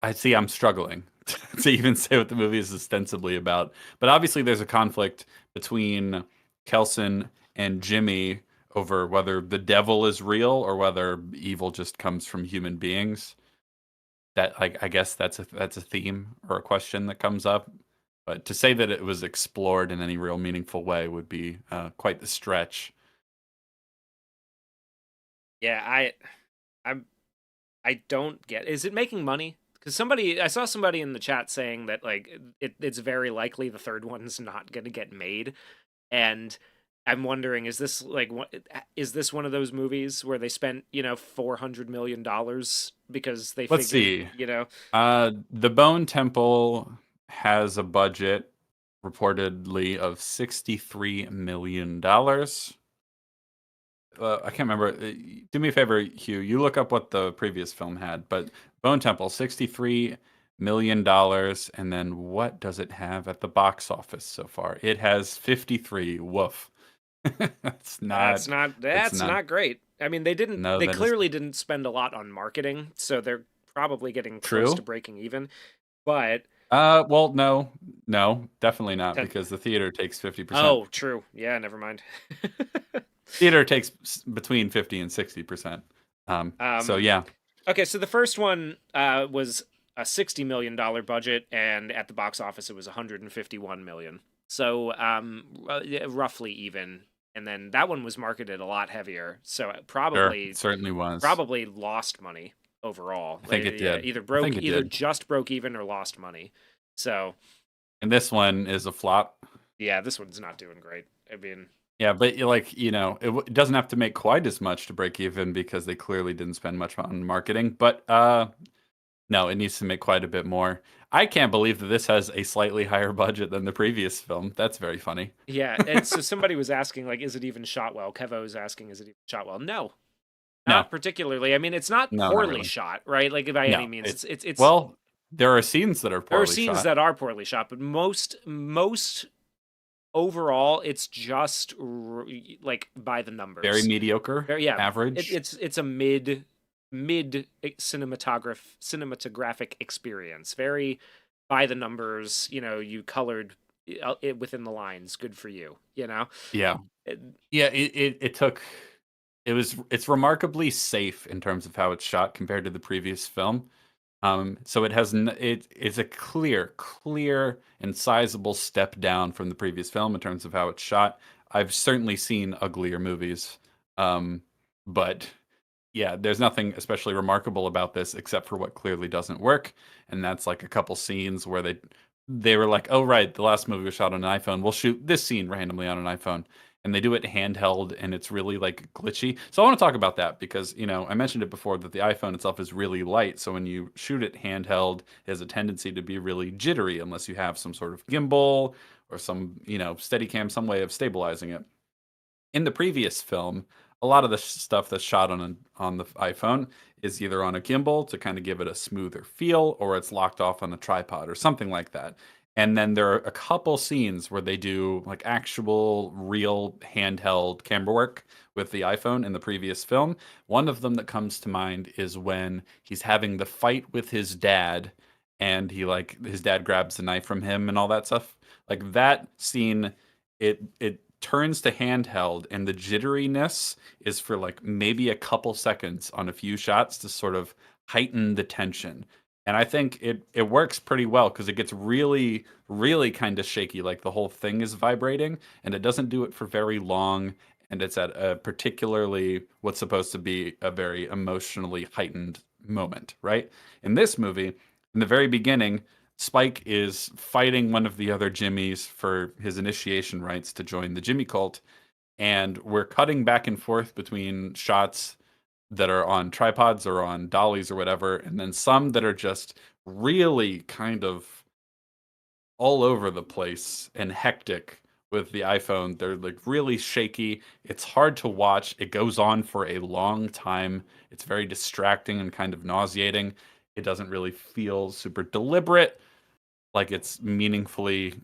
I see I'm struggling to even say what the movie is ostensibly about. But obviously there's a conflict between Kelson and Jimmy over whether the devil is real or whether evil just comes from human beings. That, like, I guess that's a theme or a question that comes up. But to say that it was explored in any real meaningful way would be quite the stretch. Yeah, I'm I don't get. Is it making money? Because I saw somebody in the chat saying that, like, it's very likely the third one's not going to get made, and I'm wondering, is this like is this one of those movies where they spent $400 million because they Let's figured see. The Bone Temple has a budget reportedly of $63 million. I can't remember. Do me a favor, Hugh. You look up what the previous film had. But Bone Temple, $63 million, and then what does it have at the box office so far? It has 53. Woof. That's not. It's that's not. not great. I mean, No, they that is clearly didn't spend a lot on marketing, so they're probably getting close to true. breaking even. But Well, no, definitely not that, because the theater takes 50%. oh, true. Yeah, never mind. Theater takes between 50 and 60%. So Um, yeah, okay, so the first one was a $60 million budget, and at the box office it was 151 million. So yeah, roughly even. And then that one was marketed a lot heavier, so it sure, it certainly was. probably lost money overall. I think Like, it yeah, did. I think it either did. just broke even or lost money. So And this one is a flop. yeah, this one's not doing great. I mean, Yeah, but like, it doesn't have to make quite as much to break even because they clearly didn't spend much on marketing. But no, it needs to make quite a bit more. I can't believe that this has a slightly higher budget than the previous film. That's very funny. yeah. And so somebody was asking, like, is it even shot well? Kevo was asking, is it even shot well? No, No, not particularly. I mean, it's not no, not poorly really. shot, right? Like, by any No, means, it's well, there are scenes that are there are poorly scenes shot. that are poorly shot, but most overall, it's just like by the numbers. Very mediocre, Yeah, average. it's a mid cinematographic experience. Very by the numbers. You colored it within the lines. Good for you. Yeah, It- yeah. It's remarkably safe in terms of how it's shot compared to the previous film. So it's a clear and sizable step down from the previous film in terms of how it's shot. I've certainly seen uglier movies, but yeah, there's nothing especially remarkable about this except for what clearly doesn't work, and that's like a couple scenes where they were like, "Oh right, the last movie was shot on an iPhone. We'll shoot this scene randomly on an iPhone." And they do it handheld and it's really like glitchy. So I want to talk about that because, I mentioned it before that the iPhone itself is really light. So when you shoot it handheld, it has a tendency to be really jittery unless you have some sort of gimbal or some, Steadicam, some way of stabilizing it. In the previous film, a lot of the stuff that's shot on the iPhone is either on a gimbal to kind of give it a smoother feel, or it's locked off on a tripod or something like that. And then there are a couple scenes where they do like actual real handheld camera work with the iPhone in the previous film. One of them that comes to mind is when he's having the fight with his dad and he like his dad grabs the knife from him and all that stuff. Like that scene, it turns to handheld and the jitteriness is for like maybe a couple seconds on a few shots to sort of heighten the tension. And I think it works pretty well because it gets really, really kind of shaky, like the whole thing is vibrating, and it doesn't do it for very long, and it's at a particularly what's supposed to be a very emotionally heightened moment, right? In this movie, in the very beginning, Spike is fighting one of the other Jimmies for his initiation rights to join the Jimmy cult, and we're cutting back and forth between shots that are on tripods or on dollies or whatever, and then some that are just really kind of all over the place and hectic with the iPhone. They're like really shaky. It's hard to watch. It goes on for a long time. It's very distracting and kind of nauseating. It doesn't really feel super deliberate, like it's meaningfully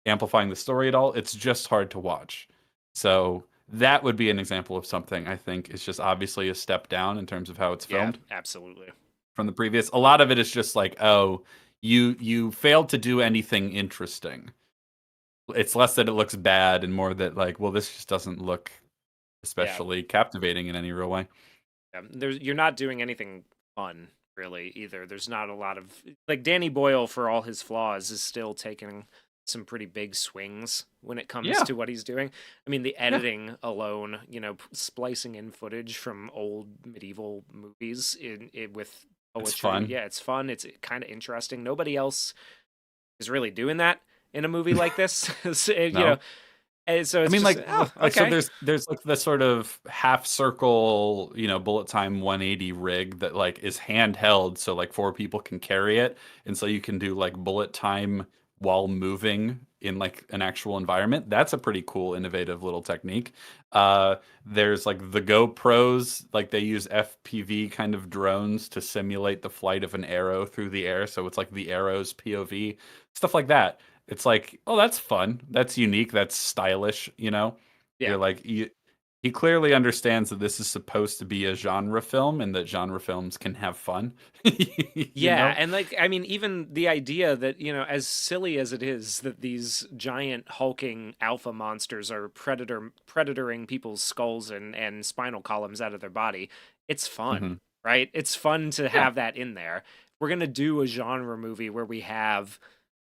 amplifying the story at all. It's just hard to watch. So that would be an example of something I think is just obviously a step down in terms of how it's Yeah, filmed absolutely. from the previous. A lot of it is just like, oh, you failed to do anything interesting. It's less that it looks bad and more that like, well, this just doesn't look Yeah. especially captivating in any real way. You're not doing anything fun really either. There's not a lot of like Danny Boyle for all his flaws is still taking some pretty big swings when it comes Yeah, to what he's doing. I mean, the yeah, editing alone, splicing in footage from old medieval movies with it's poetry. fun. Yeah, it's fun. It's kind of interesting. Nobody else is really doing that in a movie like this. So, No. and so I it's mean, just oh, so okay. there's like the sort of half circle, bullet time 180 rig that like is handheld, so like four people can carry it, and so you can do like bullet time while moving in like an actual environment. That's a pretty cool, innovative little technique. There's like the GoPros, like they use FPV kind of drones to simulate the flight of an arrow through the air, so it's like the arrow's POV, stuff like that. It's like, oh, that's fun. That's unique. That's stylish. Yeah. You're like, he clearly understands that this is supposed to be a genre film and that genre films can have fun. you Yeah, know? and like I mean even the idea that, as silly as it is that these giant hulking alpha monsters are predatoring people's skulls and spinal columns out of their body, it's fun, Hmm. right? It's fun to Yeah. have that in there. We're going to do a genre movie where we have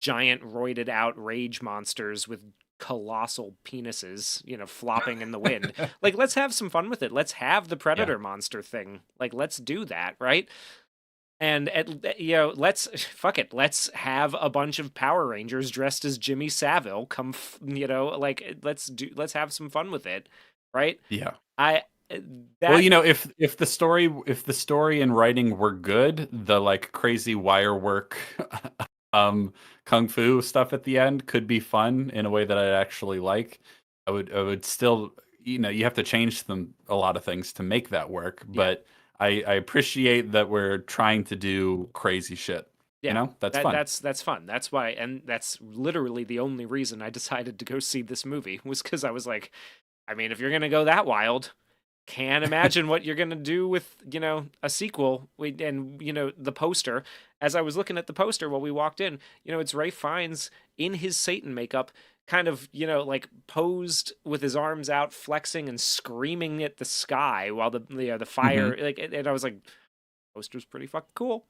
giant roided out rage monsters with colossal penises, flopping in the wind. Like let's have some fun with it. Let's have the Yeah. predator monster thing. Like let's do that, right? And let's fuck it. Let's have a bunch of Power Rangers dressed as Jimmy Savile come. Like let's have some fun with it, right? Yeah. I Well, that if the story and writing were good, the like crazy wire work um kung fu stuff at the end could be fun in a way that I'd actually like. I would still, you have to change them a lot of things to make that work, yeah but I appreciate that we're trying to do crazy shit. yeah That's that fun. that's fun. That's why, and that's literally the only reason I decided to go see this movie was because I was like, I mean, if you're gonna go that wild, can't imagine what you're gonna do with a sequel. And the poster. As I was looking at the poster while we walked in, it's Ray Fiennes in his Satan makeup, kind of like posed with his arms out, flexing and screaming at the sky while the Hmm. fire like. And I was like, poster's pretty fucking cool.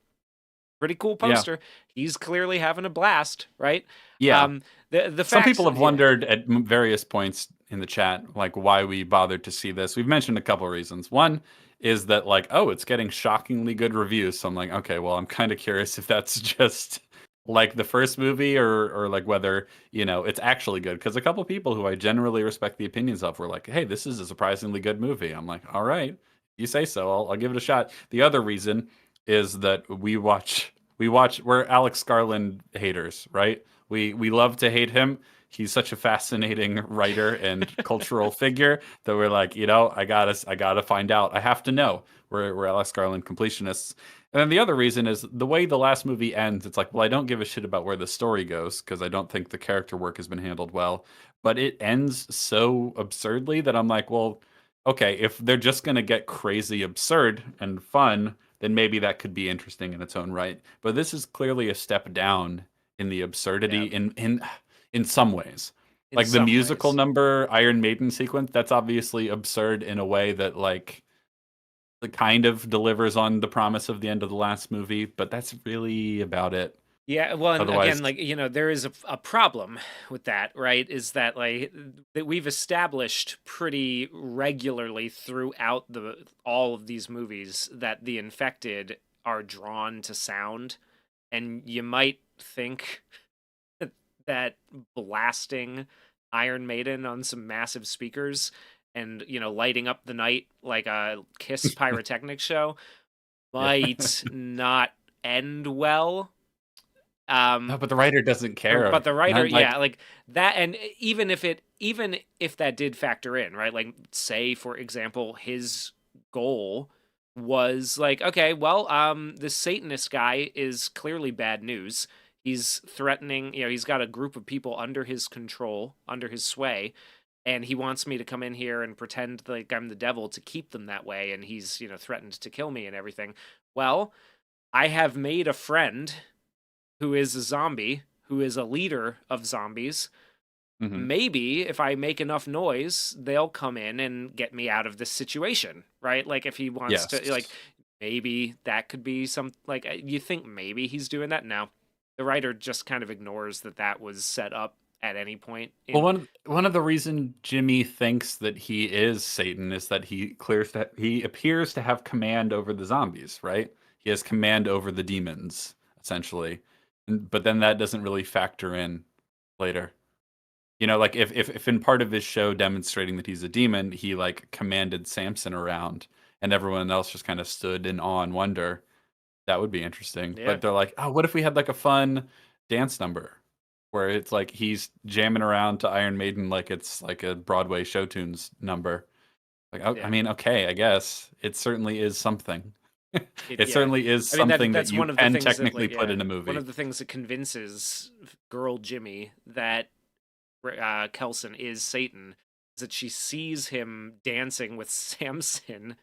Pretty cool Yeah. poster. He's clearly having a blast, right? Yeah. Um, the Some facts, people have yeah, wondered at various points in the chat, like why we bothered to see this. We've mentioned a couple of reasons. One is that, like, oh, it's getting shockingly good reviews. So I'm like, okay, well, I'm kind of curious if that's just like the first movie or like whether, it's actually good. Because a couple of people who I generally respect the opinions of were like, hey, this is a surprisingly good movie. I'm like, all right, you say so. I'll give it a shot. The other reason is that we're Alex Garland haters, right? We love to hate him. he's such a fascinating writer and cultural figure that we're like, I gotta find out. I have to know. We're Alex Garland completionists. And then the other reason is the way the last movie ends. It's like, well, I don't give a shit about where the story goes because I don't think the character work has been handled well. But it ends so absurdly that I'm like, well, okay, if they're just gonna get crazy absurd and fun, then maybe that could be interesting in its own right. But this is clearly a step down in the absurdity Yeah, in some ways. in Like the some musical ways. number Iron Maiden sequence, that's obviously absurd in a way that like it kind of delivers on the promise of the end of the last movie, but that's really about it. Yeah, well, and Otherwise, again, like, there is a problem with that, right? Is that like that we've established pretty regularly throughout the all of these movies that the infected are drawn to sound, and you might think that blasting Iron Maiden on some massive speakers and lighting up the night like a Kiss pyrotechnics show yeah. might not end well. No, but the writer doesn't care. But the writer, Not like yeah, like that, and even if that did factor in, right? Like, say for example, his goal was like, okay, well, this Satanist guy is clearly bad news. He's threatening, he's got a group of people under his control, under his sway, and he wants me to come in here and pretend like I'm the devil to keep them that way, and he's, threatened to kill me and everything. Well, I have made a friend who is a zombie, who is a leader of zombies. Mhm. Maybe if I make enough noise, they'll come in and get me out of this situation, right? Like if he wants to, like, Yes. maybe that could be some, like, you think maybe he's doing that. No, the writer just kind of ignores that was set up at any point Well, in. one of the reason Jimmy thinks that he is Satan is that he appears to have command over the zombies, right? He has command over the demons, essentially. But then that doesn't really factor in later. Like if in part of his show demonstrating that he's a demon, he like commanded Samson around and everyone else just kind of stood in awe and wonder, that would be interesting. Yeah, But they're like, oh, what if we had like a fun dance number where it's like he's jamming around to Iron Maiden like it's like a Broadway show tunes number. Like, oh, I yeah, mean, okay, I guess it certainly is something. It yeah. certainly is I mean, something that that's you one of the can things that, technically like, put yeah, in a one movie. of the things that convinces girl Jimmy that Kelson is Satan is that she sees him dancing with Samson,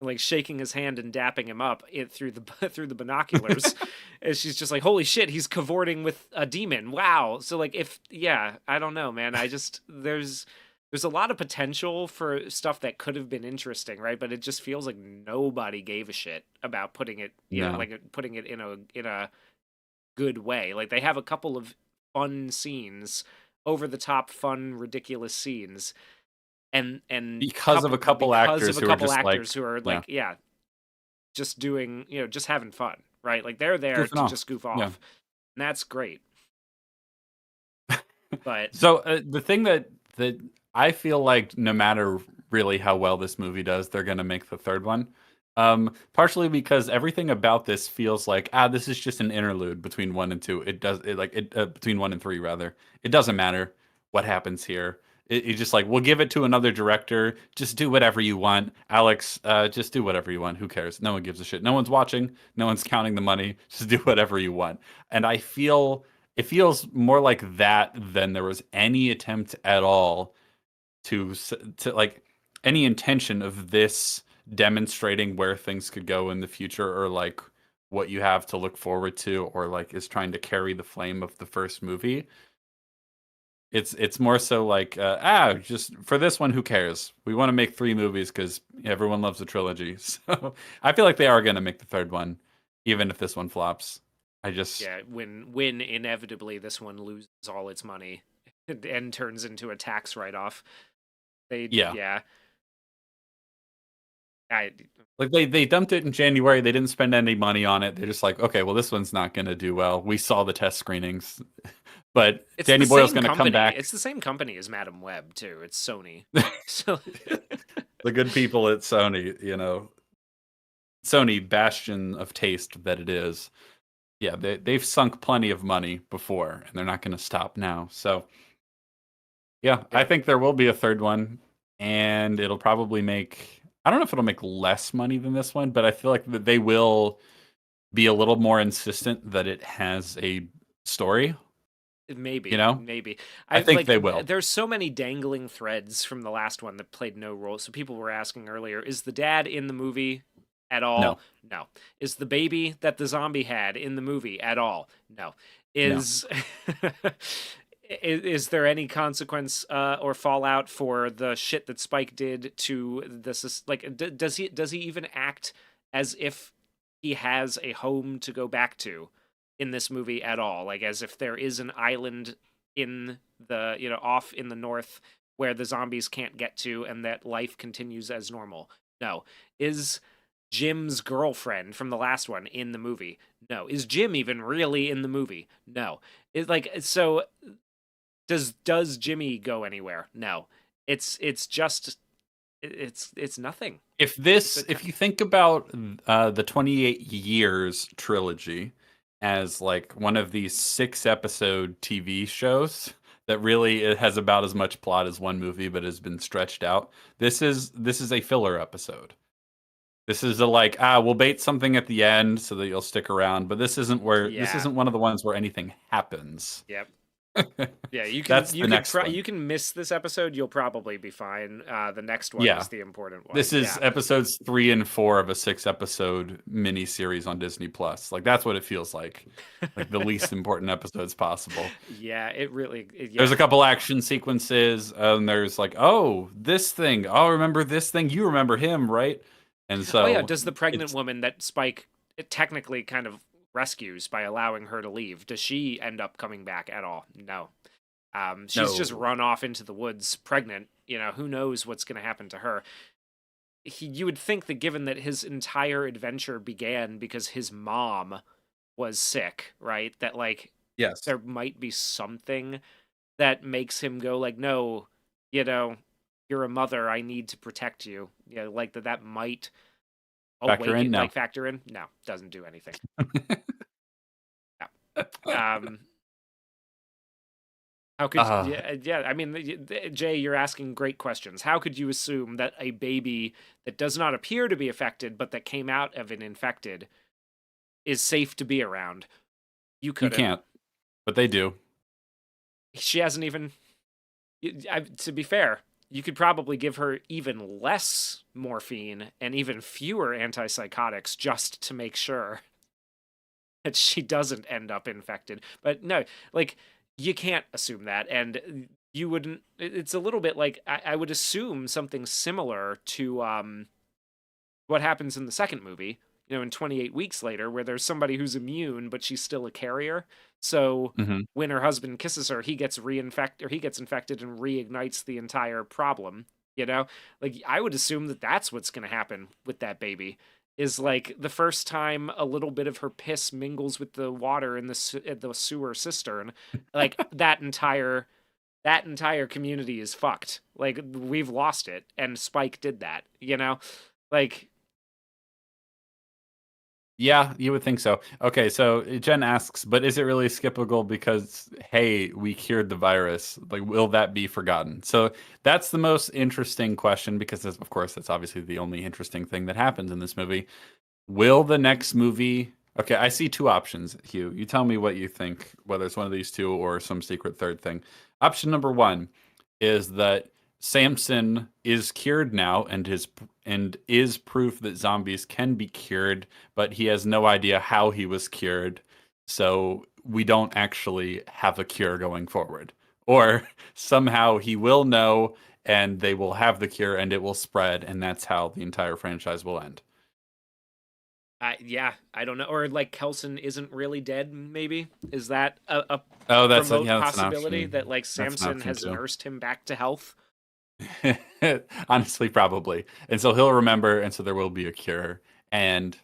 like shaking his hand and dapping him up through the through the binoculars, and she's just like, "Holy shit, he's cavorting with a demon!" Wow. So like, if yeah, I don't know, man. I just there's a lot of potential for stuff that could have been interesting, right? But it just feels like nobody gave a shit about putting it, No. like putting it in a good way. Like they have a couple of fun scenes, over the top fun ridiculous scenes, and Because of a couple because of actors a who are couple just like, actors who are yeah, like, yeah, just doing, just having fun, right? Like they're there goofing to off. just goof Yeah. off. And that's great. But So the thing that I feel like no matter really how well this movie does, they're gonna make the third one. Partially because everything about this feels like this is just an interlude between one and two. Between one and three rather. It doesn't matter what happens here. It's just like we'll give it to another director. Just do whatever you want, Alex. Just do whatever you want. Who cares? No one gives a shit. No one's watching. No one's counting the money. Just do whatever you want. And I feel it feels more like that than there was any attempt at all to like any intention of this demonstrating where things could go in the future or like what you have to look forward to or like is trying to carry the flame of the first movie. It's more so like just for this one, who cares? We want to make three movies because everyone loves the trilogy. So I feel like they are going to make the third one, even if this one flops. I just yeah, when inevitably this one loses all its money and turns into a tax write-off. yeah. Yeah. I Like they dumped it in January. They didn't spend any money on it. They're just like, okay, well, this one's not going to do well. We saw the test screenings, but It's Danny the Boyle's same going to come company. back. It's the same company as Madam Web too. It's Sony. So The good people at Sony, Sony bastion of taste that it is. Yeah, they've sunk plenty of money before, and they're not going to stop now. So Yeah, I Yeah. think there will be a third one, and it'll probably make. I don't know if it'll make less money than this one, but I feel like that they will be a little more insistent that it has a story. You Maybe, know, maybe. I I think like they will. there's so many dangling threads from the last one that played no role. So people were asking earlier, is the dad in the movie at all? No, No. Is the baby that the zombie had in the movie at all? No. no. Is is there any consequence or fallout for the shit that Spike did to this? Like, does he even act as if he has a home to go back to in this movie at all? Like, as if there is an island in the off in the north where the zombies can't get to, and that life continues as normal? No. Is Jim's girlfriend from the last one in the movie? No. Is Jim even really in the movie? No. It's like, so does Jimmy go anywhere? No. It's just it's nothing. If you think about the 28 Years trilogy as like one of these 6 episode TV shows that really it has about as much plot as one movie but has been stretched out, this is a filler episode. This is a like, we'll bait something at the end so that you'll stick around, but this Yeah. isn't one of the ones where anything happens. Yep. Yeah, you can That's the next one. you can miss this episode. You'll probably be fine. The next one Yeah. is the important one. This is Yeah. episodes 3 and 4 of a 6 episode mini series on Disney Plus. Like that's what it feels like the least important episodes possible. Yeah, it really. There's Yeah. a couple action sequences, and there's like, oh, this thing. Oh, remember this thing? You remember him, right? And Oh yeah. so Does the pregnant it's woman that Spike technically kind of rescues by allowing her to leave, does she end up coming back at all? No. She's just no, run off into the woods pregnant. Who knows what's going to happen to her? You would think that given that his entire adventure began because his mom was sick, right? That like yes, there might be something that makes him go like, no, you know, you're a mother. I need to protect you. Like that might factor in awaken, no. like factor in. No, doesn't do anything. No. How could uh, yeah, I mean, Jay, you're asking great questions. How could you assume that a baby that does not appear to be affected but that came out of an infected is safe to be around? You you couldn't. can't, but they do. She hasn't even to be fair, you could probably give her even less morphine and even fewer antipsychotics just to make sure that she doesn't end up infected. But no, like you can't assume that, and you wouldn't. It's a little bit like I would assume something similar to what happens in the second movie. In 28 weeks later, where there's somebody who's immune, but she's still a carrier. So Hmm. when her husband kisses her, he gets reinfected, or he gets infected and reignites the entire problem. Like I would assume that that's what's going to happen with that baby. Is like the first time a little bit of her piss mingles with the water in the sewer cistern, like that entire community is fucked. Like we've lost it, and Spike did that. Like Yeah, you would think so. Okay, so Jen asks, but is it really skippable because, hey, we cured the virus? Like, will that be forgotten? So that's the most interesting question because, of course, that's obviously the only interesting thing that happens in this movie. Will the next movie? Okay, I see 2 options, Hugh. You tell me what you think, whether it's one of these two or some secret third thing. Option number one is that Samson is cured now and is proof that zombies can be cured, but he has no idea how he was cured. So we don't actually have a cure going forward. Or somehow he will know and they will have the cure and it will spread, and that's how the entire franchise will end. yeah, I don't know. Or like Kelson isn't really dead, maybe? Is that a Oh, remote that's an possibility option. that like That's an Samson option has too. nursed him back to health? Honestly, probably. And so he'll remember, and so there will be a cure. And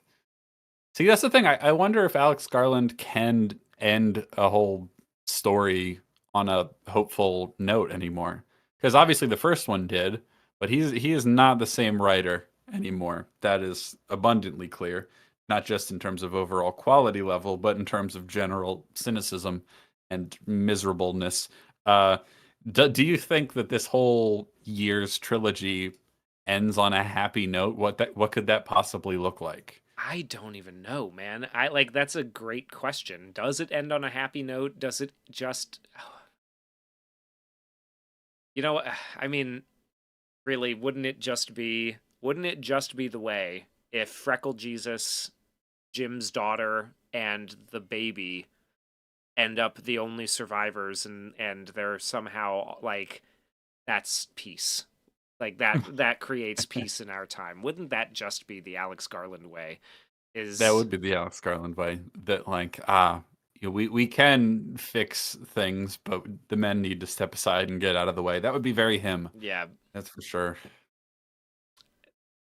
see, that's the thing. I wonder if Alex Garland can end a whole story on a hopeful note anymore. Because obviously the first one did, but he is not the same writer anymore. That is abundantly clear, not just in terms of overall quality level, but in terms of general cynicism and miserableness. Uh, Do you think that this whole year's trilogy ends on a happy note? What could that possibly look like? I don't even know, man. I like that's a great question. Does it end on a happy note? Does it just you know, I mean, really, wouldn't it just be the way if Freckle Jesus, Jim's daughter, and the baby end up the only survivors and they're somehow like that's peace. Like that creates peace in our time. Wouldn't that just be the Alex Garland way? That Is would be the Alex Garland way. That like we can fix things, but the men need to step aside and get out of the way. That would be very him. yeah, That's for sure.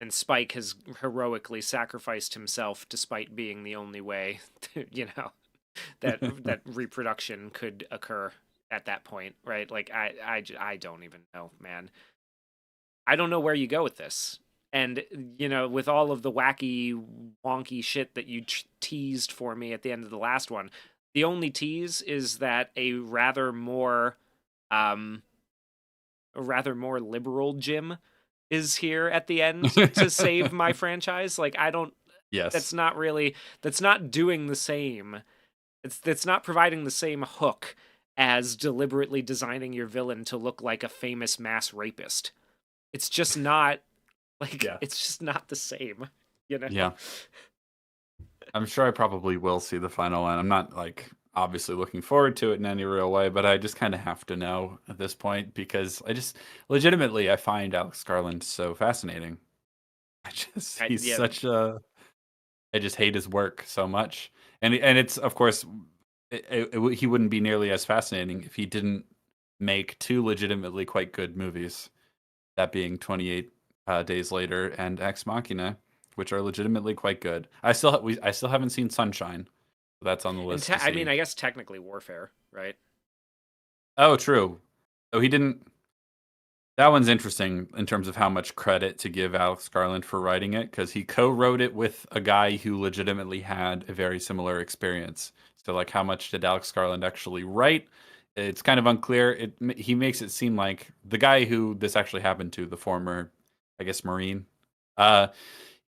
and Spike has heroically sacrificed himself despite being the only way, that reproduction could occur at that point, right? Like I don't even know, man. I don't know where you go with this. And with all of the wacky, wonky shit that you teased for me at the end of the last one, the only tease is that um, a rather more liberal Jim is here at the end to save my franchise. Like I don't. Yes. That's not doing the same. It's not providing the same hook as deliberately designing your villain to look like a famous mass rapist. It's just not like Yeah. it's just not the same, you know. Yeah. I'm sure I probably will see the final one. I'm not like obviously looking forward to it in any real way, but I just kind of have to know at this point because I just legitimately I find Alex Garland so fascinating. He's Yeah, such a I just hate his work so much. And it's of course he wouldn't be nearly as fascinating if he didn't make two legitimately quite good movies. That being 28 Days Later and Ex Machina, which are legitimately quite good. I still haven't seen Sunshine. That's on the and list to I mean, see. I guess technically Warfare, right? Oh, true. Oh, he didn't. That one's interesting in terms of how much credit to give Alex Garland for writing it because he co-wrote it with a guy who legitimately had a very similar experience. So, like, how much did Alex Garland actually write? It's kind of unclear. He makes it seem like the guy who this actually happened to, the former, I guess, Marine. Uh,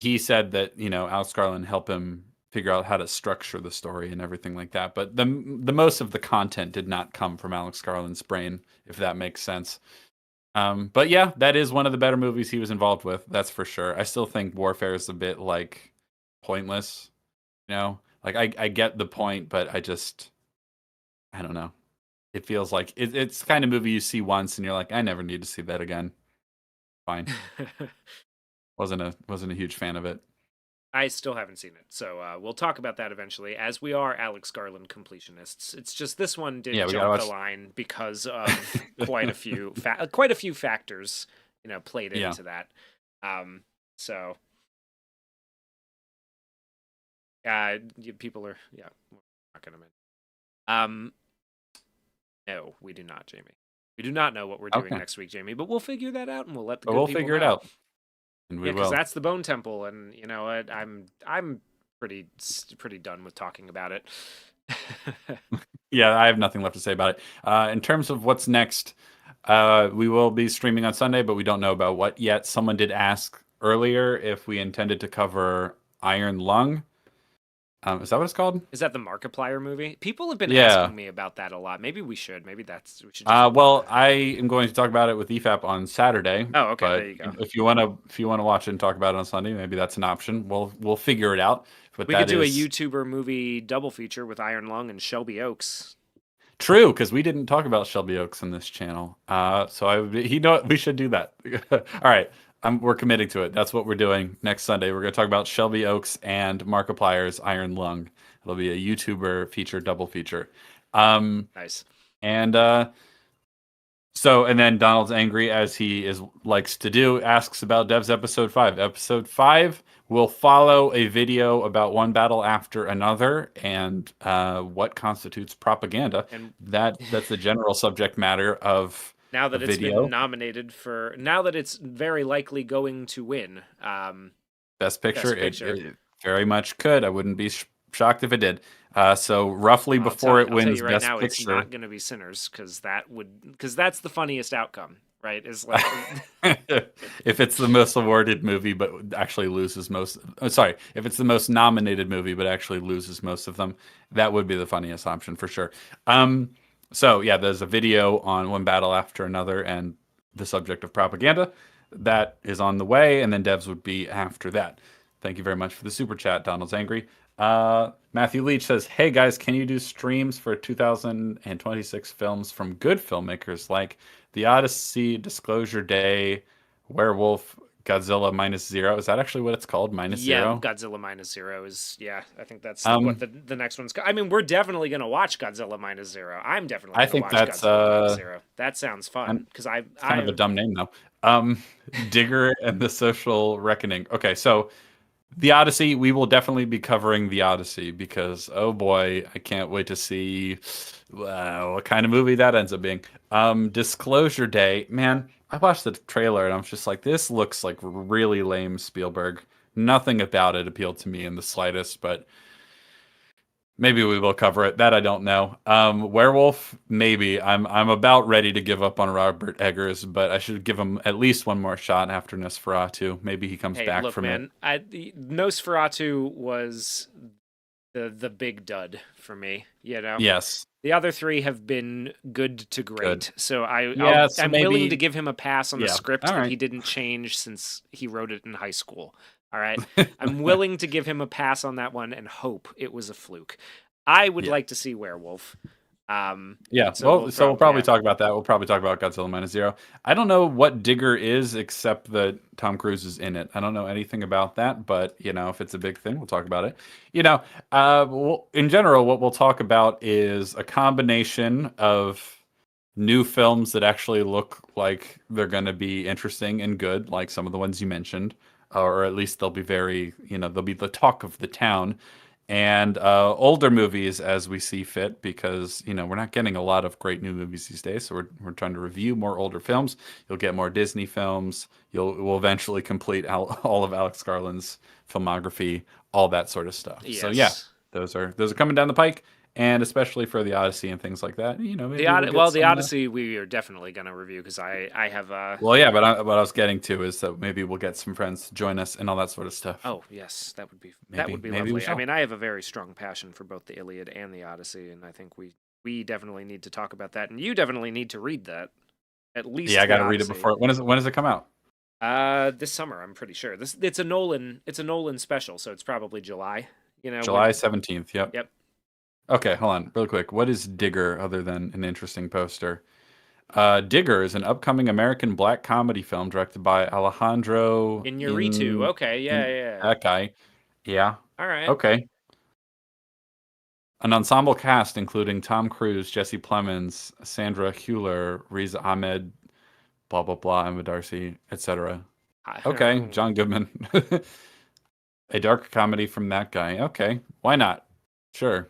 he said that Alex Garland helped him figure out how to structure the story and everything like that. But the most of the content did not come from Alex Garland's brain, if that makes sense. But yeah, that is one of the better movies he was involved with. That's for sure. I still think Warfare is a bit like pointless. Like I get the point, but I don't know. It feels like it's the kind of movie you see once and you're like, I never need to see that again. Fine. Wasn't a huge fan of it. I still haven't seen it, so we'll talk about that eventually, as we are Alex Garland completionists. It's just this one did Yeah, we gotta jump the watch. line because of quite a few factors, played Yeah. into that. So people are we're not gonna mention. No, we do not, Jamie. We do not know what we're doing Okay. next week, Jamie, but we'll figure that out and we'll let the But good we'll people figure it know. out. And we Yeah, because will. that's the Bone Temple, and you know what? I'm pretty done with talking about it. Yeah, I have nothing left to say about it. In terms of what's next, we will be streaming on Sunday, but we don't know about what yet. Someone did ask earlier if we intended to cover Iron Lung. Is that what it's called? Is that the Markiplier movie? People have been Yeah. asking me about that a lot. Maybe we should. Maybe we should just. Well, I am going to talk about it with EFAP on Saturday. Oh, okay. But There you go. if you wanna watch it and talk about it on Sunday, maybe that's an option. We'll figure it out. But We could that do a is YouTuber movie double feature with Iron Lung and Shelby Oaks. true because we didn't talk about Shelby Oaks in this channel. We should do that. All right, we're committing to it. That's what we're doing next Sunday. We're going to talk about Shelby Oaks and Markiplier's Iron Lung. It'll be a YouTuber feature, double feature. Nice. And and then Donald's angry as he likes to do, asks about Devs Episode 5. Episode 5 will follow a video about one battle after another and what constitutes propaganda. And That's the general subject matter of now a that it's video. been nominated now that it's very likely going to win, Best Picture, Best Picture. It very much could. I wouldn't be shocked if it did. So roughly before it I'll tell wins you right Best now, it's Picture. not going to be Sinners because that's the funniest outcome, right? Is like, If it's the most awarded movie but actually loses most, sorry, if it's the most nominated movie but actually loses most of them, that would be the funniest option for sure. So yeah, there's a video on One Battle After Another and the subject of propaganda that is on the way, and then devs would be after that. Thank you very much for the super chat. Donald's angry. Matthew Leach says, "Hey guys, can you do streams for 2026 films from good filmmakers like The Odyssey, Disclosure Day, Werewolf, Godzilla minus zero? Is that actually what it's called? Minus yeah, zero? Godzilla minus zero is, yeah, I think that's what Um, the next one's. I mean, we're definitely going to watch Godzilla minus zero. I'm definitely I going to think watch that's Godzilla minus zero. That sounds fun because it's kind of a dumb name though. Digger and the Social Reckoning. Okay, so The Odyssey, we will definitely be covering The Odyssey because, oh boy, I can't wait to see what kind of movie that ends up being. Disclosure Day, man, I watched the trailer and I was just like, this looks like really lame Spielberg. Nothing about it appealed to me in the slightest, but maybe we will cover it. That I don't know. Werewolf, maybe. I'm about ready to give up on Robert Eggers, but I should give him at least one more shot after Nosferatu. Maybe he comes Hey, back look, from it. man, Nosferatu was the big dud for me. You know, Yes. the other three have been good to Good. great. So Yeah, so I'm willing maybe to give him a pass on the yeah. script All that right. he didn't change since he wrote it in high school. All right, I'm willing to give him a pass on that one and hope it was a fluke. I would Yeah. like to see Werewolf. Yeah, So we'll probably yeah. talk about that. We'll probably talk about Godzilla minus zero. I don't know what Digger is except that Tom Cruise is in it. I don't know anything about that, but you know, if it's a big thing, we'll talk about it. You know, in general, what we'll talk about is a combination of new films that actually look like they're going to be interesting and good, like some of the ones you mentioned, or at least they'll be very, you know, they'll be the talk of the town, and older movies as we see fit, because you know we're not getting a lot of great new movies these days. So we're trying to review more older films. You'll get more Disney films. We'll eventually complete all of Alex Garland's filmography, all that sort of stuff. So yeah, Yes. those are coming down the pike, and especially for the Odyssey and things like that. You know, maybe we'll get The some. Odyssey we are definitely going to review because I have Well, yeah, but what I was getting to is that maybe we'll get some friends to join us and all that sort of stuff. oh yes, that would be Maybe we lovely. I shall. mean, I have a very strong passion for both the Iliad and the Odyssey, and I think we definitely need to talk about that, and you definitely need to read that at least. Yeah, I the got to read it Odyssey. before. When does it come out? This summer, I'm pretty sure. It's a Nolan special, so it's probably July. You know, July 17th. Yep. Yep. Okay, hold on, real quick. What is Digger other than an interesting poster? Digger is an upcoming American black comedy film directed by Alejandro Inarritu. Okay, yeah. that guy. Yeah. All right. Okay. An ensemble cast including Tom Cruise, Jesse Plemons, Sandra Hüller, Riz Ahmed, blah blah blah, Emma Darcy, etc. Okay, John Goodman. A dark comedy from that guy. Okay, why not? Sure.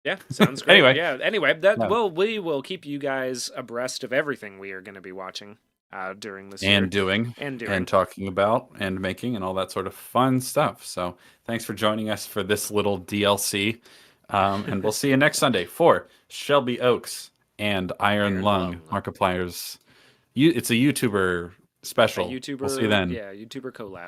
Yeah, sounds great. Anyway. Yeah. Anyway, we will keep you guys abreast of everything we are going to be watching during this year. And doing and talking about and making and all that sort of fun stuff. So thanks for joining us for this little DLC. And we'll see you next Sunday for Shelby Oaks and Iron Lung, Markiplier's. It's a YouTuber special. YouTuber, we'll see you then. Yeah, YouTuber collab.